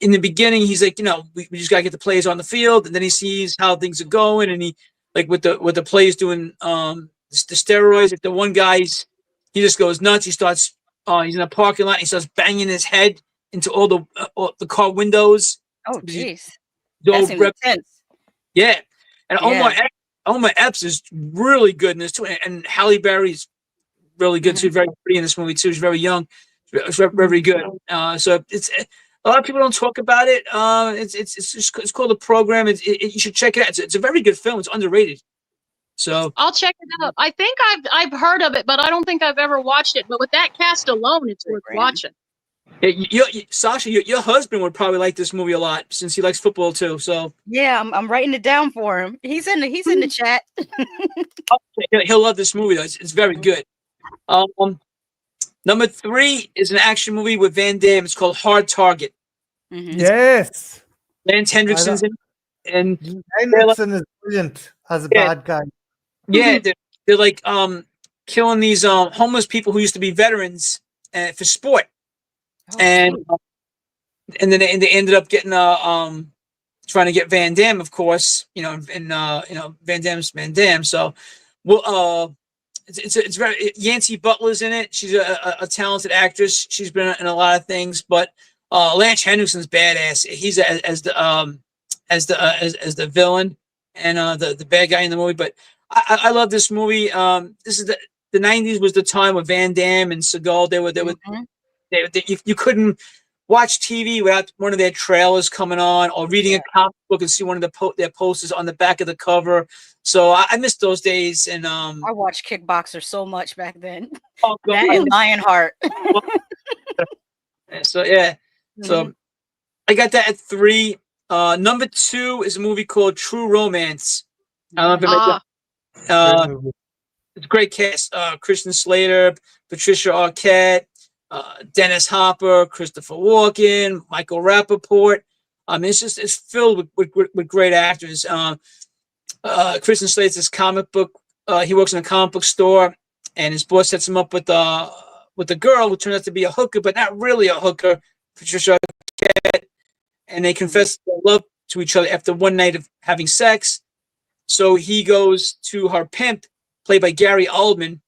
in the beginning he's like, we just gotta get the players on the field, and then he sees how things are going, and he like with the players doing the steroids. If the one guy's, he just goes nuts. He starts he's in a parking lot, and he starts banging his head into all the car windows. Oh jeez. That's intense. Yeah. And Omar Epps is really good in this too, and Halle Berry's really good too. Very pretty in this movie too. She's very young. It's very good. So it's a lot of people don't talk about it. It's called The Program. You should check it out. It's a very good film. It's underrated. So I'll check it out. I think I've heard of it, but I don't think I've ever watched it. But with that cast alone, it's worth watching. Sasha, your husband would probably like this movie a lot since he likes football too. So yeah, I'm writing it down for him. He's in the chat. He'll love this movie though. It's very good. Number 3 is an action movie with Van Damme. It's called Hard Target. Yes. Lance Hendrickson's in it, and Henderson is brilliant as a bad guy. yeah, they're like killing these homeless people who used to be veterans for sport, and then they ended up getting trying to get Van Damme, of course, Van Damme's Van Damme. So, well, it's very Yancey Butler's in it. She's a talented actress. She's been in a lot of things, but Lance Henriksen's badass. He's as the villain and the bad guy in the movie. But I love this movie. This is the 90s was the time of Van Damme and Seagal. You couldn't watch TV without one of their trailers coming on, or reading a comic book and see one of their posters on the back of the cover. So I missed those days. And I watched Kickboxer so much back then. Oh, God. That and Lionheart. So yeah, so I got that at 3. Number 2 is a movie called True Romance. I don't know if it's a great cast. Christian Slater, Patricia Arquette, Dennis Hopper, Christopher Walken, Michael Rappaport. I mean, it's filled with great actors. Christian Slater's this comic book. He works in a comic book store, and his boss sets him up with a girl who turns out to be a hooker, but not really a hooker, Patricia Arquette. And they confess their love to each other after one night of having sex. So he goes to her pimp, played by Gary Oldman,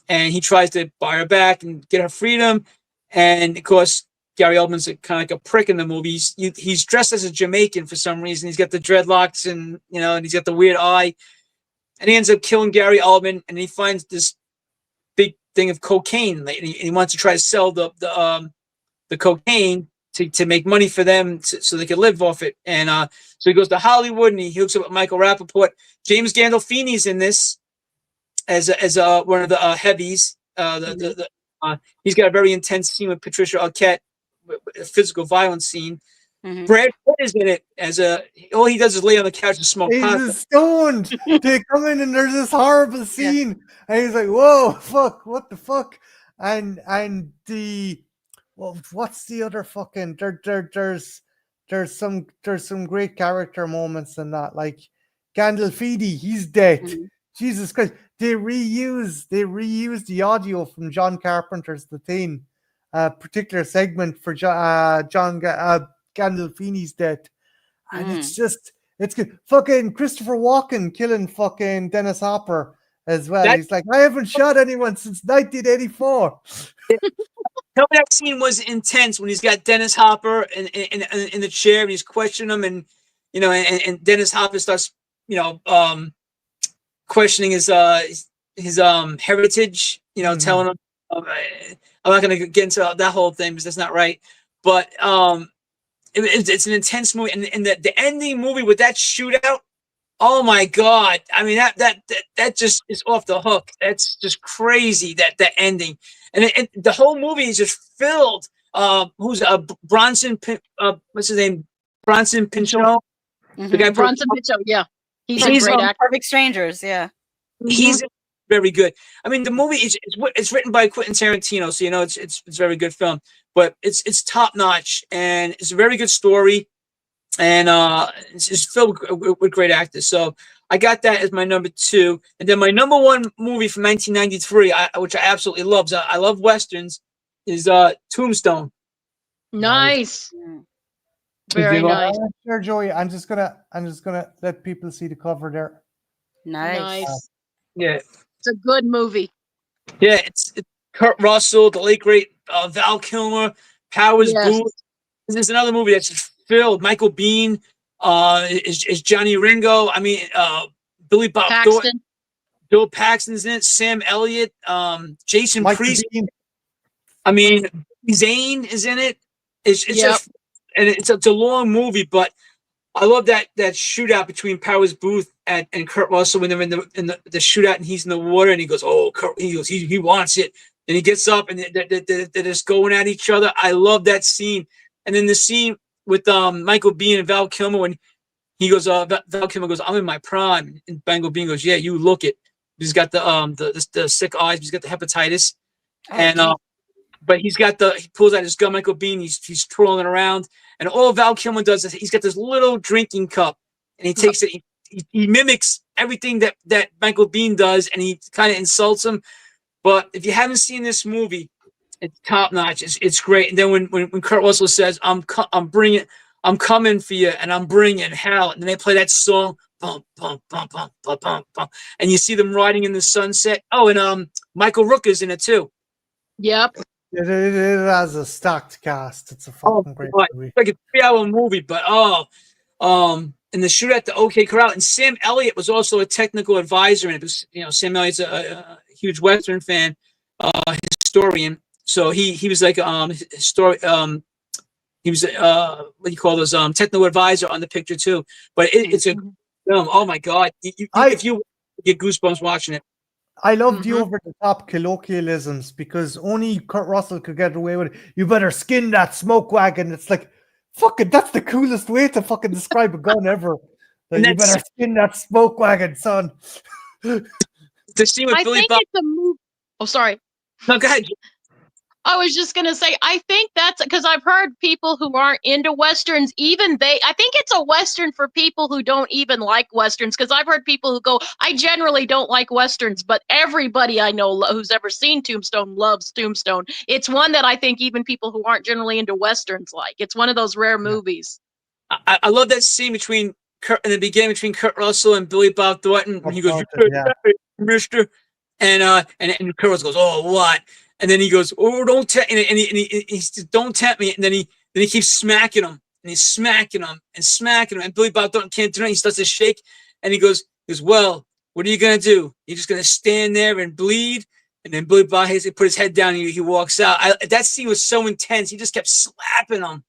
and he tries to buy her back and get her freedom. And of course, Gary Oldman's kind of like a prick in the movie. He's dressed as a Jamaican for some reason. He's got the dreadlocks and he's got the weird eye. And he ends up killing Gary Oldman, and he finds this big thing of cocaine. And he wants to try to sell the cocaine to make money for them so they could live off it. And so he goes to Hollywood, and he hooks up with Michael Rappaport. James Gandolfini's in this as one of the heavies. He's got a very intense scene with Patricia Arquette, a physical violence scene. Brad Pitt is in it as all he does is lay on the couch and smoke pot. He's stoned. They come in and there's this horrible scene, and he's like, "Whoa, fuck, what the fuck?" And the what's the other fucking there's some great character moments in that, like Gandolfini, he's dead. Jesus Christ. They reuse the audio from John Carpenter's The Thing, particular segment for John Gandolfini's death. And it's good. Fucking Christopher Walken killing fucking Dennis Hopper as well. He's like, I haven't shot anyone since 1984. Tell me that scene was intense when he's got Dennis Hopper in the chair and he's questioning him, and and Dennis Hopper starts questioning his heritage, telling him, I'm not going to get into that whole thing because that's not right. But it's an intense movie, and the ending movie with that shootout, oh my God! I mean that just is off the hook. That's just crazy, that ending, and the whole movie is just filled. Who's Bronson? What's his name? Bronson Pinchot. The guy Bronson Pinchot. Yeah, he's a great actor. Perfect Strangers. Yeah, he's very good. I mean, the movie it's written by Quentin Tarantino, so it's a very good film. But it's top notch, and it's a very good story, and it's filled with great actors. So I got that as my number 2, and then my number 1 movie from 1993, which I absolutely love. I love westerns. Is Tombstone. Nice. Very nice. Sure, Joey. I'm just gonna let people see the cover there. Nice. Yeah, it's a good movie. Yeah, it's Kurt Russell, the late great Val Kilmer, Powers Booth. This is another movie that's just filled. Michael Biehn is Johnny Ringo. I mean, Billy Bob Thornton, Bill Paxton's in it. Sam Elliott, Jason Priest. I mean, Zane is in it. It's just, and it's a long movie, but I love that shootout between Powers Booth and Kurt Russell when they're in the shootout, and he's in the water, and he goes, "Oh, Kurt," he wants it, and he gets up, and they're just going at each other. I love that scene, and then the scene with Michael Biehn and Val Kilmer when he goes, Val Kilmer goes, "I'm in my prime," and Michael Biehn goes, "Yeah, you look it." He's got the sick eyes. He's got the hepatitis, Oh, and geez. but he pulls out his gun, Michael Bean. He's twirling around, and all Val Kilmer does is he's got this little drinking cup, and he takes it. He mimics everything that Michael Bean does, and he kind of insults him. But if you haven't seen this movie, it's top notch. It's great. And then when Kurt Russell says, I'm coming for you, and I'm bringing hell," and then they play that song, bum bum bum bum bum bum bum, and you see them riding in the sunset. Oh, and Michael Rooker's in it too. Yep. It has a stacked cast. It's a fucking great movie. It's like a 3-hour movie, but and the shoot at the OK Corral, and Sam Elliott was also a technical advisor, and it was, Sam Elliott's a huge Western fan, historian. So he was like he was what do you call those technical advisor on the picture too. But it's a film. Oh my God, if you get goosebumps watching it. I love the over-the-top colloquialisms because only Kurt Russell could get away with it. You better skin that smoke wagon. It's like, fucking, that's the coolest way to fucking describe a gun ever. Like, you better skin that smoke wagon, son. The scene with Billy Bob. It's a movie. Oh, sorry. No, go ahead. I was just going to say, I think that's because I've heard people who aren't into Westerns, I think it's a Western for people who don't even like Westerns, because I've heard people who go, I generally don't like Westerns, but everybody I know who's ever seen Tombstone loves Tombstone. It's one that I think even people who aren't generally into Westerns like. It's one of those rare movies. I love that scene in the beginning between Kurt Russell and Billy Bob Thornton when he goes, Mister, and Kurt Russell goes, "Oh, what?" And then he goes, "Oh, don't tempt," and he says, "Don't tempt me." And then he keeps smacking him, and he's smacking him and smacking him, and Billy Bob Thornton can't do it. He starts to shake, and he goes, "Well, what are you gonna do? You're just gonna stand there and bleed?" And then Billy Bob has to put his head down, and he walks out. That scene was so intense. He just kept slapping him.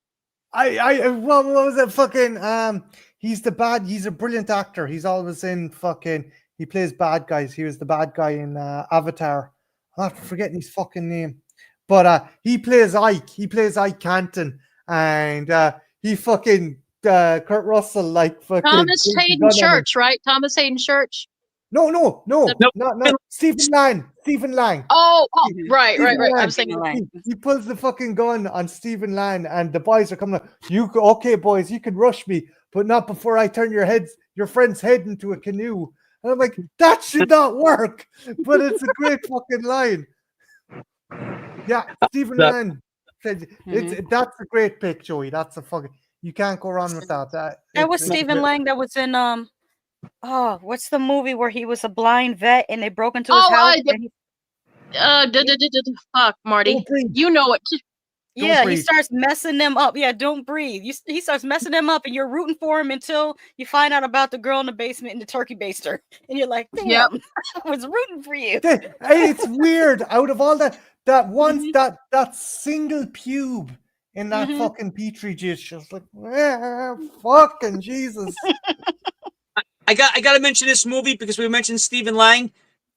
What was it? Fucking he's a brilliant actor. He's always in fucking. He plays bad guys. He was the bad guy in Avatar. I'm forgetting his fucking name, but he plays Ike. He plays Ike Canton, and he fucking Kurt Russell like fucking Thomas Hayden Church, right? Thomas Hayden Church. No, not Stephen Lang. Stephen Lang. Oh, right. Lang. I'm saying he pulls the fucking gun on Stephen Lang, and the boys are coming up. Okay, boys, you can rush me, but not before I turn your friend's head into a canoe. And I'm like, that should not work, but it's a great fucking line. Yeah, Stephen Lang said that's a great pick, Joey. That's a fucking, you can't go wrong with that. That was Stephen Lang. That was in what's the movie where he was a blind vet and they broke into his house? Fuck, Marty, you know it. Yeah, he starts messing them up. Yeah, Don't Breathe. He starts messing them up, and you're rooting for him until you find out about the girl in the basement and the turkey baster, and you're like, "Damn, I was rooting for you." Hey, it's weird. Out of all that single pube in that fucking petri dish, just like, fucking Jesus. I got to mention this movie because we mentioned Stephen Lang.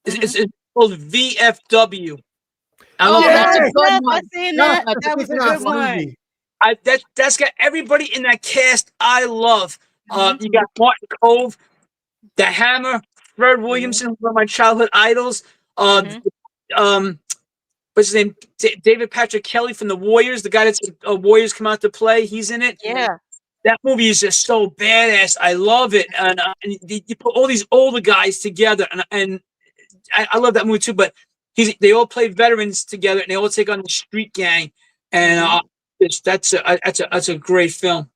It's called VFW. That's a good one. I've seen that. That was a good one. That's got everybody in that cast I love. You got Martin Cove, The Hammer, Fred Williamson, one of my childhood idols. What's his name? David Patrick Kelly from the Warriors, the guy that's Warriors Come Out to Play. He's in it. Yeah. That movie is just so badass. I love it. And you put all these older guys together, and I love that movie too. But they all play veterans together, and they all take on the street gang, and that's a great film.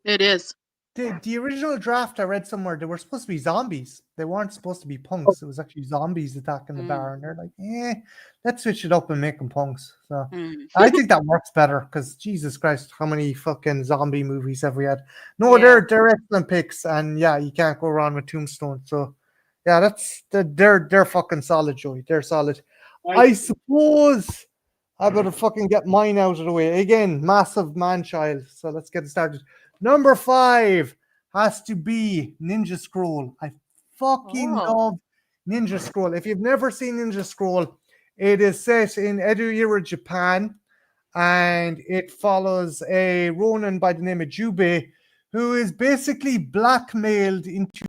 It is. The original draft I read somewhere, they were supposed to be zombies. They weren't supposed to be punks. It was actually zombies attacking the bar, and they're like, let's switch it up and make them punks. So I think that works better because Jesus Christ, how many fucking zombie movies have we had? No, they're excellent picks, and you can't go wrong with Tombstone. So they're fucking solid, Joey. They're solid. Right. I suppose I better fucking get mine out of the way. Again, massive man-child. So let's get started. Number 5 has to be Ninja Scroll. I fucking love Ninja Scroll. If you've never seen Ninja Scroll, it is set in Edo era Japan, and it follows a Ronin by the name of Jubei, who is basically blackmailed into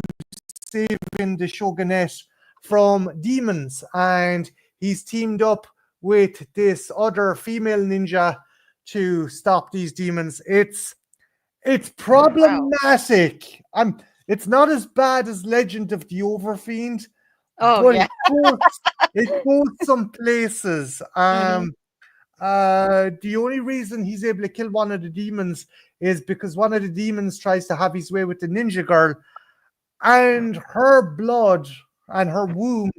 saving the shogunate from demons, and he's teamed up with this other female ninja to stop these demons. It's problematic. It's not as bad as Legend of the Overfiend, Oh but yeah. it goes some places. The only reason he's able to kill one of the demons is because one of the demons tries to have his way with the ninja girl, and her blood and her womb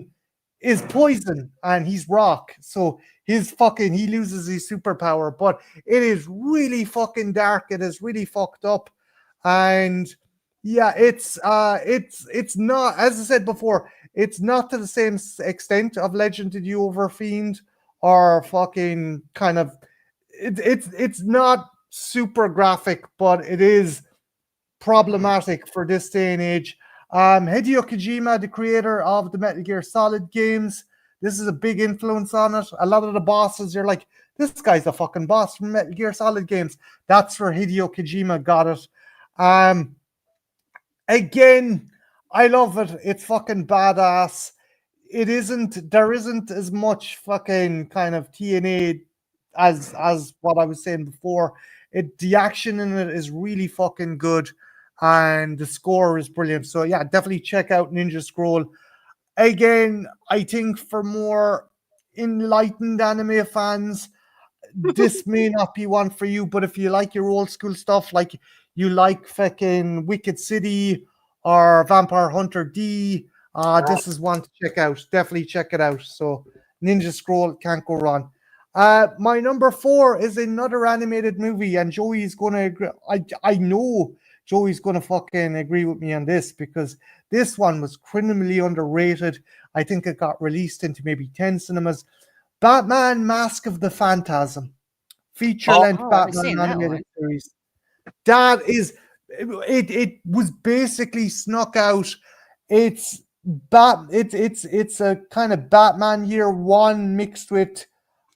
is poison, and he's rock. So he loses his superpower, but it is really fucking dark. It is really fucked up. And yeah, it's not, as I said before, it's not to the same extent of Legend of the Overfiend or fucking kind of it's not super graphic, but it is problematic for this day and age. Hideo Kojima, the creator of the Metal Gear Solid games, this is a big influence on it. A lot of the bosses, you're like, this guy's a fucking boss from Metal Gear Solid games. That's where Hideo Kojima got it. Again, I love it. It's fucking badass. There isn't as much fucking kind of TNA as what I was saying before. The action in it is really fucking good, and the score is brilliant. So yeah, definitely check out Ninja Scroll. Again, I think for more enlightened anime fans, this may not be one for you, but if you like your old school stuff, like you like fucking Wicked City or Vampire Hunter D, this is one to check out. Definitely check it out. So Ninja Scroll can't go wrong. My number 4 is another animated movie, and Joey's gonna agree. I know Joey's gonna fucking agree with me on this, because this one was criminally underrated. I think it got released into maybe 10 cinemas. Batman Mask of the Phantasm, feature-length Batman animated series. That is, it was basically snuck out. It's a kind of Batman Year One mixed with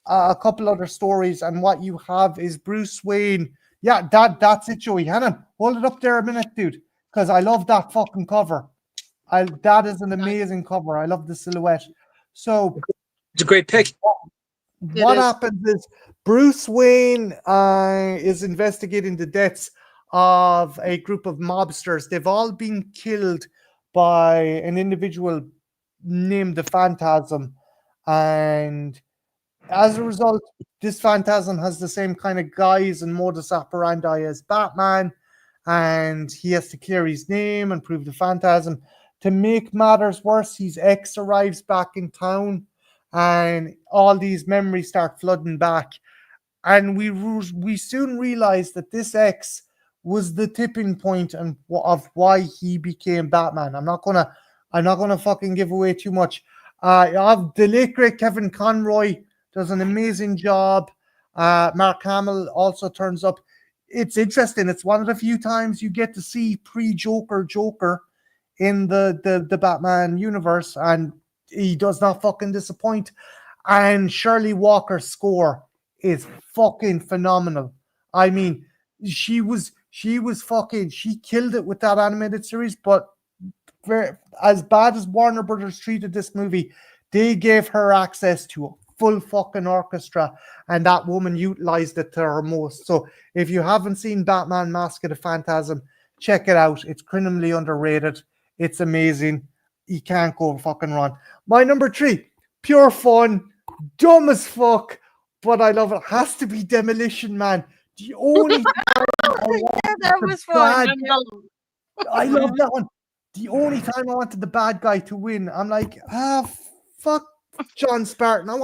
a couple other stories, and what you have is Bruce Wayne. Yeah, that's it, Joey. Hang on, hold it up there a minute, dude, because I love that fucking cover. That is an amazing cover. I love the silhouette. So it's a great pick. What happens is Bruce Wayne is investigating the deaths of a group of mobsters. They've all been killed by an individual named the Phantasm, and as a result, this Phantasm has the same kind of guise and modus operandi as Batman, and he has to clear his name and prove the Phantasm. To make matters worse, his ex arrives back in town, and all these memories start flooding back. And we soon realize that this ex was the tipping point and of why he became Batman. I'm not gonna fucking give away too much. The late great Kevin Conroy does an amazing job. Mark Hamill also turns up. It's interesting. It's one of the few times you get to see pre-Joker Joker in the Batman universe, and he does not fucking disappoint. And Shirley Walker's score is fucking phenomenal. I mean, she killed it with that animated series, but as bad as Warner Brothers treated this movie, they gave her access to a full fucking orchestra, and that woman utilized it to her most. So if you haven't seen Batman Mask of the Phantasm, check it out. It's criminally underrated. It's amazing. You can't go fucking wrong. My number 3, pure fun, dumb as fuck, but I love it. Has to be Demolition Man. The only time that was fun. I love that one. The only time I wanted the bad guy to win, I'm like, fuck John Spartan. I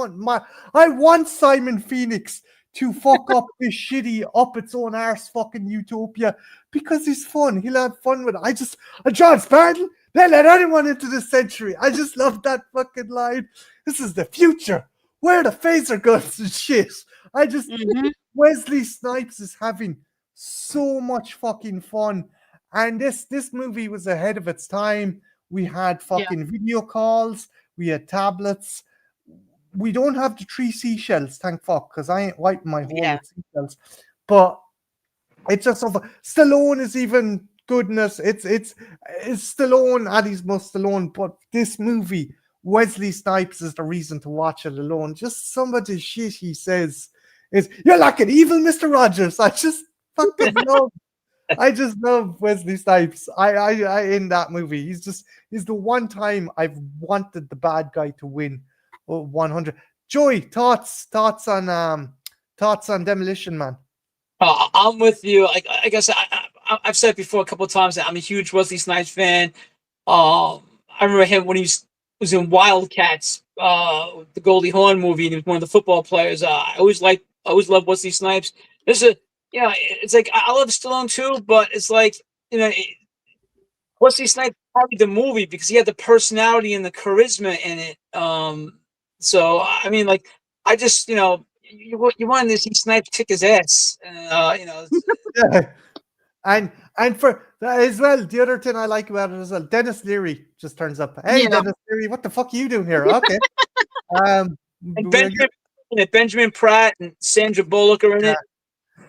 want Simon Phoenix to fuck up this shitty up its own arse fucking utopia, because he's fun. He'll have fun with it. John Spartan, they let anyone into this century. I just love that fucking line. This is the future. Where are the phaser guns and shit? Wesley Snipes is having so much fucking fun. And this movie was ahead of its time. We had fucking video calls. We had tablets. We don't have the 3 seashells, thank fuck, because I ain't wiping my hole with seashells. But it's just so fun. Stallone is even goodness. It's Stallone at his most Stallone. But this movie Wesley Snipes is the reason to watch it alone. Just some of the shit he says is, "You're like an evil Mr. Rogers." I just fucking love. I just love Wesley Snipes. I in that movie. He's the one time I've wanted the bad guy to win. 100. Joey, thoughts on Demolition Man. I'm with you. I guess I've said before a couple of times that I'm a huge Wesley Snipes fan. I remember him when he was in Wildcats, the Goldie Hawn movie, and he was one of the football players. I always loved Wesley Snipes. It's like I love Stallone too, but it's like Wesley Snipes carried the movie because he had the personality and the charisma in it. So I mean, like I just you wanted to see Snipes kick his ass. Yeah. And for that as well, the other thing I like about it as well, Dennis Leary just turns up. Hey, Yeah. Dennis Leary, what the fuck are you doing here? Okay. And Benjamin Pratt and Sandra Bullock are in it.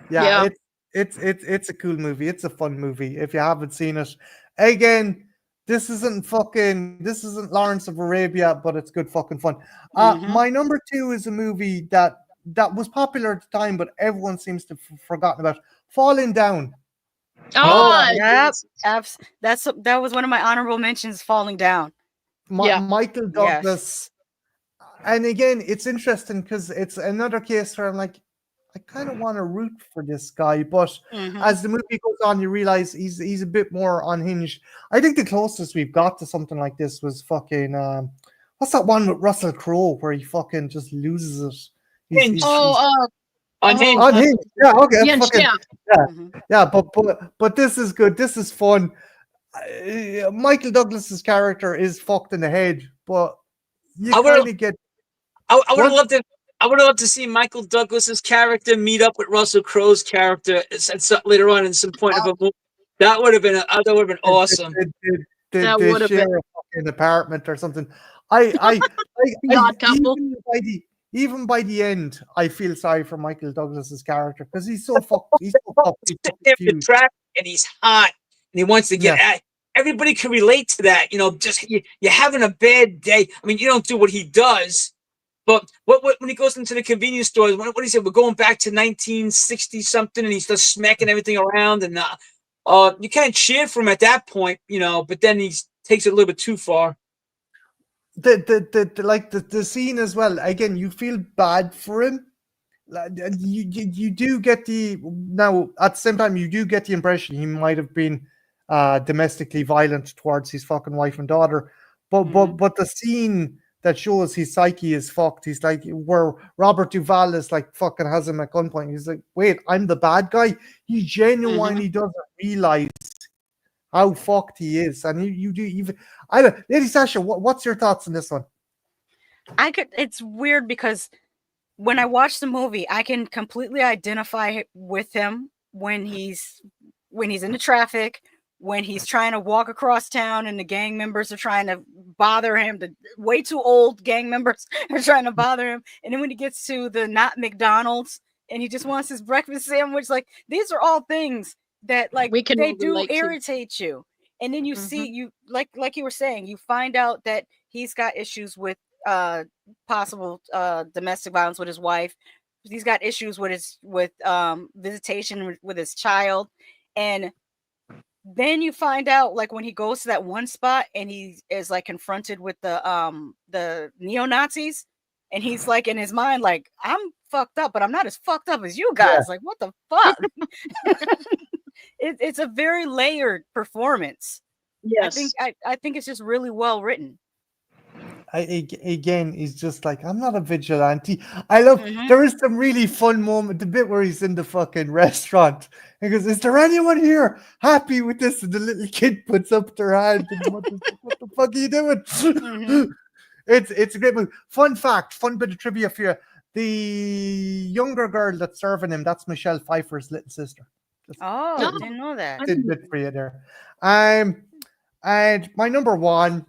Yeah. It's a cool movie. It's a fun movie. If you haven't seen it, again, this isn't Lawrence of Arabia, but it's good fucking fun. My number 2 is a movie that was popular at the time, but everyone seems to have forgotten about. Falling Down. Oh, Yep. That was one of my honorable mentions, Falling Down. Michael Douglas. And again, it's interesting because it's another case where I'm like, I kind of want to root for this guy, but as the movie goes on, you realize he's a bit more unhinged. I think the closest we've got to something like this was fucking what's that one with Russell Crowe where he fucking just loses it? Unhinged. Unhinged. Yeah, okay. Unhinged, Yeah, but this is good. This is fun. Michael Douglas's character is fucked in the head, but you kind of get. I would have loved to. I would have loved to see Michael Douglas's character meet up with Russell Crowe's character later on in some point of a movie. That would have been awesome. That would have been a fucking apartment or something. Even by the end, I feel sorry for Michael Douglas's character because he's so fucked. He's so fucked. And he's hot, and he wants to get at. Everybody can relate to that. Just you're having a bad day. I mean, you don't do what he does. But when he goes into the convenience stores, what he said, we're going back to 1960 something, and he starts smacking everything around, and you can't cheer for him at that point, But then he takes it a little bit too far. The scene as well. Again, you feel bad for him. You do get now at the same time you do get the impression he might have been domestically violent towards his fucking wife and daughter, but the scene that shows his psyche is fucked. He's like where Robert Duvall is like fucking has him at gunpoint. He's like, wait, I'm the bad guy. He genuinely doesn't realize how fucked he is, and you do even. I don't, Lady Sasha, what's your thoughts on this one? It's weird because when I watch the movie, I can completely identify with him when he's in the traffic, when he's trying to walk across town and the gang members are trying to bother him. The way too old gang members are trying to bother him. And then when he gets to the not McDonald's and he just wants his breakfast sandwich, like these are all things that like they do irritate you. And then you see you like you were saying, you find out that he's got issues with possible domestic violence with his wife. He's got issues with visitation with his child. And then you find out like when he goes to that one spot and he is like confronted with the neo-Nazis, and he's like in his mind like, I'm fucked up, but I'm not as fucked up as you guys. Like, what the fuck? It's a very layered performance. Yes. I think it's just really well written. Again, he's just like, I'm not a vigilante. I love there is some really fun moment, the bit where he's in the fucking restaurant. He goes, is there anyone here happy with this? And the little kid puts up their hand and what the fuck are you doing? It's a great movie. Fun fact, fun bit of trivia for you. The younger girl that's serving him, that's Michelle Pfeiffer's little sister. I didn't know that. Bit for you there. And my number 1.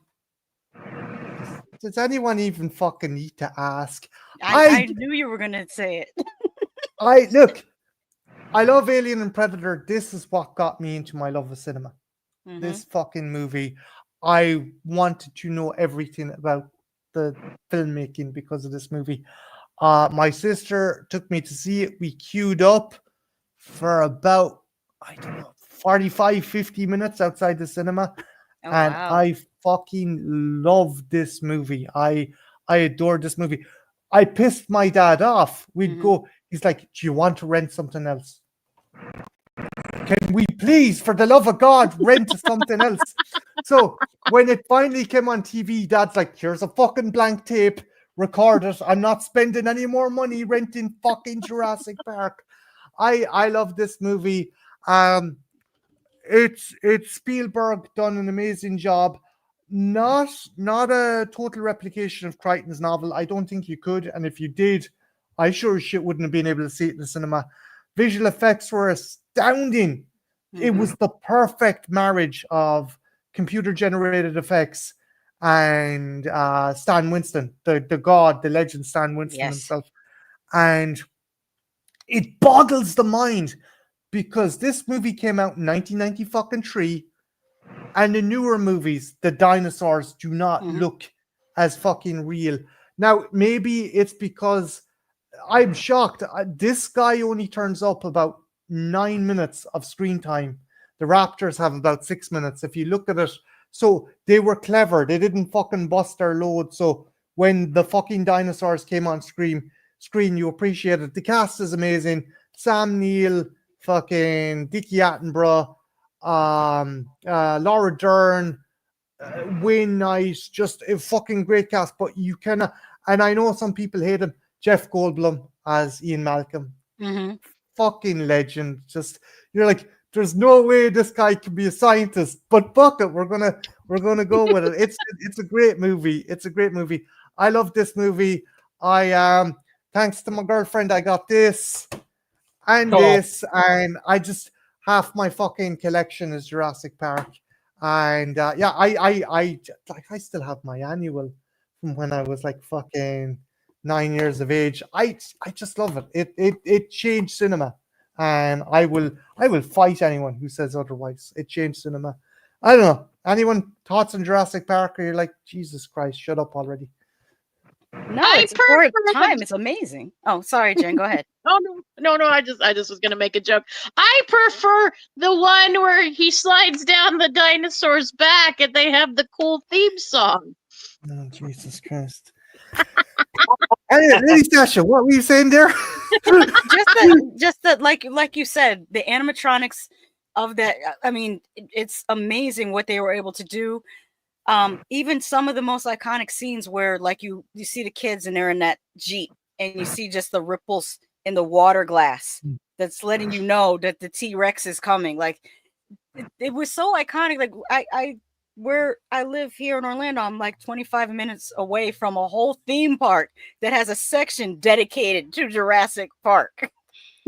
Does anyone even fucking need to ask? I knew you were gonna say it. I love Alien and Predator. This is what got me into my love of cinema. This fucking movie. I wanted to know everything about the filmmaking because of this movie. My sister took me to see it. We queued up for about, I don't know, 45, 50 minutes outside the cinema. Oh, And wow. I fucking love this movie. I adore this movie. I pissed my dad off. We'd go, he's like, do you want to rent something else? Can we please, for the love of God, rent something else? So when it finally came on TV, Dad's like, here's a fucking blank tape, record it. I'm not spending any more money renting fucking Jurassic Park. I love this movie. It's Spielberg done an amazing job. Not a total replication of Crichton's novel. I don't think you could, and if you did, I sure shit wouldn't have been able to see it in the cinema. Visual effects were astounding. It was the perfect marriage of computer generated effects and Stan Winston, the god, the legend Stan Winston himself. And it boggles the mind because this movie came out in 1993, and the newer movies, the dinosaurs do not look as fucking real. Now, maybe it's because I'm shocked. This guy only turns up about 9 minutes of screen time. The Raptors have about 6 minutes. If you look at it, so they were clever. They didn't fucking bust their load. So when the fucking dinosaurs came on screen, you appreciate it. The cast is amazing. Sam Neill, fucking Dickie Attenborough, Laura Dern, Wayne Knight, just a fucking great cast. But you cannot, and I know some people hate him. Jeff Goldblum as Ian Malcolm, fucking legend. Just you're like, there's no way this guy can be a scientist, but fuck it, we're gonna go with it. It's a great movie. It's a great movie. I love this movie. I thanks to my girlfriend, I got this and this, and I just half my fucking collection is Jurassic Park. And yeah, I still have my annual from when I was like fucking 9 years of age. I just love it. It changed cinema, and I will fight anyone who says otherwise. It changed cinema. I don't know. Anyone thoughts on Jurassic Park? Or you're like, Jesus Christ, shut up already. No, it's for its time. It's amazing. Oh, sorry, Jen. Go ahead. Oh no! I just was gonna make a joke. I prefer the one where he slides down the dinosaur's back and they have the cool theme song. Oh, Jesus Christ. Lady Sasha, what were you saying there? just that, like you said, the animatronics of that. I mean, it's amazing what they were able to do. Even some of the most iconic scenes where, like, you see the kids and they're in that Jeep, and you see just the ripples in the water glass that's letting you know that the T-Rex is coming. Like, it was so iconic. Like, where I live here in Orlando, I'm like 25 minutes away from a whole theme park that has a section dedicated to Jurassic Park.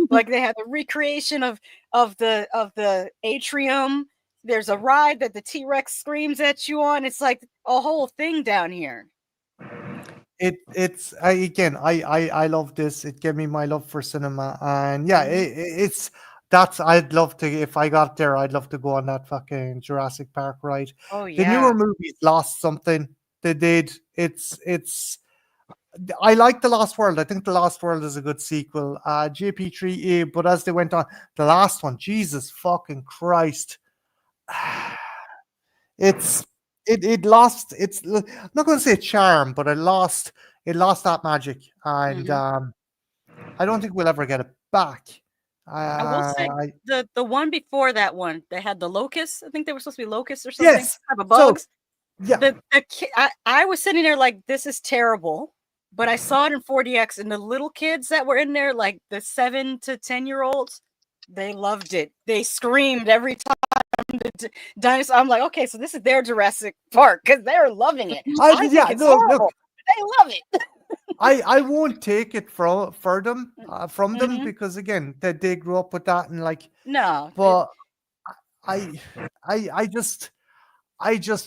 Like, they have a recreation of the atrium. There's a ride that the T-Rex screams at you on. It's like a whole thing down here. I love this. It gave me my love for cinema, and yeah, I'd love to, if I got there, I'd love to go on that fucking Jurassic Park ride. Oh yeah. The newer movies lost something. They did. I like The Lost World. I think The Lost World is a good sequel. JP3A, but as they went on, the last one, Jesus fucking Christ. It lost its, I'm not going to say charm, but it lost that magic, and I don't think we'll ever get it back. I will say the one before that one, they had the locusts. I think they were supposed to be locusts or something. Yes, type of bugs. So, yeah, I was sitting there like, this is terrible, but I saw it in 4DX, and the little kids that were in there, like the 7 to 10-year-olds, they loved it. They screamed every time the dinosaur. I'm like, okay, so this is their Jurassic Park because they're loving it. I think it's horrible. They love it. I won't take it from them because again, they grew up with that, and like, no. But I just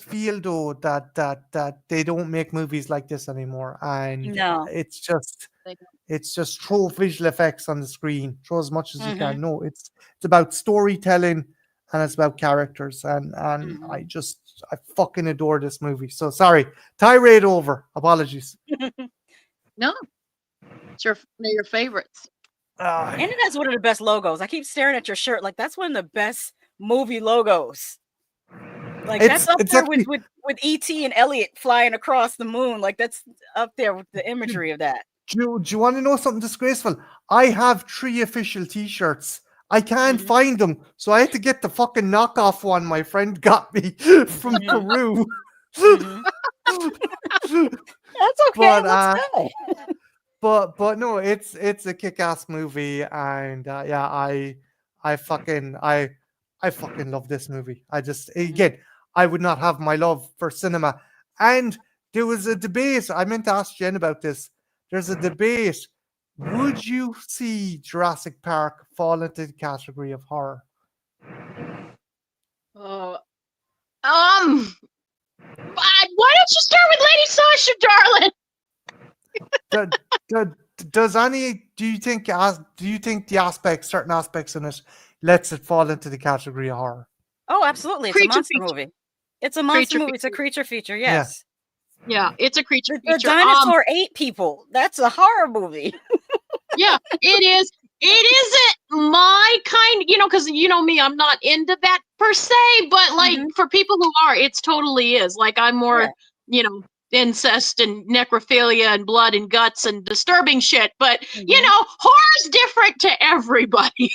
feel though that they don't make movies like this anymore, and no, it's just throw visual effects on the screen, throw as much as you can. No, it's about storytelling and it's about characters, and Mhm. I fucking adore this movie. So sorry, tirade over. Apologies. No, it's one of your favorites. And it has one of the best logos. I keep staring at your shirt, like that's one of the best movie logos. Like that's up there actually, with E.T. and Elliot flying across the moon. Like that's up there with the imagery of that. do you want to know something disgraceful? I have 3 official T-shirts. I can't find them, so I had to get the fucking knockoff one my friend got me from Peru. That's okay. That's good. But no, it's a kick-ass movie, and yeah, I fucking love this movie. I just again, I would not have my love for cinema. And there was a debate. I meant to ask Jen about this. There's a debate. Would you see Jurassic Park fall into the category of horror? Why don't you start with Lady Sasha, darling? Do you think the certain aspects in it lets it fall into the category of horror? Oh, absolutely. It's a monster movie. It's a monster movie. It's a creature feature. Yes. Yeah, it's a creature The feature. dinosaur ate people. That's a horror movie. Yeah, it is. It isn't my kind, because you know me, I'm not into that per se, but like for people who are, it's totally is. Like I'm more, incest and necrophilia and blood and guts and disturbing shit. But horror's different to everybody.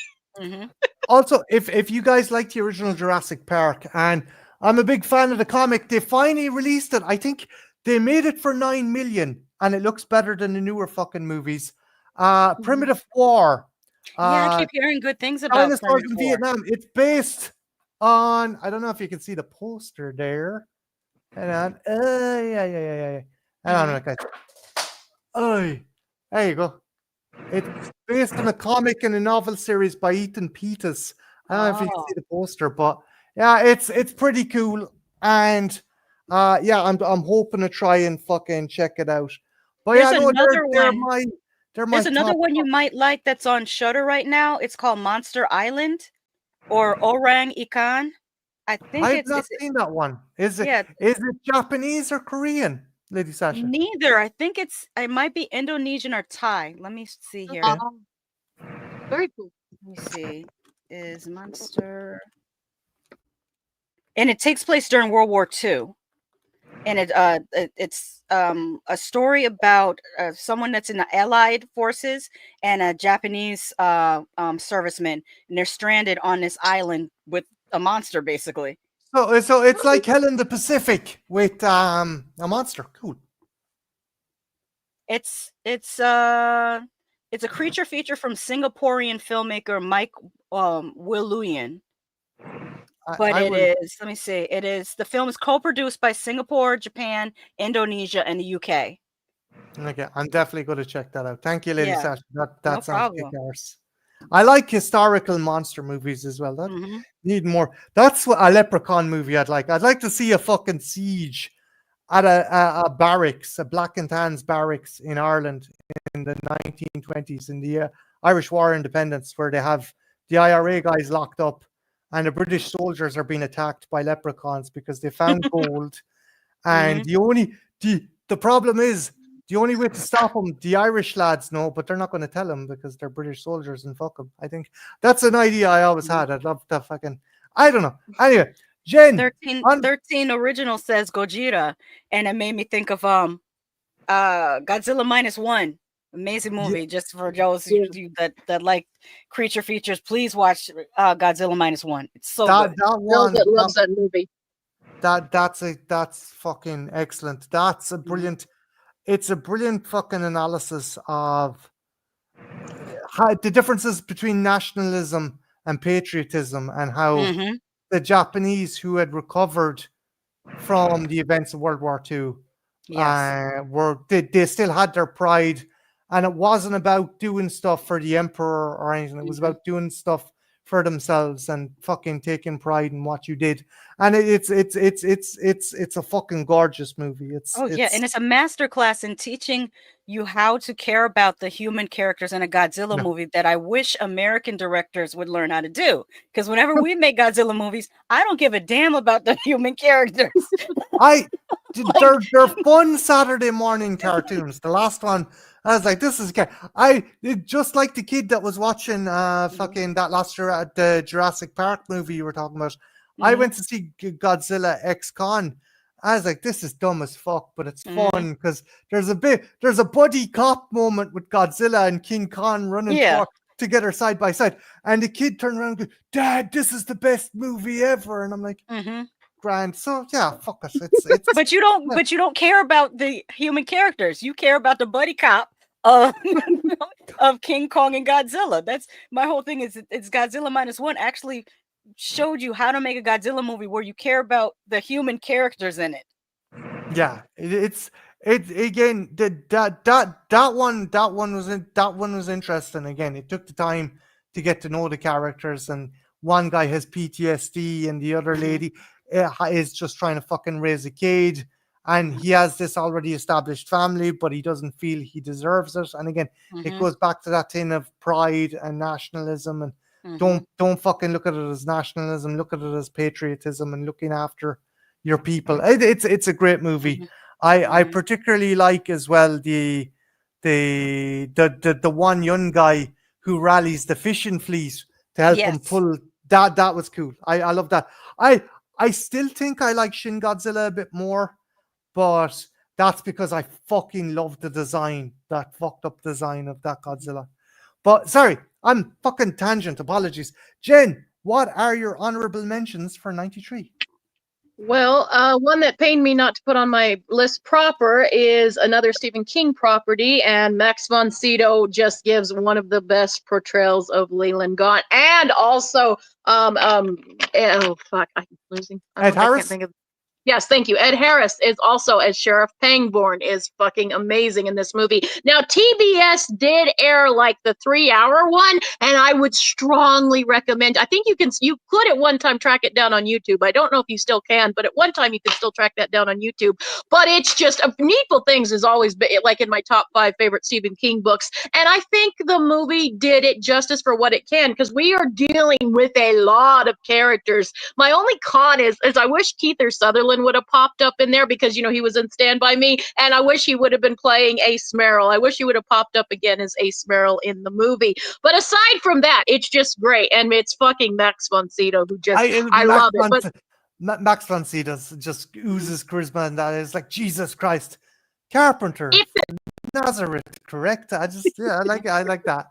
Also, if you guys like the original Jurassic Park, and I'm a big fan of the comic, they finally released it. I think they made it for 9 million, and it looks better than the newer fucking movies. Primitive War. Yeah, I keep hearing good things about dinosaurs in Vietnam. It's based on, I don't know if you can see the poster there. Hang on. Yeah. Hang on, guys. Oh, there you go. It's based on a comic and a novel series by Ethan Peters. I don't know if you can see the poster, but yeah, it's pretty cool. And yeah, I'm hoping to try and fucking check it out. But there's yeah, no, another one. There's another one you might like that's on Shudder right now. It's called Monster Island or Orang Ikan. I think I've not seen that one. Is it Japanese or Korean, Lady Sasha? Neither. I think it might be Indonesian or Thai. Let me see here. Very cool. Let me see. Is Monster, and it takes place during World War II. And it's a story about someone that's in the Allied forces and a Japanese serviceman, and they're stranded on this island with a monster, basically. So it's like Hell in the Pacific with a monster. Cool. It's a creature feature from Singaporean filmmaker Mike Wiluyen. But let me see. The film is co-produced by Singapore, Japan, Indonesia, and the UK. Okay, I'm definitely going to check that out. Thank you, Lady Sasha. That sounds kick-ass. I like historical monster movies as well. That need more. That's what a Leprechaun movie I'd like. I'd like to see a fucking siege at a barracks, a Black and Tans barracks in Ireland in the 1920s, in the Irish War of Independence, where they have the IRA guys locked up. And the British soldiers are being attacked by leprechauns because they found gold. And the problem is, the only way to stop them, the Irish lads know, but they're not going to tell them because they're British soldiers and fuck them. I think that's an idea I always had. I'd love to fucking, I don't know. Anyway, Jen. 13 original says Gojira, and it made me think of Godzilla -1. Amazing movie. Just for those that like creature features, please watch Godzilla -1. It's so good. Loves that movie. That's fucking excellent. That's a brilliant. It's a brilliant fucking analysis of how the differences between nationalism and patriotism, and how the Japanese who had recovered from the events of World War II they still had their pride. And it wasn't about doing stuff for the emperor or anything. It was about doing stuff for themselves and fucking taking pride in what you did. And it's a fucking gorgeous movie. And it's a masterclass in teaching you how to care about the human characters in a Godzilla movie that I wish American directors would learn how to do. Because whenever we make Godzilla movies, I don't give a damn about the human characters. They're fun Saturday morning cartoons. The last one, I was like, this is just like the kid that was watching fucking that last the Jurassic Park movie you were talking about. I went to see Godzilla X Con. I was like, this is dumb as fuck, but it's fun because there's a buddy cop moment with Godzilla and King Kong running together side by side, and the kid turned around and goes, "Dad, this is the best movie ever," and I'm like, grand. So yeah, fuck us. It's but you don't care about the human characters. You care about the buddy cop of King Kong and Godzilla. That's my whole thing. It's Godzilla -1 actually showed you how to make a Godzilla movie where you care about the human characters in it. Yeah, that one was interesting. Again, it took the time to get to know the characters, and one guy has PTSD and the other lady is just trying to fucking raise a kid, and he has this already established family, but he doesn't feel he deserves it. And again, it goes back to that thing of pride and nationalism, and don't fucking look at it as nationalism, look at it as patriotism and looking after your people. It's a great movie. I particularly like as well the one young guy who rallies the fishing fleet to help him pull that was cool. I love that. I still think I like Shin Godzilla a bit more, but that's because I fucking love the design, that fucked up design of that Godzilla. But sorry, I'm fucking tangent. Apologies. Jen, what are your honorable mentions for 93? Well, one that pained me not to put on my list proper is another Stephen King property, and Max von Sydow just gives one of the best portrayals of Leland Gaunt, and also I'm losing. Ed Harris? Yes, thank you. Ed Harris is also as Sheriff Pangborn is fucking amazing in this movie. Now, TBS did air like the 3-hour one, and I would strongly recommend. I think you could at one time track it down on YouTube. I don't know if you still can, but at one time you could still track that down on YouTube. But it's just Needful Things has always been like in my top 5 favorite Stephen King books, and I think the movie did it justice for what it can, because we are dealing with a lot of characters. My only con is I wish Keith Sutherland would have popped up in there, because he was in Stand By Me, and I wish he would have been playing Ace Merrill. I wish he would have popped up again as Ace Merrill in the movie. But aside from that, it's just great, and it's fucking Max von Sydow who just I love it. But Max von Sydow just oozes charisma, and that is like Jesus Christ, Carpenter, Nazareth, correct? I like that.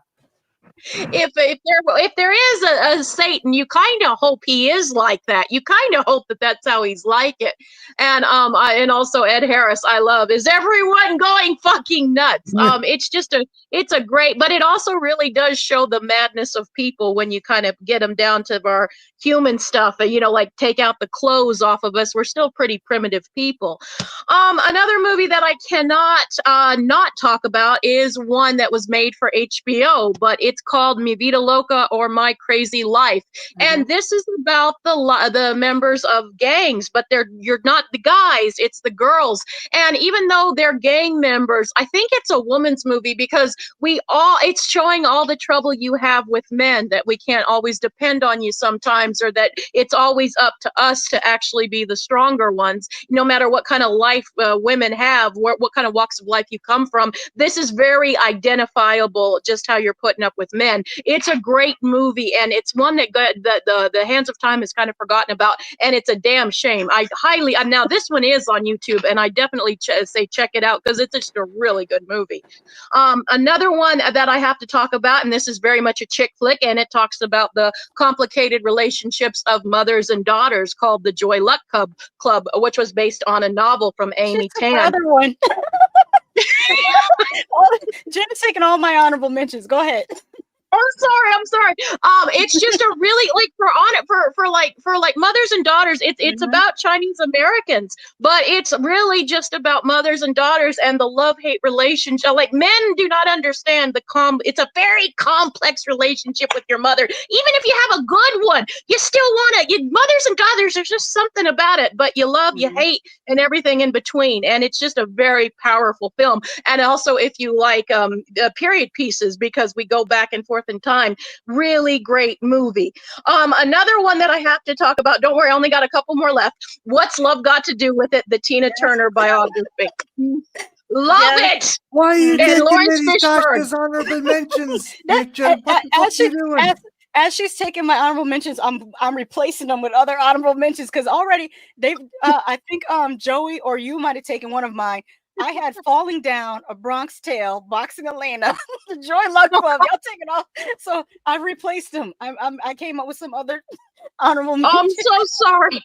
If there is a Satan, you kind of hope he is like that. You kind of hope that that's how he's like it. And and also Ed Harris, I love. Is everyone going fucking nuts? It's a great, but it also really does show the madness of people when you kind of get them down to our human stuff. Like take out the clothes off of us. We're still pretty primitive people. Another movie that I cannot not talk about is one that was made for HBO, but it's called Mi Vida Loca, or My Crazy Life. And this is about the members of gangs, but you're not the guys, it's the girls. And even though they're gang members, I think it's a woman's movie, because it's showing all the trouble you have with men, that we can't always depend on you sometimes, or that it's always up to us to actually be the stronger ones, no matter what kind of life women have, what kind of walks of life you come from. This is very identifiable, just how you're putting up with men. It's a great movie, and it's one that the Hands of Time is kind of forgotten about, and it's a damn shame. Now this one is on YouTube, and I definitely say check it out, because it's just a really good movie. Another one that I have to talk about, and this is very much a chick flick, and it talks about the complicated relationships of mothers and daughters, called The Joy Luck Club, which was based on a novel from Amy Tan. Another one. Jen is taking all my honorable mentions. Go ahead. I'm sorry. It's just a really like for mothers and daughters. It's about Chinese Americans, but it's really just about mothers and daughters and the love-hate relationship. Like men do not understand it's a very complex relationship with your mother. Even if you have a good one, you still want to. Mothers and daughters, there's just something about it. But you love, you hate, and everything in between. And it's just a very powerful film. And also, if you like period pieces, because we go back and forth in time, really great movie. Another one that I have to talk about, don't worry, I only got a couple more left. What's Love Got to Do with It? The Tina Turner biography. Love it. Why are you And taking Lawrence Lady Fishburne. Sasha's honorable mentions? Mitchell? What the fuck are you doing? As she's taking my honorable mentions, I'm replacing them with other honorable mentions because already they've I think Joey or you might have taken one of mine. I had Falling Down, A Bronx Tale, Boxing Elena, The Joy Luck Club. Y'all take it off. So I replaced them. I came up with some other honorable mentions. I'm so sorry.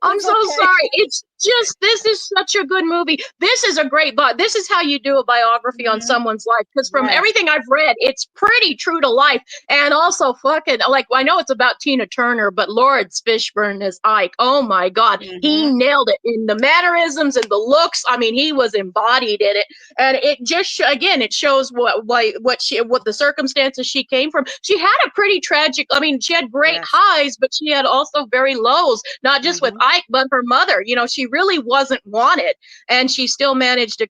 I'm so sorry. It's just, this is such a good movie. This is a great this is how you do a biography on someone's life, because from everything I've read, it's pretty true to life. And also fucking, like, I know it's about Tina Turner, but Lawrence Fishburne as Ike, oh my God, he nailed it in the mannerisms and the looks. I mean, he was embodied in it. And it just, again, it shows what the circumstances she came from. She had a pretty tragic, I mean, she had great highs, but she had also very lows, not just with Ike, but her mother. You know, she really wasn't wanted, and she still managed to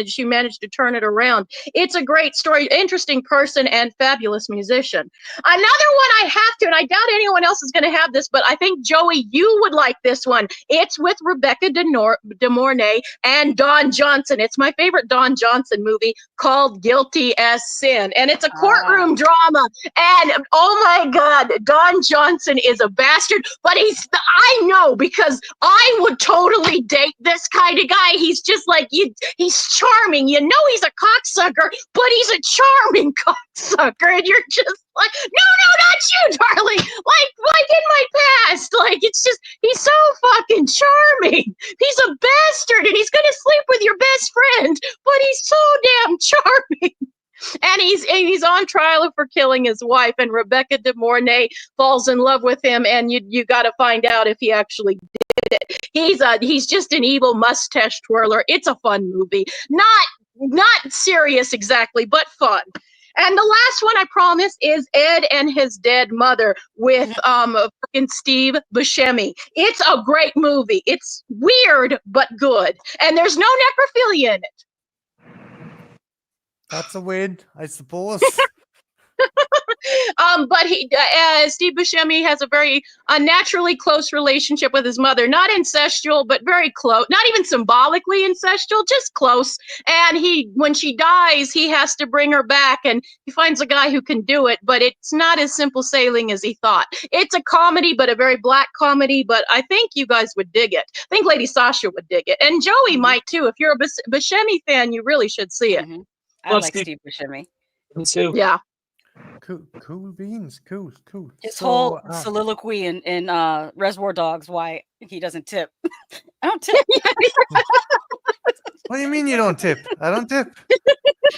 she managed to turn it around. It's a great story, interesting person, and fabulous musician. Another one I have to, and I doubt anyone else is going to have this, but I think, Joey, you would like this one. It's with Rebecca De Mornay and Don Johnson. It's my favorite Don Johnson movie, called Guilty as Sin, and it's a courtroom drama. And oh my God, Don Johnson is a bastard, but I know, because I would totally date this kind of guy. He's just like, he's charming. You know, he's a cocksucker, but he's a charming cocksucker. And you're just like, no, not you, darling. Like in my past. Like, it's just, he's so fucking charming. He's a bastard, and he's going to sleep with your best friend, but he's so damn charming. And he's on trial for killing his wife, and Rebecca De Mornay falls in love with him, and you got to find out if he actually did it. He's just an evil mustache twirler. It's a fun movie, not serious exactly, but fun. And the last one, I promise, is Ed and His Dead Mother with fucking Steve Buscemi. It's a great movie. It's weird but good, and there's no necrophilia in it. That's a win, I suppose. But Steve Buscemi has a very unnaturally close relationship with his mother. Not incestual, but very close. Not even symbolically incestual, just close. And when she dies, he has to bring her back, and he finds a guy who can do it. But it's not as simple sailing as he thought. It's a comedy, but a very black comedy. But I think you guys would dig it. I think Lady Sasha would dig it, and Joey might too. If you're a Buscemi fan, you really should see it. I like Steve Buscemi. Me too. Yeah. Cool beans. Cool. His whole soliloquy in Reservoir Dogs, why he doesn't tip. I don't tip. What do you mean you don't tip? I don't tip.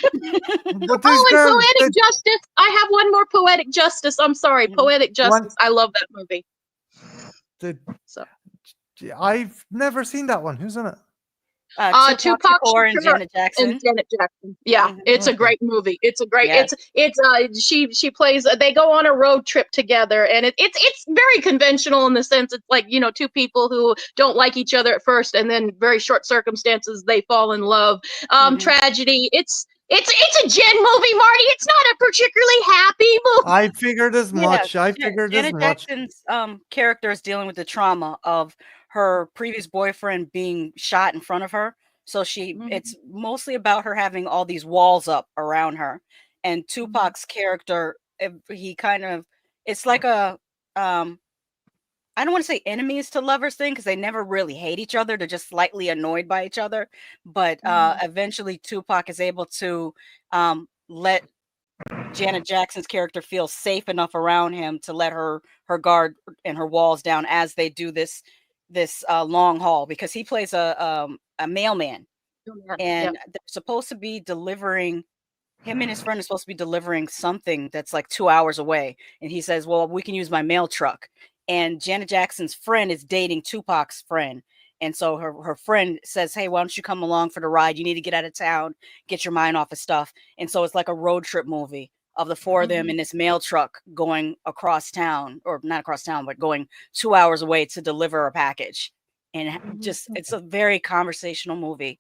But Poetic Justice. I have one more, Poetic Justice. I'm sorry, Poetic Justice. I love that movie. I've never seen that one. Who's in it? Tupac Shakur and Janet Jackson. Yeah, it's a great movie. It's a great. She plays. They go on a road trip together, and it's very conventional in the sense it's like, you know, two people who don't like each other at first, and then very short circumstances they fall in love. Tragedy. It's a Jen movie, Marty. It's not a particularly happy movie. I figured as much. Janet Jackson's character is dealing with the trauma of her previous boyfriend being shot in front of her. So it's mostly about her having all these walls up around her. And Tupac's character, it's like a, I don't want to say enemies to lovers thing, because they never really hate each other. They're just slightly annoyed by each other. But eventually Tupac is able to let Janet Jackson's character feel safe enough around him to let her guard and her walls down as they do this long haul, because he plays a mailman, and they're supposed to be delivering him and his friend are supposed to be delivering something that's like 2 hours away. And he says, well, we can use my mail truck. And Janet Jackson's friend is dating Tupac's friend. And so her friend says, hey, why don't you come along for the ride? You need to get out of town, get your mind off of stuff. And so it's like a road trip movie of the four of them in this mail truck going across town, or not across town, but going 2 hours away to deliver a package. And just, it's a very conversational movie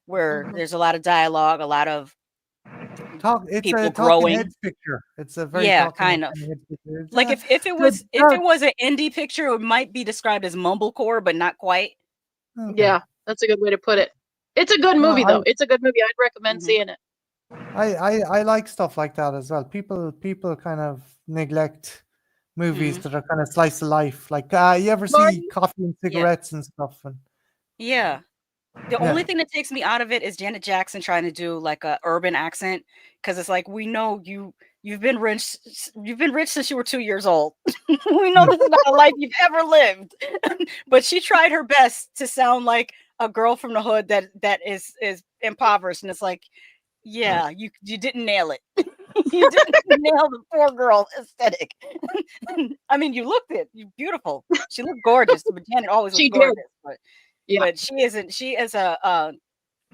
where there's a lot of dialogue, a lot of It's people a growing. talking heads picture. It's a very Yeah, talking kind of. heads picture. Like if it was an indie picture, it might be described as mumblecore, but not quite. Okay. Yeah, that's a good way to put it. It's a good movie, though. It's a good movie. I'd recommend seeing it. I like stuff like that as well. People kind of neglect movies that are kind of slice of life. Like you ever see Coffee and Cigarettes and stuff? And yeah. The only thing that takes me out of it is Janet Jackson trying to do like a urban accent, because it's like, we know you've been rich since you were 2 years old. We know this is not a life you've ever lived. But she tried her best to sound like a girl from the hood that is impoverished, and it's like, yeah, you didn't nail it. You didn't nail the poor girl aesthetic. I mean, you looked it. You're beautiful. She looked gorgeous, but Janet always looks gorgeous. But she isn't. She is an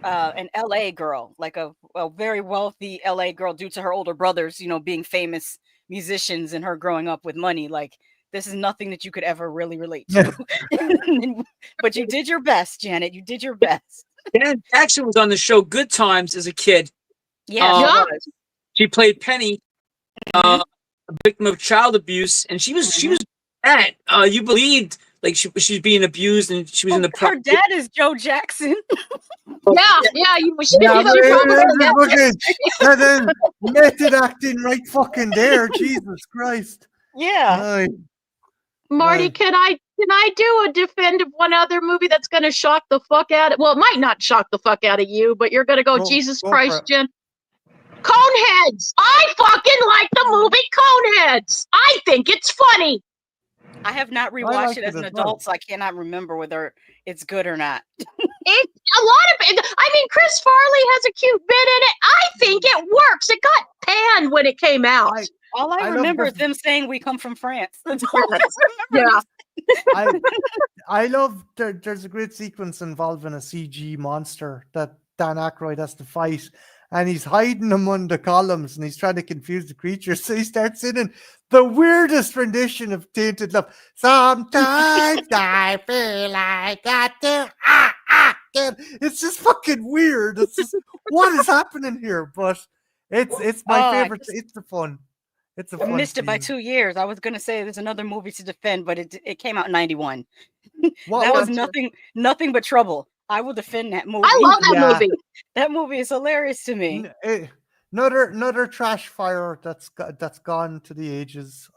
LA girl, like a very wealthy LA girl, due to her older brothers, being famous musicians and her growing up with money. Like, this is nothing that you could ever really relate to. But you did your best, Janet. You did your best. Janet Jackson was on the show Good Times as a kid. Yeah, she played Penny, a victim of child abuse, and she was bad. You believed like she was being abused, and she was in the. Her dad is Joe Jackson. That is method acting right fucking there. Jesus Christ. Yeah. Marty, can I do a defend of one other movie that's going to shock the fuck out of? Well, it might not shock the fuck out of you, but you're going to go, Jesus Christ, Jen. Coneheads. I fucking like the movie Coneheads. I think it's funny. I have not rewatched it as an adult, so I cannot remember whether it's good or not. A lot of it. I mean, Chris Farley has a cute bit in it. I think it works. It got panned when it came out. All I remember is them saying we come from France. That's all I remember. Yeah. I love there's a great sequence involving a CG monster that Dan Aykroyd has to fight, and he's hiding among the columns and he's trying to confuse the creatures. So he starts singing the weirdest rendition of Tainted Love. Sometimes I feel like I do. It's just fucking weird. It's just, what is happening here? But it's my favorite. It's the fun. It's a fun missed it by scene. 2 years. I was gonna say there's another movie to defend, but it came out in 91. That was nothing but trouble. I will defend that movie. I love that movie. That movie is hilarious to me. Another trash fire that's gone to the ages.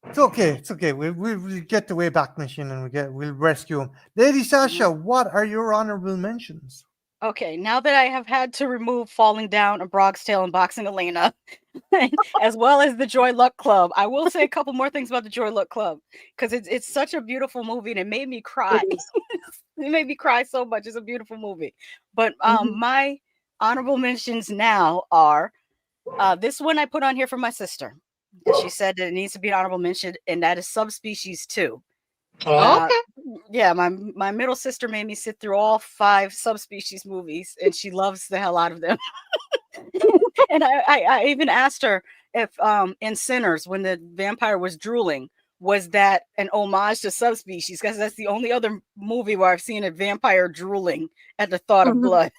It's okay. We'll get the Wayback Machine and we'll rescue him. Lady Sasha, what are your honorable mentions? Okay, now that I have had to remove Falling Down, A Bronx Tale, and Boxing Elena, as well as the Joy Luck Club, I will say a couple more things about the Joy Luck Club, because it's such a beautiful movie and it made me cry. It made me cry so much. It's a beautiful movie. But my honorable mentions now are this one I put on here for my sister. She said that it needs to be an honorable mention, and that is Subspecies 2. Okay. Yeah, my middle sister made me sit through all 5 Subspecies movies, and she loves the hell out of them. And I even asked her if in Sinners, when the vampire was drooling, was that an homage to Subspecies? Because that's the only other movie where I've seen a vampire drooling at the thought of blood.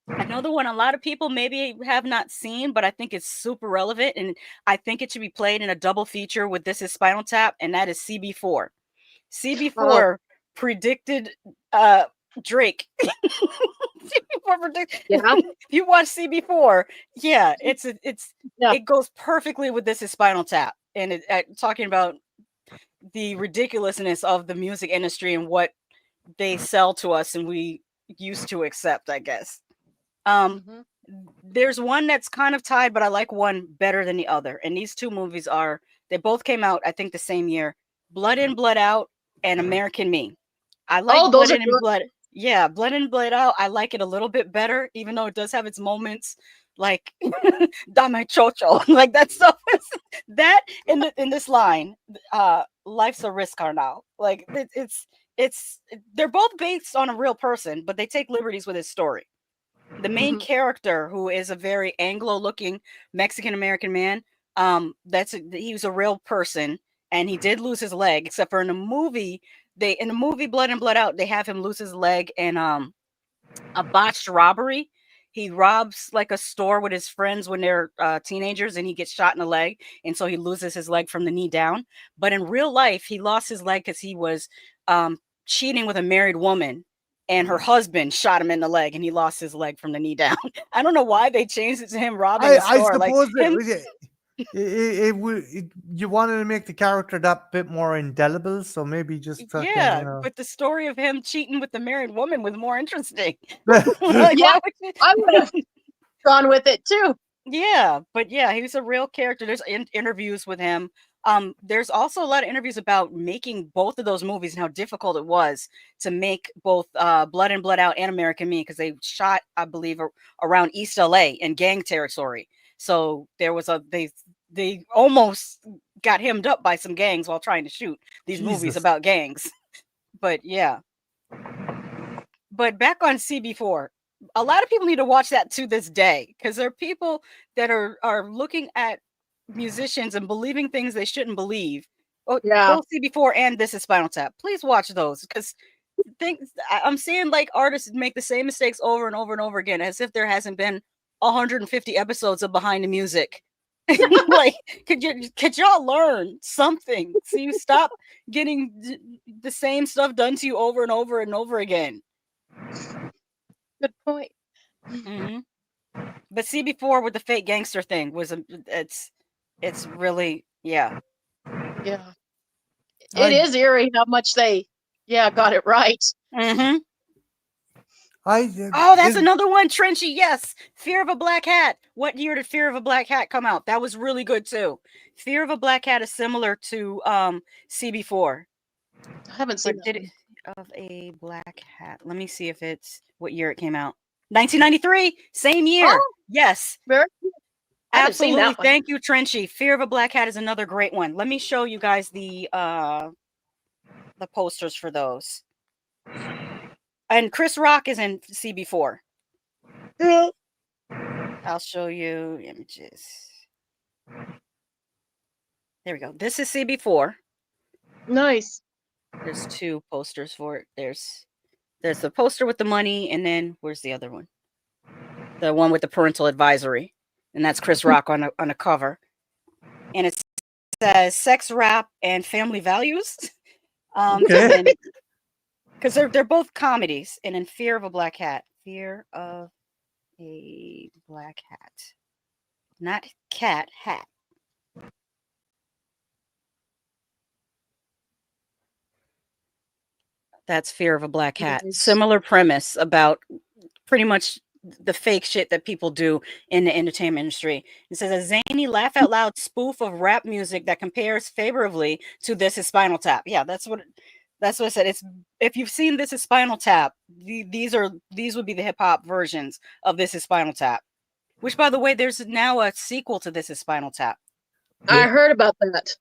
Another one a lot of people maybe have not seen, but I think it's super relevant, and I think it should be played in a double feature with This Is Spinal Tap, and that is CB4. CB4 predicted Drake. CB4 predicted. Yeah. If you watch CB4, it goes perfectly with This Is Spinal Tap, and talking about the ridiculousness of the music industry and what they sell to us and we used to accept, I guess. There's one that's kind of tied, but I like one better than the other. And these two movies they both came out, I think, the same year. Blood In, Blood Out, and American Me. I like Blood In and Blood. yeah, Bled In, Bled Out, I like it a little bit better, even though it does have its moments like Dame Chocho, like that stuff. That in this line, life's a risk, Carnal. Like it's they're both based on a real person, but they take liberties with his story. The main character, who is a very Anglo-looking Mexican American man, he was a real person, and he did lose his leg. Except for in the movie, Blood In, Blood Out, they have him lose his leg in a botched robbery. He robs like a store with his friends when they're teenagers, and he gets shot in the leg, and so he loses his leg from the knee down. But in real life, he lost his leg because he was cheating with a married woman, and her husband shot him in the leg, and he lost his leg from the knee down. I don't know why they changed it to him robbing a I store. suppose like you wanted to make the character that bit more indelible, so maybe just fucking, yeah, but the story of him cheating with the married woman was more interesting. Yeah, why would you- I would have gone with it too. Yeah, but yeah, he was a real character. There's interviews with him. There's also a lot of interviews about making both of those movies and how difficult it was to make both Blood In, Blood Out and American Me, because they shot, I believe, around East LA in gang territory. So there was they almost got hemmed up by some gangs while trying to shoot these movies Jesus. about gangs. But yeah. But back on CB4, a lot of people need to watch that to this day, because there are people that are looking at musicians and believing things they shouldn't believe. Oh, Yeah. both CB4 and This Is Spinal Tap. Please watch those, because I'm seeing like artists make the same mistakes over and over and over again, as if there hasn't been 150 episodes of Behind the Music. Like, could y'all learn something? So you stop getting the same stuff done to you over and over and over again. Good point. But CB4 with the fake gangster thing was it's really Yeah. It is eerie how much they got it right. Oh, that's another one, Trenchy. Yes, Fear of a Black Hat. What year did Fear of a Black Hat come out? That was really good too. Fear of a Black Hat is similar to CB4. I haven't seen it of a Black Hat. Let me see if it's what year it came out. 1993, same year. Oh, yes, very absolutely. Thank you, Trenchy. Fear of a Black Hat is another great one. Let me show you guys the posters for those. And Chris Rock is in CB4. I'll show you images. There we go. This is CB4. Nice. There's two posters for it. There's the poster with the money, and then where's the other one? The one with the parental advisory, and that's Chris Rock on a cover. And it says sex, rap, and family values. Because they're both comedies. And in Fear of a Black Hat, Fear of a Black Hat, not cat, hat. That's Fear of a Black Hat. Similar premise about pretty much the fake shit that people do in the entertainment industry. It says a zany, laugh out loud spoof of rap music that compares favorably to This Is Spinal Tap. Yeah, that's what I said. It's, if you've seen This Is Spinal Tap, these would be the hip hop versions of This Is Spinal Tap. Which, by the way, there's now a sequel to This Is Spinal Tap. I heard about that.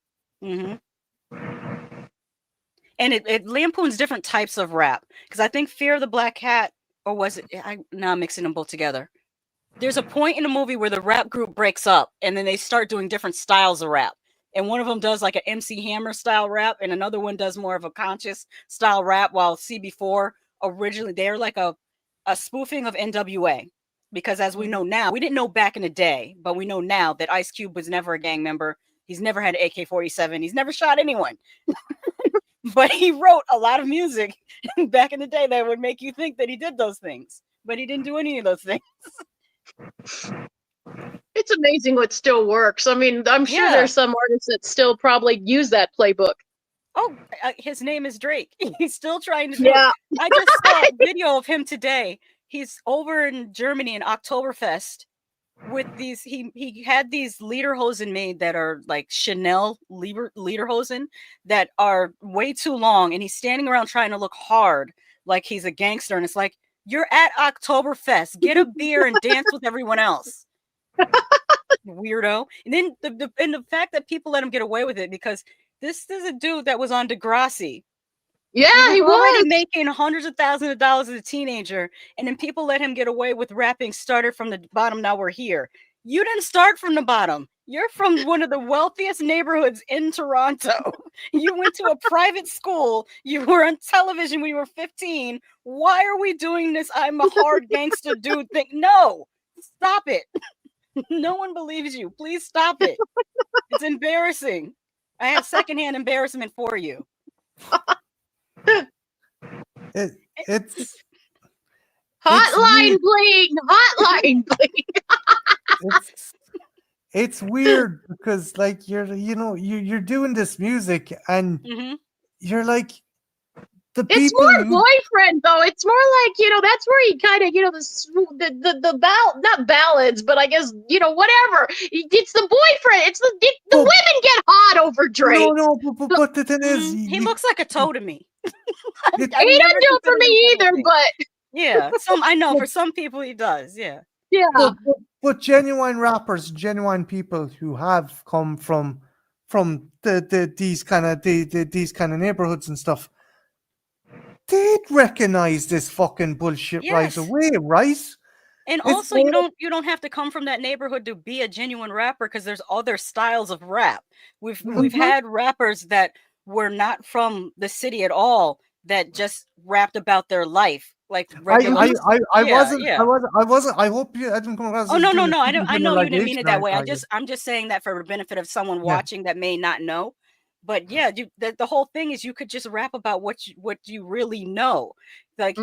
And it lampoons different types of rap, because I think Fear of the Black Hat, or was it? Now I'm mixing them both together. There's a point in the movie where the rap group breaks up, and then they start doing different styles of rap. And one of them does like an MC Hammer style rap, and another one does more of a conscious style rap. While CB4 originally, they're like a spoofing of NWA, because as we know now, we didn't know back in the day, but we know now that Ice Cube was never a gang member. He's never had an AK-47. He's never shot anyone. But he wrote a lot of music back in the day that would make you think that he did those things, but he didn't do any of those things. It's amazing what still works. I mean, I'm sure there's some artists that still probably use that playbook. Oh, his name is Drake. He's still trying to do it. I just saw a video of him today. He's over in Germany in Oktoberfest with these. He had these lederhosen made that are like Chanel lederhosen that are way too long, and he's standing around trying to look hard like he's a gangster, and it's like, you're at Oktoberfest, get a beer and dance with everyone else. Weirdo. And then the fact that people let him get away with it, because this is a dude that was on Degrassi. Yeah, he already was making hundreds of thousands of dollars as a teenager, and then people let him get away with rapping started from the bottom, now we're here. You didn't start from the bottom. You're from one of the wealthiest neighborhoods in Toronto. You went to a private school. You were on television when you were 15. Why are we doing this I'm a hard gangster dude thing? No, stop it. No one believes you. Please stop it. It's embarrassing. I have secondhand embarrassment for you. It's hotline bling, hotline bling. it's weird because like you're doing this music and you're like the people. It's more boyfriend though. It's more like that's where he kind of not ballads, but I guess whatever. It's the boyfriend. It's the women get hot over Drake. No, but the thing is, he looks like a toe to me. He doesn't do it for me either, but yeah, I know for some people he does. Yeah. But genuine rappers, genuine people who have come from these kind of neighborhoods and stuff, they'd recognize this fucking bullshit right away, right? And also, you don't have to come from that neighborhood to be a genuine rapper, because there's other styles of rap. We've had rappers that were not from the city at all that just rapped about their life. Like I wasn't. I hope I didn't come across. Oh no! I know you didn't mean it that way. I'm just saying that for the benefit of someone watching that may not know. But yeah, the whole thing is you could just rap about what you really know, like.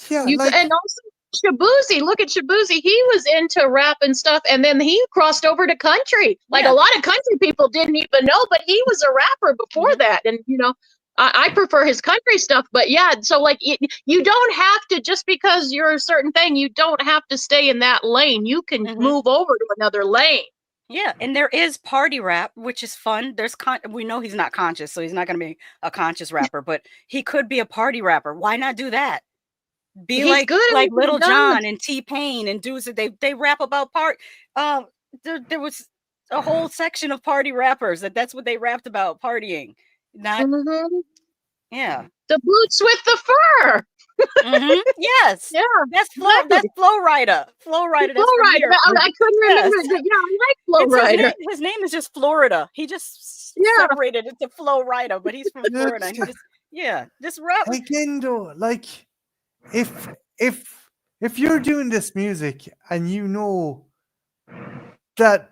Yeah, and also Shabuzi. Look at Shabuzi. He was into rap and stuff, and then he crossed over to country. Like a lot of country people didn't even know, but he was a rapper before that. And I prefer his country stuff. But yeah, so like you don't have to, just because you're a certain thing, you don't have to stay in that lane. You can move over to another lane. Yeah, and there is party rap, which is fun. We know he's not conscious, so he's not going to be a conscious rapper, but he could be a party rapper. Why not do that? Be like Little John and T-Pain and dudes that they rap about there was a whole section of party rappers that's what they rapped about, partying. Not yeah. The boots with the fur. Yes. Yeah. That's Flow Rider. That's Flow Rider. I couldn't remember. Yeah, I like Flow Rider. His name is just Florida. He just separated it to Flow Rider, but he's from Florida. And just rap. Again, though, like if you're doing this music and you know that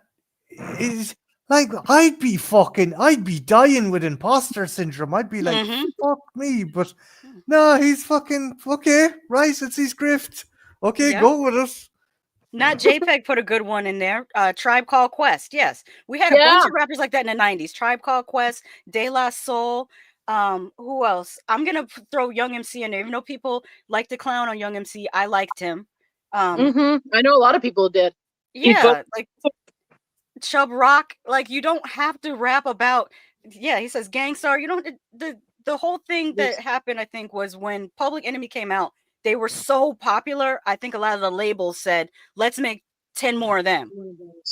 is like, I'd be dying with imposter syndrome. I'd be like, fuck me. But no, he's fucking okay, right? It's his grift. Okay, go with it. Not JPEG put a good one in there. Tribe Called Quest. Yes. We had a bunch of rappers like that in the 90s. Tribe Called Quest, De La Soul. Who else? I'm gonna throw Young MC in there. Even though people like to clown on Young MC, I liked him. I know a lot of people did. Yeah, like Chub Rock. Like, you don't have to rap about. Yeah, he says Gangstar. You don't. The whole thing that happened, I think, was when Public Enemy came out. They were so popular. I think a lot of the labels said, "Let's make 10 more of them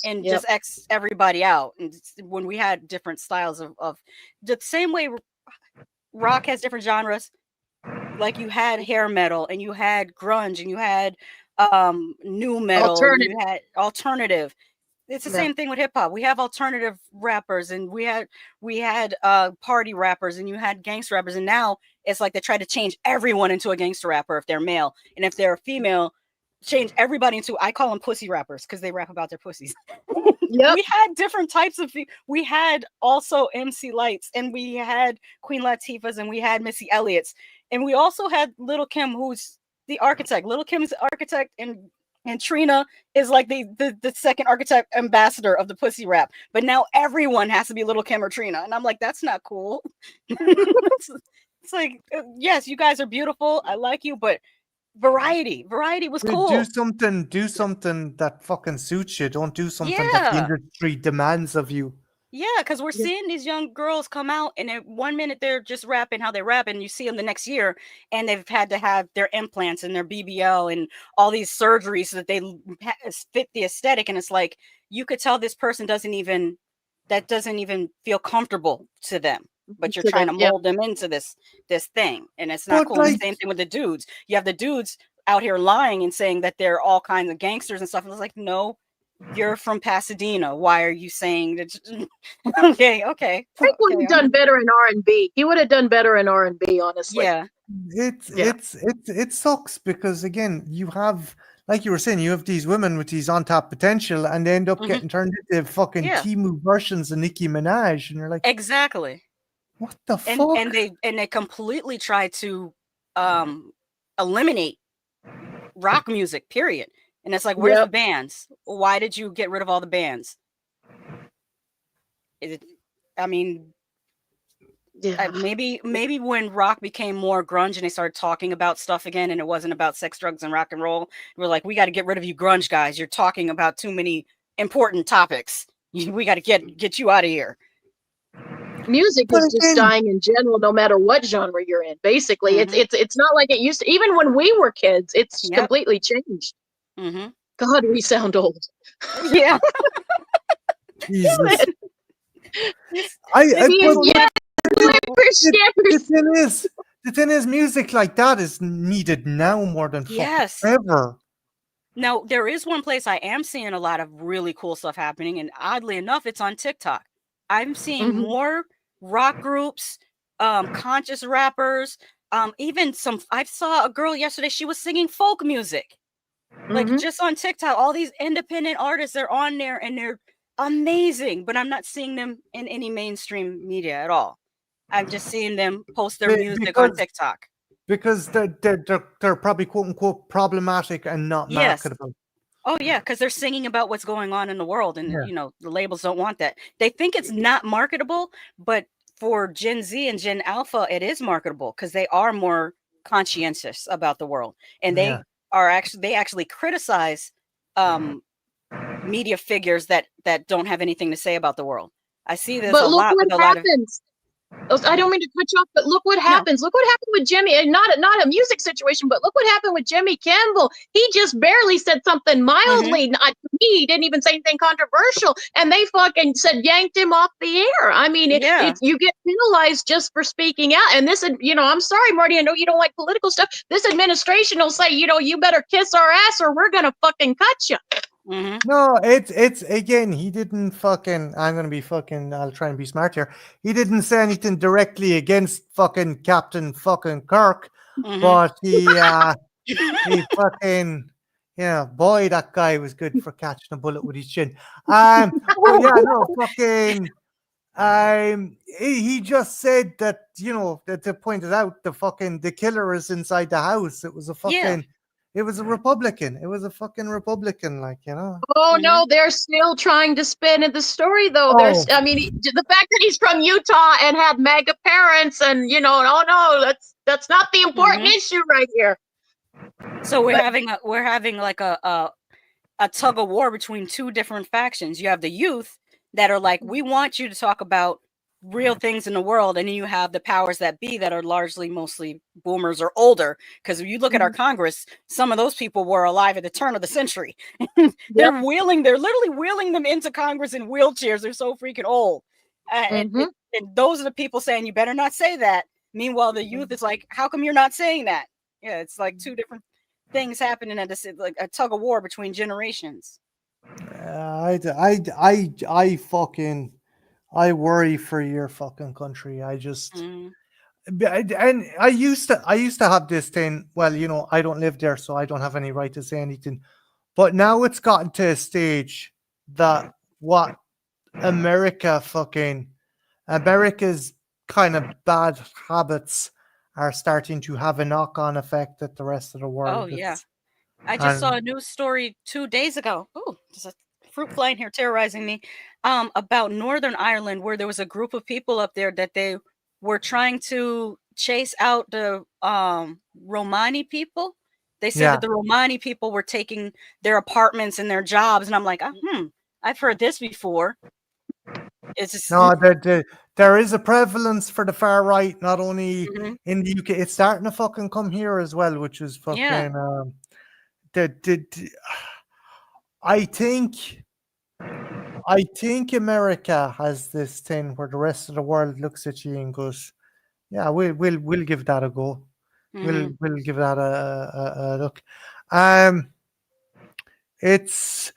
and just X everybody out." And when we had different styles of the same way. Rock has different genres. Like, you had hair metal and you had grunge and you had new metal, and you had alternative. It's the same thing with hip hop. We have alternative rappers and we had party rappers and you had gangster rappers, and now it's like they try to change everyone into a gangster rapper if they're male, and if they're a female, change everybody into, I call them pussy rappers because they rap about their pussies. We had different types of. We had also MC Lights, and we had Queen Latifahs, and we had Missy Elliott's, and we also had Little Kim, who's the architect. Little Kim's the architect, and Trina is like the second architect ambassador of the pussy rap. But now everyone has to be Little Kim or Trina, and I'm like, that's not cool. It's like, yes, you guys are beautiful. I like you, but. Variety was cool. Do something that fucking suits you. Don't do something that the industry demands of you. Yeah, because we're seeing these young girls come out, and then 1 minute they're just rapping how they rap, and you see them the next year, and they've had to have their implants and their BBL and all these surgeries so that they fit the aesthetic. And it's like you could tell this person doesn't even feel comfortable to them, but you're trying to mold them into this thing, and it's not cool. The same thing with the dudes. You have the dudes out here lying and saying that they're all kinds of gangsters and stuff. And it's like, no. You're from Pasadena. Why are you saying that? okay. I would have done better in R&B. He would have done better in R&B, honestly. Yeah. It sucks because again, you have, like you were saying, you have these women with these on top potential, and they end up getting turned into fucking Timu versions of Nicki Minaj, and you're like, exactly. What the fuck? And they completely try to eliminate rock music. Period. And it's like, where's the bands? Why did you get rid of all the bands? Maybe when rock became more grunge and they started talking about stuff again, and it wasn't about sex, drugs, and rock and roll, we're like, we got to get rid of you grunge guys. You're talking about too many important topics. We got to get you out of here. Music is just dying in general, no matter what genre you're in. Basically, it's not like it used to. Even when we were kids, it's completely changed. God, we sound old. Yeah. Jesus. The thing is, music like that is needed now more than ever. Now, there is one place I am seeing a lot of really cool stuff happening, and oddly enough, it's on TikTok. I'm seeing more rock groups, conscious rappers, even some. I saw a girl yesterday. She was singing folk music. Like just on TikTok, all these independent artists, they're on there and they're amazing, but I'm not seeing them in any mainstream media at all. I'm just seeing them post their music on TikTok. Because they're probably quote unquote problematic and not marketable. Oh yeah, because they're singing about what's going on in the world, and the labels don't want that. They think it's not marketable, but for Gen Z and Gen Alpha, it is marketable because they are more conscientious about the world, and they actually criticize media figures that don't have anything to say about the world. I see this a lot with a lot of. I don't mean to cut you off, but look what happens. Look what happened with Jimmy, and not a music situation, but look what happened with Jimmy Kimmel. He just barely said something mildly. Not to me, he didn't even say anything controversial, and they fucking yanked him off the air. I mean, you get penalized just for speaking out. And this, I'm sorry, Marty, I know you don't like political stuff. This administration will say, you better kiss our ass or we're gonna fucking cut you. No, it's again, he didn't fucking, I'll try and be smart here. He didn't say anything directly against fucking Captain fucking Kirk, but he fucking, boy, that guy was good for catching a bullet with his chin. He just said that, that they pointed out the killer is inside the house. It was a fucking, it was a Republican. It was a fucking Republican, Oh no, they're still trying to spin in the story, though. The fact that he's from Utah and had MAGA parents, and that's not the important issue right here. So we're having like a tug of war between two different factions. You have the youth that are like, we want you to talk about real things in the world, and then you have the powers that be that are mostly boomers or older, because if you look at our Congress, some of those people were alive at the turn of the century. They're literally wheeling them into Congress in wheelchairs. They're so freaking old, and those are the people saying you better not say that. Meanwhile, the youth is like, how come you're not saying that? It's like two different things happening at this, like a tug of war between generations. I worry for your fucking country. I just, and I used to have this thing. Well, I don't live there, so I don't have any right to say anything. But now it's gotten to a stage that what America's kind of bad habits are starting to have a knock-on effect at the rest of the world. Oh yeah, I just saw a news story 2 days ago. Oh, there's a fruit fly in here terrorizing me. About Northern Ireland, where there was a group of people up there that they were trying to chase out the Romani people. They said that the Romani people were taking their apartments and their jobs, and I'm like, I've heard this before. It's just, No, there is a prevalence for the far right, not only in the UK. It's starting to fucking come here as well, which is fucking. Yeah. I think America has this thing where the rest of the world looks at you and goes, "Yeah, we'll give that a go. We'll give that a look." It's.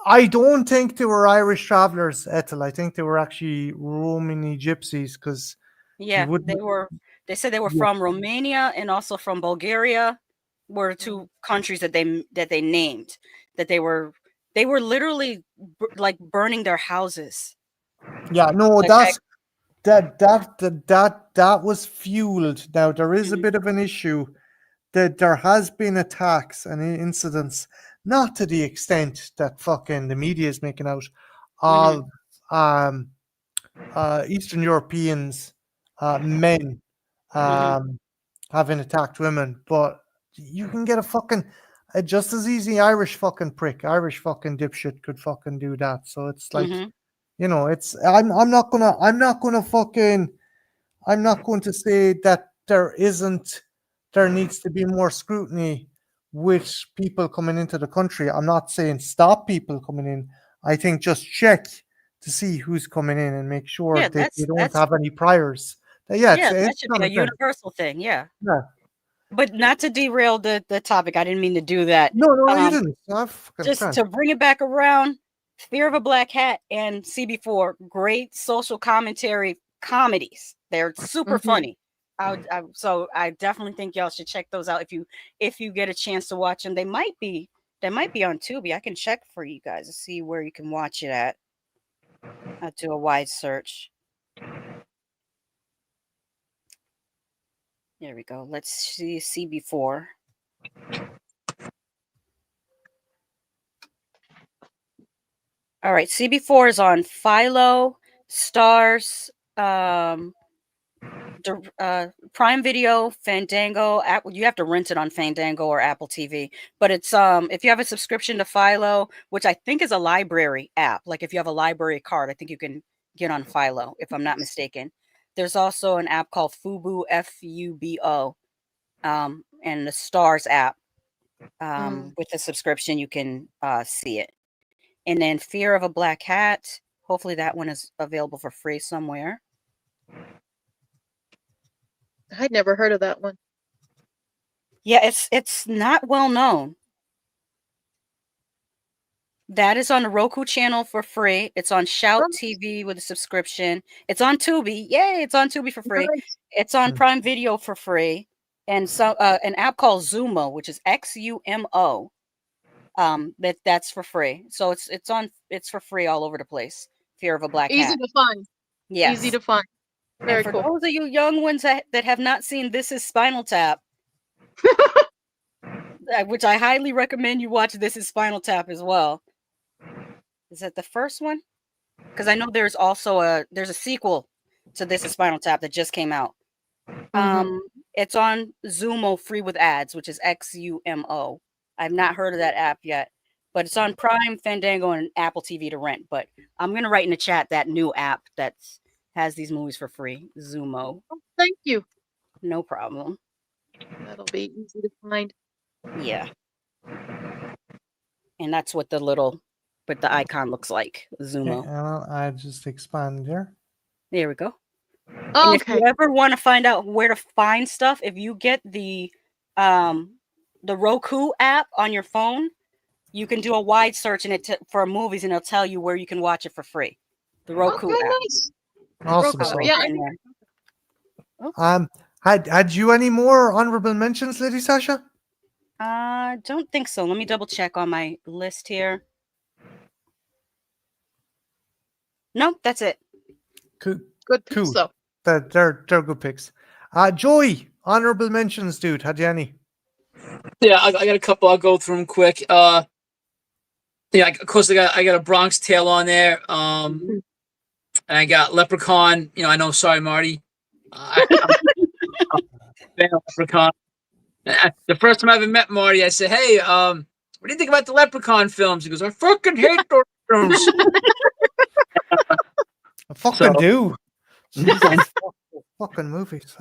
I don't think they were Irish travelers, Ethel. I think they were actually Romani gypsies, because yeah, wouldn't. they said they were Yeah. from Romania and also from Bulgaria, were two countries that they named, that they were literally like burning their houses. Yeah, no, Like, that was fueled. Now there is a bit of an issue that there has been attacks and incidents, not to the extent that fucking the media is making out, of Eastern Europeans, men, having attacked women, but you can get a just as easy Irish fucking prick, Irish fucking dipshit could fucking do that. So it's like, it's I'm not going to say that there needs to be more scrutiny with people coming into the country. I'm not saying stop people coming in. I think just check to see who's coming in and make sure that they don't have any priors. that should be a universal thing. Yeah. But not to derail the topic. I didn't mean to do that. No, you didn't. Just to bring it back around, Fear of a Black Hat and CB4, great social commentary comedies. They're super funny. So I definitely think y'all should check those out if you get a chance to watch them. They might be on Tubi. I can check for you guys to see where you can watch it at. I'll do a wide search. There we go. Let's see CB4. All right, CB4 is on Philo, Stars, Prime Video, Fandango. You have to rent it on Fandango or Apple TV. But it's if you have a subscription to Philo, which I think is a library app, like if you have a library card, I think you can get on Philo, if I'm not mistaken. There's also an app called Fubo, Fubo, and the Stars app. With a subscription, you can see it. And then Fear of a Black Hat. Hopefully that one is available for free somewhere. I'd never heard of that one. Yeah, it's not well known. That is on the Roku channel for free. It's on Shout TV with a subscription. It's on Tubi. Yay, it's on Tubi for free. Nice. It's on Prime Video for free. And so an app called Zumo, which is XUMO. That's for free. So it's for free all over the place. Fear of a Black Hat. Easy to find. Yes. Easy to find. Very and for cool. those of you young ones that have not seen This Is Spinal Tap, which I highly recommend you watch This Is Spinal Tap as well. Is that the first one? Because I know there's also there's a sequel to This Is Spinal Tap that just came out. It's on Zumo free with ads, which is XUMO. I've not heard of that app yet, but it's on Prime, Fandango, and Apple TV to rent. But I'm going to write in the chat that new app that has these movies for free, Zumo. Oh, thank you. No problem. That'll be easy to find. Yeah. And that's what the icon looks like, Zumo. Okay, I just expand here. There we go. Oh, and if you ever want to find out where to find stuff, if you get the Roku app on your phone, you can do a wide search for movies, and it'll tell you where you can watch it for free. The Roku app. Nice. Awesome. Roku, yeah. Had you any more honorable mentions, Lady Sasha? Don't think so. Let me double check on my list here. Nope, that's it. Cool. Good picks, though. They're good picks. Joey, honorable mentions, dude. Had you any? Yeah, I got a couple. I'll go through them quick. Yeah, of course I got a Bronx Tale on there. And I got Leprechaun. I know. Sorry, Marty. I'm a fan of Leprechaun. The first time I ever met Marty, I said, "Hey, what do you think about the Leprechaun films?" He goes, "I fucking hate those films." fucking do. Jesus, And fucking movies.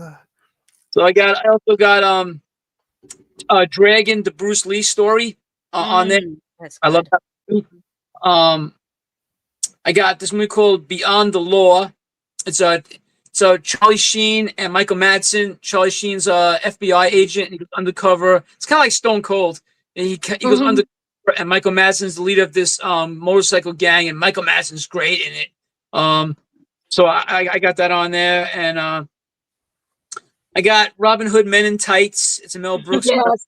so I also got Dragon, the Bruce Lee story on there. That's I love good. that movie. I got this movie called Beyond the Law. It's Charlie Sheen and Michael Madsen. Charlie Sheen's a FBI agent, and he goes undercover. It's kind of like Stone Cold, and he goes undercover. And Michael Madsen's the leader of this motorcycle gang, and Michael Madsen's great in it. So I got that on there, and I got Robin Hood Men in Tights. It's a Mel Brooks. Yes.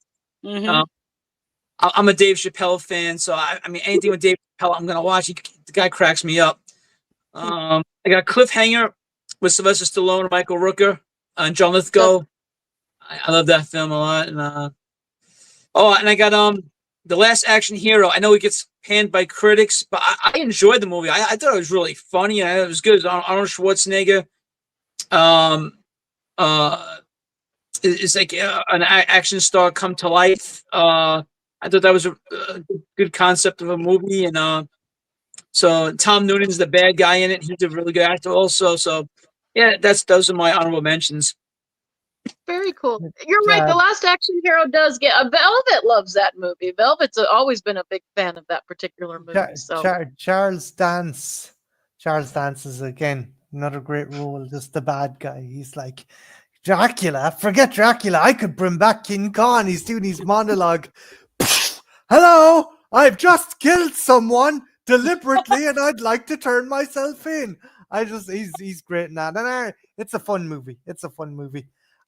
I'm a Dave Chappelle fan, so I mean anything with Dave Chappelle, I'm gonna watch. The guy cracks me up. I got Cliffhanger with Sylvester Stallone and Michael Rooker and John Lithgow. I love that film a lot. And and I got The Last Action Hero. I know it gets panned by critics, but I enjoyed the movie. I thought it was really funny. It was good. Arnold Schwarzenegger. It's like an action star come to life. I thought that was a good concept of a movie, and so Tom Noonan's the bad guy in it. He's a really good actor, also. So yeah, those are my honorable mentions. Very cool. You're right. The Last Action Hero does get. Velvet loves that movie. Velvet's always been a big fan of that particular movie. Charles Dance. Charles Dance is again another great role. Just the bad guy. He's like Dracula. Forget Dracula. I could bring back King Kong. He's doing his monologue. Hello, I've just killed someone deliberately, and I'd like to turn myself in. He's great in that, and it's a fun movie.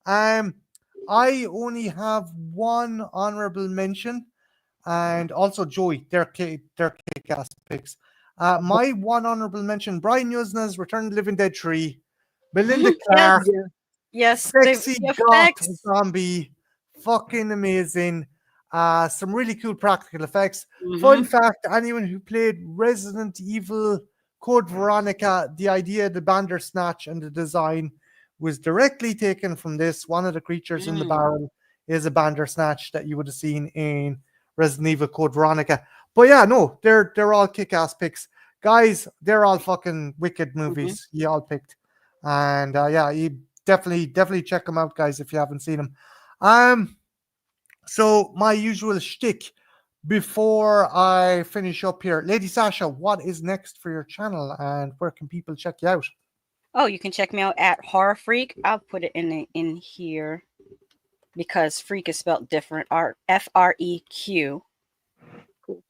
I only have one honorable mention, and also Joey. They're kick-ass picks. My one honorable mention: Brian Yuzna's Return of the Living Dead 3, Belinda Clark, Yes, sexy goth zombie, fucking amazing. Some really cool practical effects. Fun fact: anyone who played Resident Evil Code Veronica, the idea, the Bandersnatch, and the design was directly taken from this. One of the creatures in the barrel is a Bandersnatch that you would have seen in Resident Evil Code Veronica. But yeah, no, they're all kick-ass picks. Guys, they're all fucking wicked movies you all picked. And yeah, you definitely check them out, guys, if you haven't seen them. So my usual shtick before I finish up here, Lady Sasha, what is next for your channel and where can people check you out? Oh, you can check me out at Horror Freak. I'll put it in here because freak is spelled different. FREQ. Cool.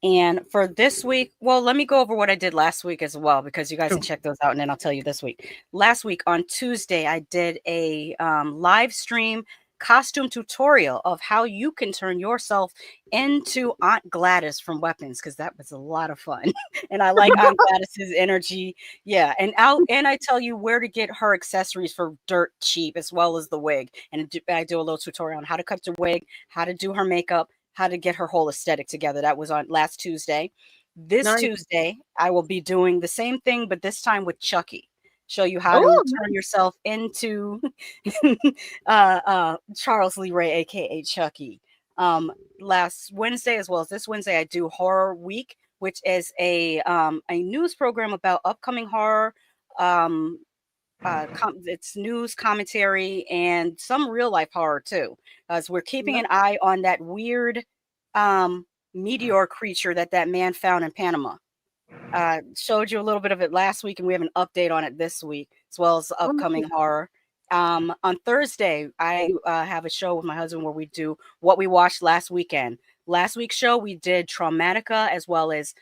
And for this week, well, let me go over what I did last week as well, because you guys can check those out, and then I'll tell you this week. Last week on Tuesday, I did a live stream costume tutorial of how you can turn yourself into Aunt Gladys from Weapons, because that was a lot of fun. And I like Aunt Gladys's energy. Yeah, and I tell you where to get her accessories for dirt cheap, as well as the wig. And I do a little tutorial on how to cut the wig, how to do her makeup, how to get her whole aesthetic together. That was on last Tuesday. This Tuesday, I will be doing the same thing, but this time with Chucky. Show you how to turn yourself into Charles Lee Ray, aka Chucky. Last Wednesday, as well as this Wednesday, I do Horror Week, which is a news program about upcoming horror. It's news, commentary, and some real life horror too, as we're keeping an eye on that weird meteor creature that man found in Panama. Showed you a little bit of it last week, and we have an update on it this week, as well as upcoming horror. On Thursday, I have a show with my husband where we do what we watched last weekend. Last week's show, we did Traumatica, as well as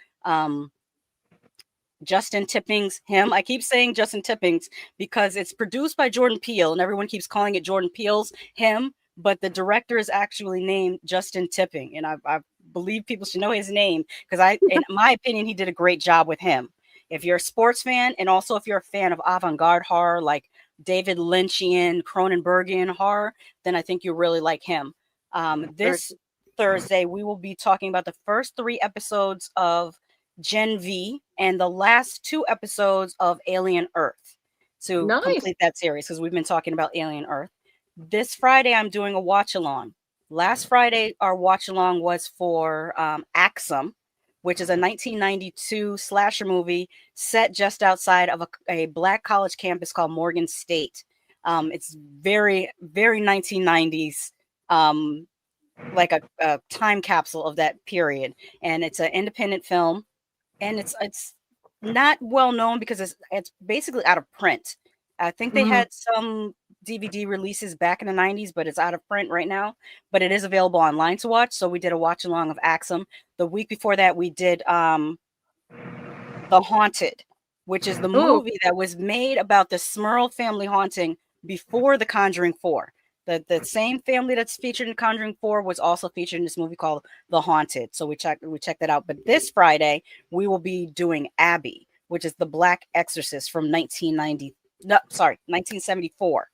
Justin Tipping's Him. I keep saying Justin Tipping's because it's produced by Jordan Peele, and everyone keeps calling it Jordan Peele's Him, but the director is actually named Justin Tipping, and I believe people should know his name, because in my opinion, he did a great job with Him. If you're a sports fan, and also if you're a fan of avant-garde horror like David Lynchian, Cronenbergian horror, then I think you really like Him. This Thursday, we will be talking about the first 3 episodes of Gen V and the last 2 episodes of Alien Earth to complete that series, because we've been talking about Alien Earth. This Friday, I'm doing a watch-along. Last Friday, our watch-along was for Axum, which is a 1992 slasher movie set just outside of a black college campus called Morgan State. It's very, very 1990s, like a time capsule of that period. And it's an independent film, and it's not well known because it's basically out of print. I think they had some DVD releases back in the 90s, but it's out of print right now. But it is available online to watch. So we did a watch along of Axum. The week before that, we did The Haunted, which is the movie that was made about the Smurl family haunting before The Conjuring 4. The same family that's featured in Conjuring 4 was also featured in this movie called The Haunted. So we checked that out. But this Friday, we will be doing Abby, which is the Black Exorcist from 1974.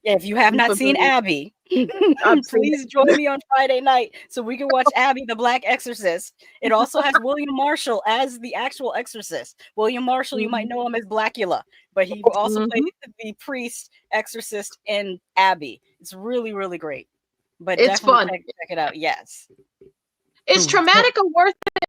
Yeah, if you have not seen Abby, please join me on Friday night so we can watch Abby, the Black Exorcist. It also has William Marshall as the actual exorcist. William Marshall, you might know him as Blackula, but he also played the priest exorcist in Abby. It's really, really great. But it's fun. Check it out. Yes. Is Traumatica worth it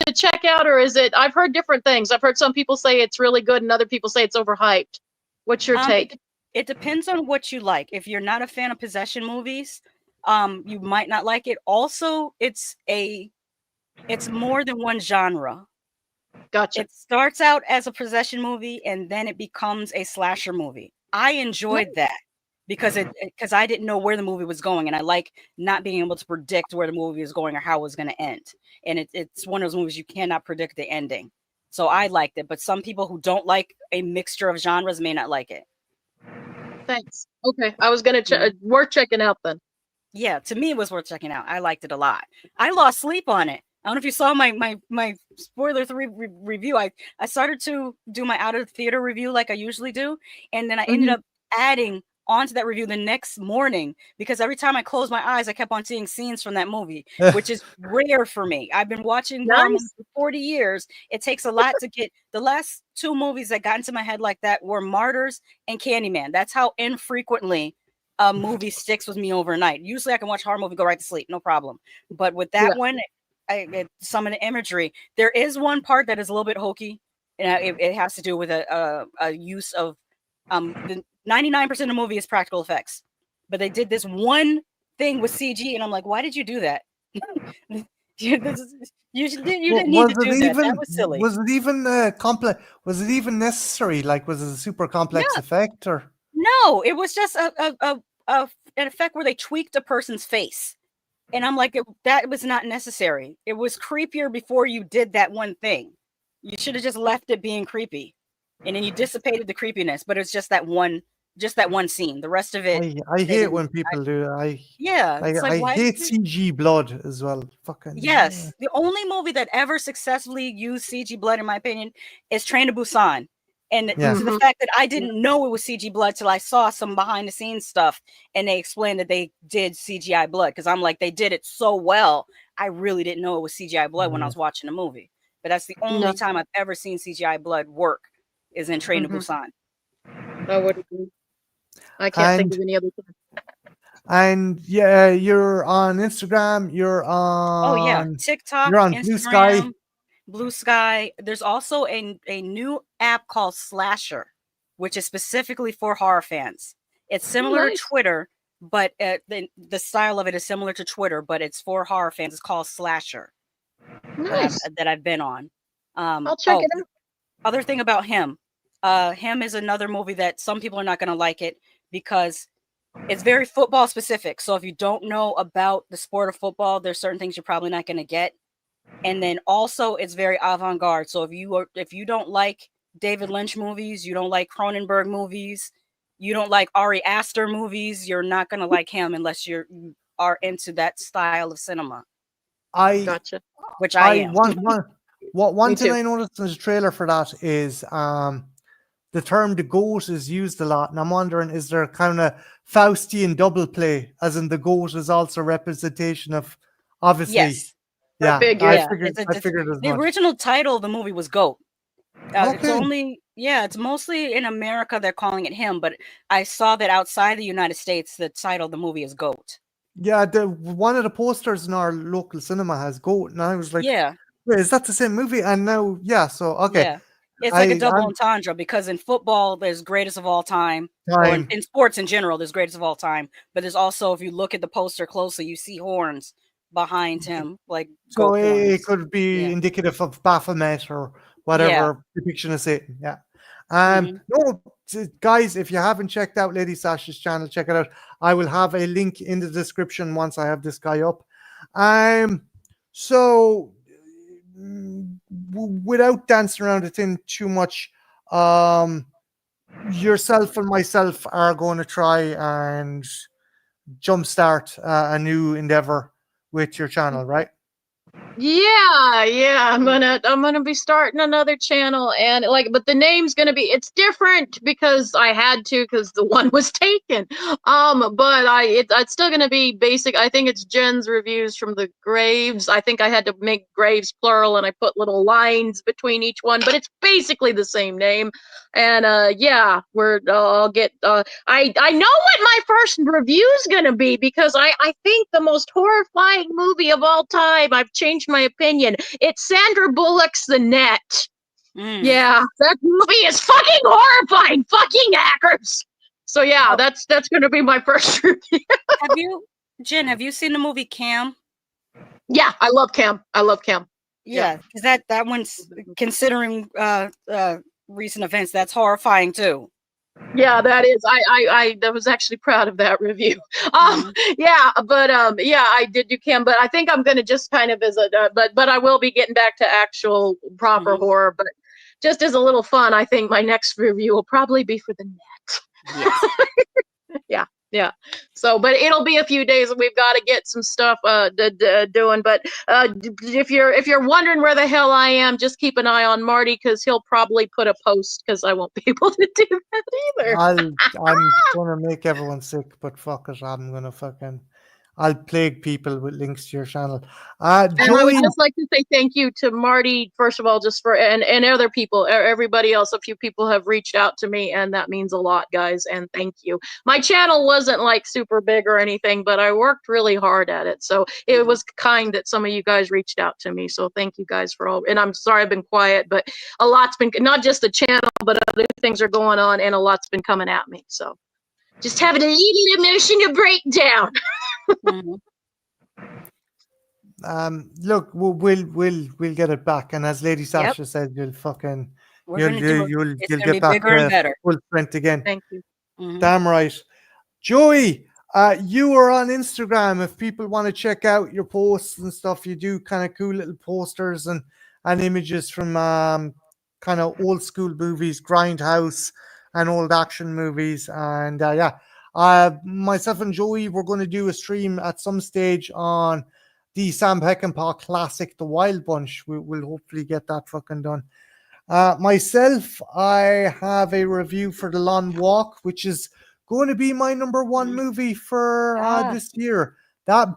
to check out, or is it? I've heard different things. I've heard some people say it's really good and other people say it's overhyped. What's your take? It depends on what you like. If you're not a fan of possession movies, you might not like it. Also, it's more than one genre. Gotcha. It starts out as a possession movie and then it becomes a slasher movie. I enjoyed that because I didn't know where the movie was going, and I like not being able to predict where the movie was going or how it was going to end. And it's one of those movies you cannot predict the ending. So I liked it, but some people who don't like a mixture of genres may not like it. Thanks. Okay, I was gonna worth checking out then. Yeah, to me it was worth checking out. I liked it a lot. I lost sleep on it. I don't know if you saw my spoiler-free review. I started to do my out of theater review like I usually do, and then I ended up adding onto that review the next morning because every time I closed my eyes, I kept on seeing scenes from that movie, which is rare for me. I've been watching horror movies for 40 years. It takes a lot to get the last two movies that got into my head like that were Martyrs and Candyman. That's how infrequently a movie sticks with me overnight. Usually I can watch a horror movie, go right to sleep, no problem. But with that one, some of the imagery, there is one part that is a little bit hokey. It has to do with a use of the 99% of the movie is practical effects, but they did this one thing with CG, and I'm like, why did you do that? You didn't need to do that. That was silly. Was it even complex? Was it even necessary? Like, was it a super complex effect, or no? It was just an effect where they tweaked a person's face, and I'm like, that was not necessary. It was creepier before you did that one thing. You should have just left it being creepy, and then you dissipated the creepiness. But it's just that one scene. The rest of it, I hate when people do that. I hate CG blood as well. Fucking yes. The only movie that ever successfully used CG blood, in my opinion, is Train to Busan. And the fact that I didn't know it was CG blood till I saw some behind the scenes stuff and they explained that they did CGI blood, because I'm like, they did it so well. I really didn't know it was CGI blood when I was watching the movie. But that's the only time I've ever seen CGI blood work is in Train to Busan. I would agree. I can't think of any other thing. And yeah, you're on Instagram. You're on TikTok. You're on Instagram, Blue Sky. There's also a new app called Slasher, which is specifically for horror fans. It's similar to Twitter, but the style of it is similar to Twitter, but it's for horror fans. It's called Slasher. Nice. That I've been on. I'll check it out. Other thing about him. Him is another movie that some people are not going to like it because it's very football specific. So if you don't know about the sport of football, there's certain things you're probably not going to get. And then also it's very avant-garde. So if you don't like David Lynch movies, you don't like Cronenberg movies, you don't like Ari Aster movies, you're not going to like him unless you are into that style of cinema. Gotcha. Which I am. One thing I noticed in the trailer for that is the term "the goat" is used a lot, and I'm wondering, is there kind of Faustian double play, as in the goat is also representation of, obviously. Yes. Yeah, I figured the original title of the movie was Goat. It's mostly in America they're calling it him, but I saw that outside the United States the title of the movie is Goat. Yeah, one of the posters in our local cinema has goat, and I was like, Yeah, wait, is that the same movie? And now, yeah, so okay. yeah. It's like a double I'm entendre because in football there's greatest of all time, or time. in sports in general there's greatest of all time. But there's also, if you look at the poster closely, you see horns behind him, like So goat it horns. could be Yeah. indicative of Baphomet or Yeah. whatever depiction of Satan. Yeah. Mhm. No, guys, if you haven't checked out Lady Sasha's channel, check it out. I will have a link in the description once I have this guy up. So without dancing around the thing too much, yourself and myself are going to try and jumpstart a new endeavor with your channel, right? Yeah, I'm gonna be starting another channel, and like, but the name's gonna be, it's different because I had to, because the one was taken. But it's still gonna be basic. I think it's Jen's Reviews from the Graves. I think I had to make Graves plural, and I put little lines between each one, but it's basically the same name. And yeah, I'll get I know what my first review is gonna be, because I think the most horrifying movie of all time. I've changed my opinion. It's Sandra Bullock's The Net. Yeah, that movie is fucking horrifying. Fucking hackers. So yeah, that's gonna be my first review. Jen, have you seen the movie Cam? Yeah, I love Cam. Yeah, because that one's, considering recent events, that's horrifying too. Yeah, that is. I was actually proud of that review. Yeah, but yeah, I did do Cam, but I think I'm gonna just kind of as a but I will be getting back to actual proper horror. But just as a little fun, I think my next review will probably be for The Net. Yes. Yeah. So, but it'll be a few days, and we've got to get some stuff doing. But if you're wondering where the hell I am, just keep an eye on Marty, because he'll probably put a post, because I won't be able to do that either. I'm gonna make everyone sick, but fuck it, I'll plague people with links to your channel. And I would Joey, just like to say thank you to Marty, first of all, just for and other people, everybody else. A few people have reached out to me, and that means a lot, guys. And thank you. My channel wasn't like super big or anything, but I worked really hard at it. So it was kind that some of you guys reached out to me. So thank you guys for all. And I'm sorry I've been quiet, but a lot's been, not just the channel, but other things are going on, and a lot's been coming at me. So just having a little emotional breakdown. look, we'll get it back, and as Lady Sasha said, you'll get back to full strength again. Thank you. Damn right. Joey, you are on Instagram. If people want to check out your posts and stuff, you do kind of cool little posters and images from kind of old school movies, Grindhouse, and old action movies. And myself and Joey, we're going to do a stream at some stage on the Sam Peckinpah classic, The Wild Bunch. We'll hopefully get that fucking done. Myself, I have a review for The Long Walk, which is going to be my #1 movie for this year. That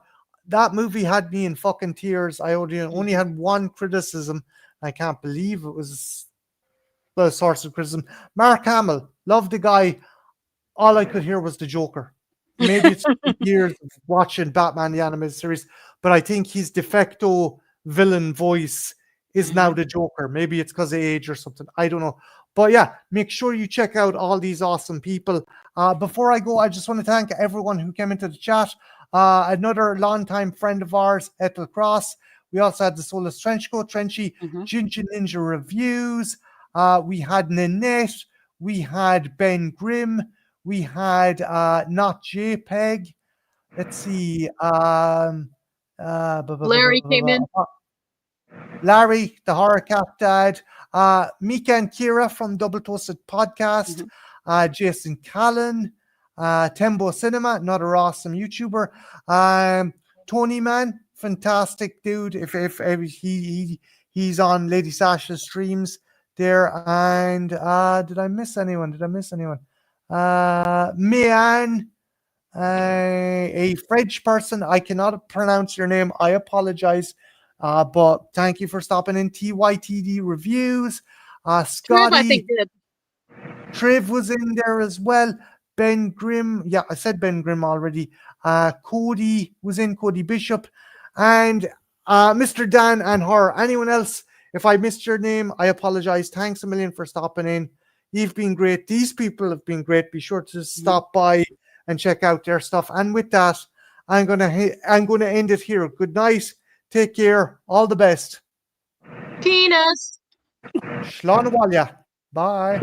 movie had me in fucking tears. I only had one criticism. I can't believe it was the source of criticism. Mark Hamill, loved the guy. All I could hear was the Joker. Maybe it's years of watching Batman the animated series, but I think his de facto villain voice is now the Joker. Maybe it's because of age or something. I don't know. But yeah, make sure you check out all these awesome people. Before I go, I just want to thank everyone who came into the chat. Another longtime friend of ours, Ethel Cross. We also had the Soulless Trenchcoat, Trenchy, Ginger Ninja Reviews. We had Nanette. We had Ben Grimm. We had Not JPEG. Let's see. Larry came in. Larry, the Horror Cat Dad. Mika and Kira from Double Toasted Podcast. Jason Callan. Tembo Cinema, another awesome YouTuber. Tony Man, fantastic dude. If he's on Lady Sasha's streams there. And did I miss anyone? Mian, a French person. I cannot pronounce your name. I apologize. But thank you for stopping in. TYTD Reviews. Scotty. Triv, I think, did. Triv was in there as well. Ben Grimm. Yeah, I said Ben Grimm already. Cody was in, Cody Bishop, and Mr. Dan and her. Anyone else? If I missed your name, I apologize. Thanks a million for stopping in. You've been great. These people have been great. Be sure to stop by and check out their stuff. And with that, I'm gonna end it here. Good night. Take care. All the best. Penis. Shlán Bye.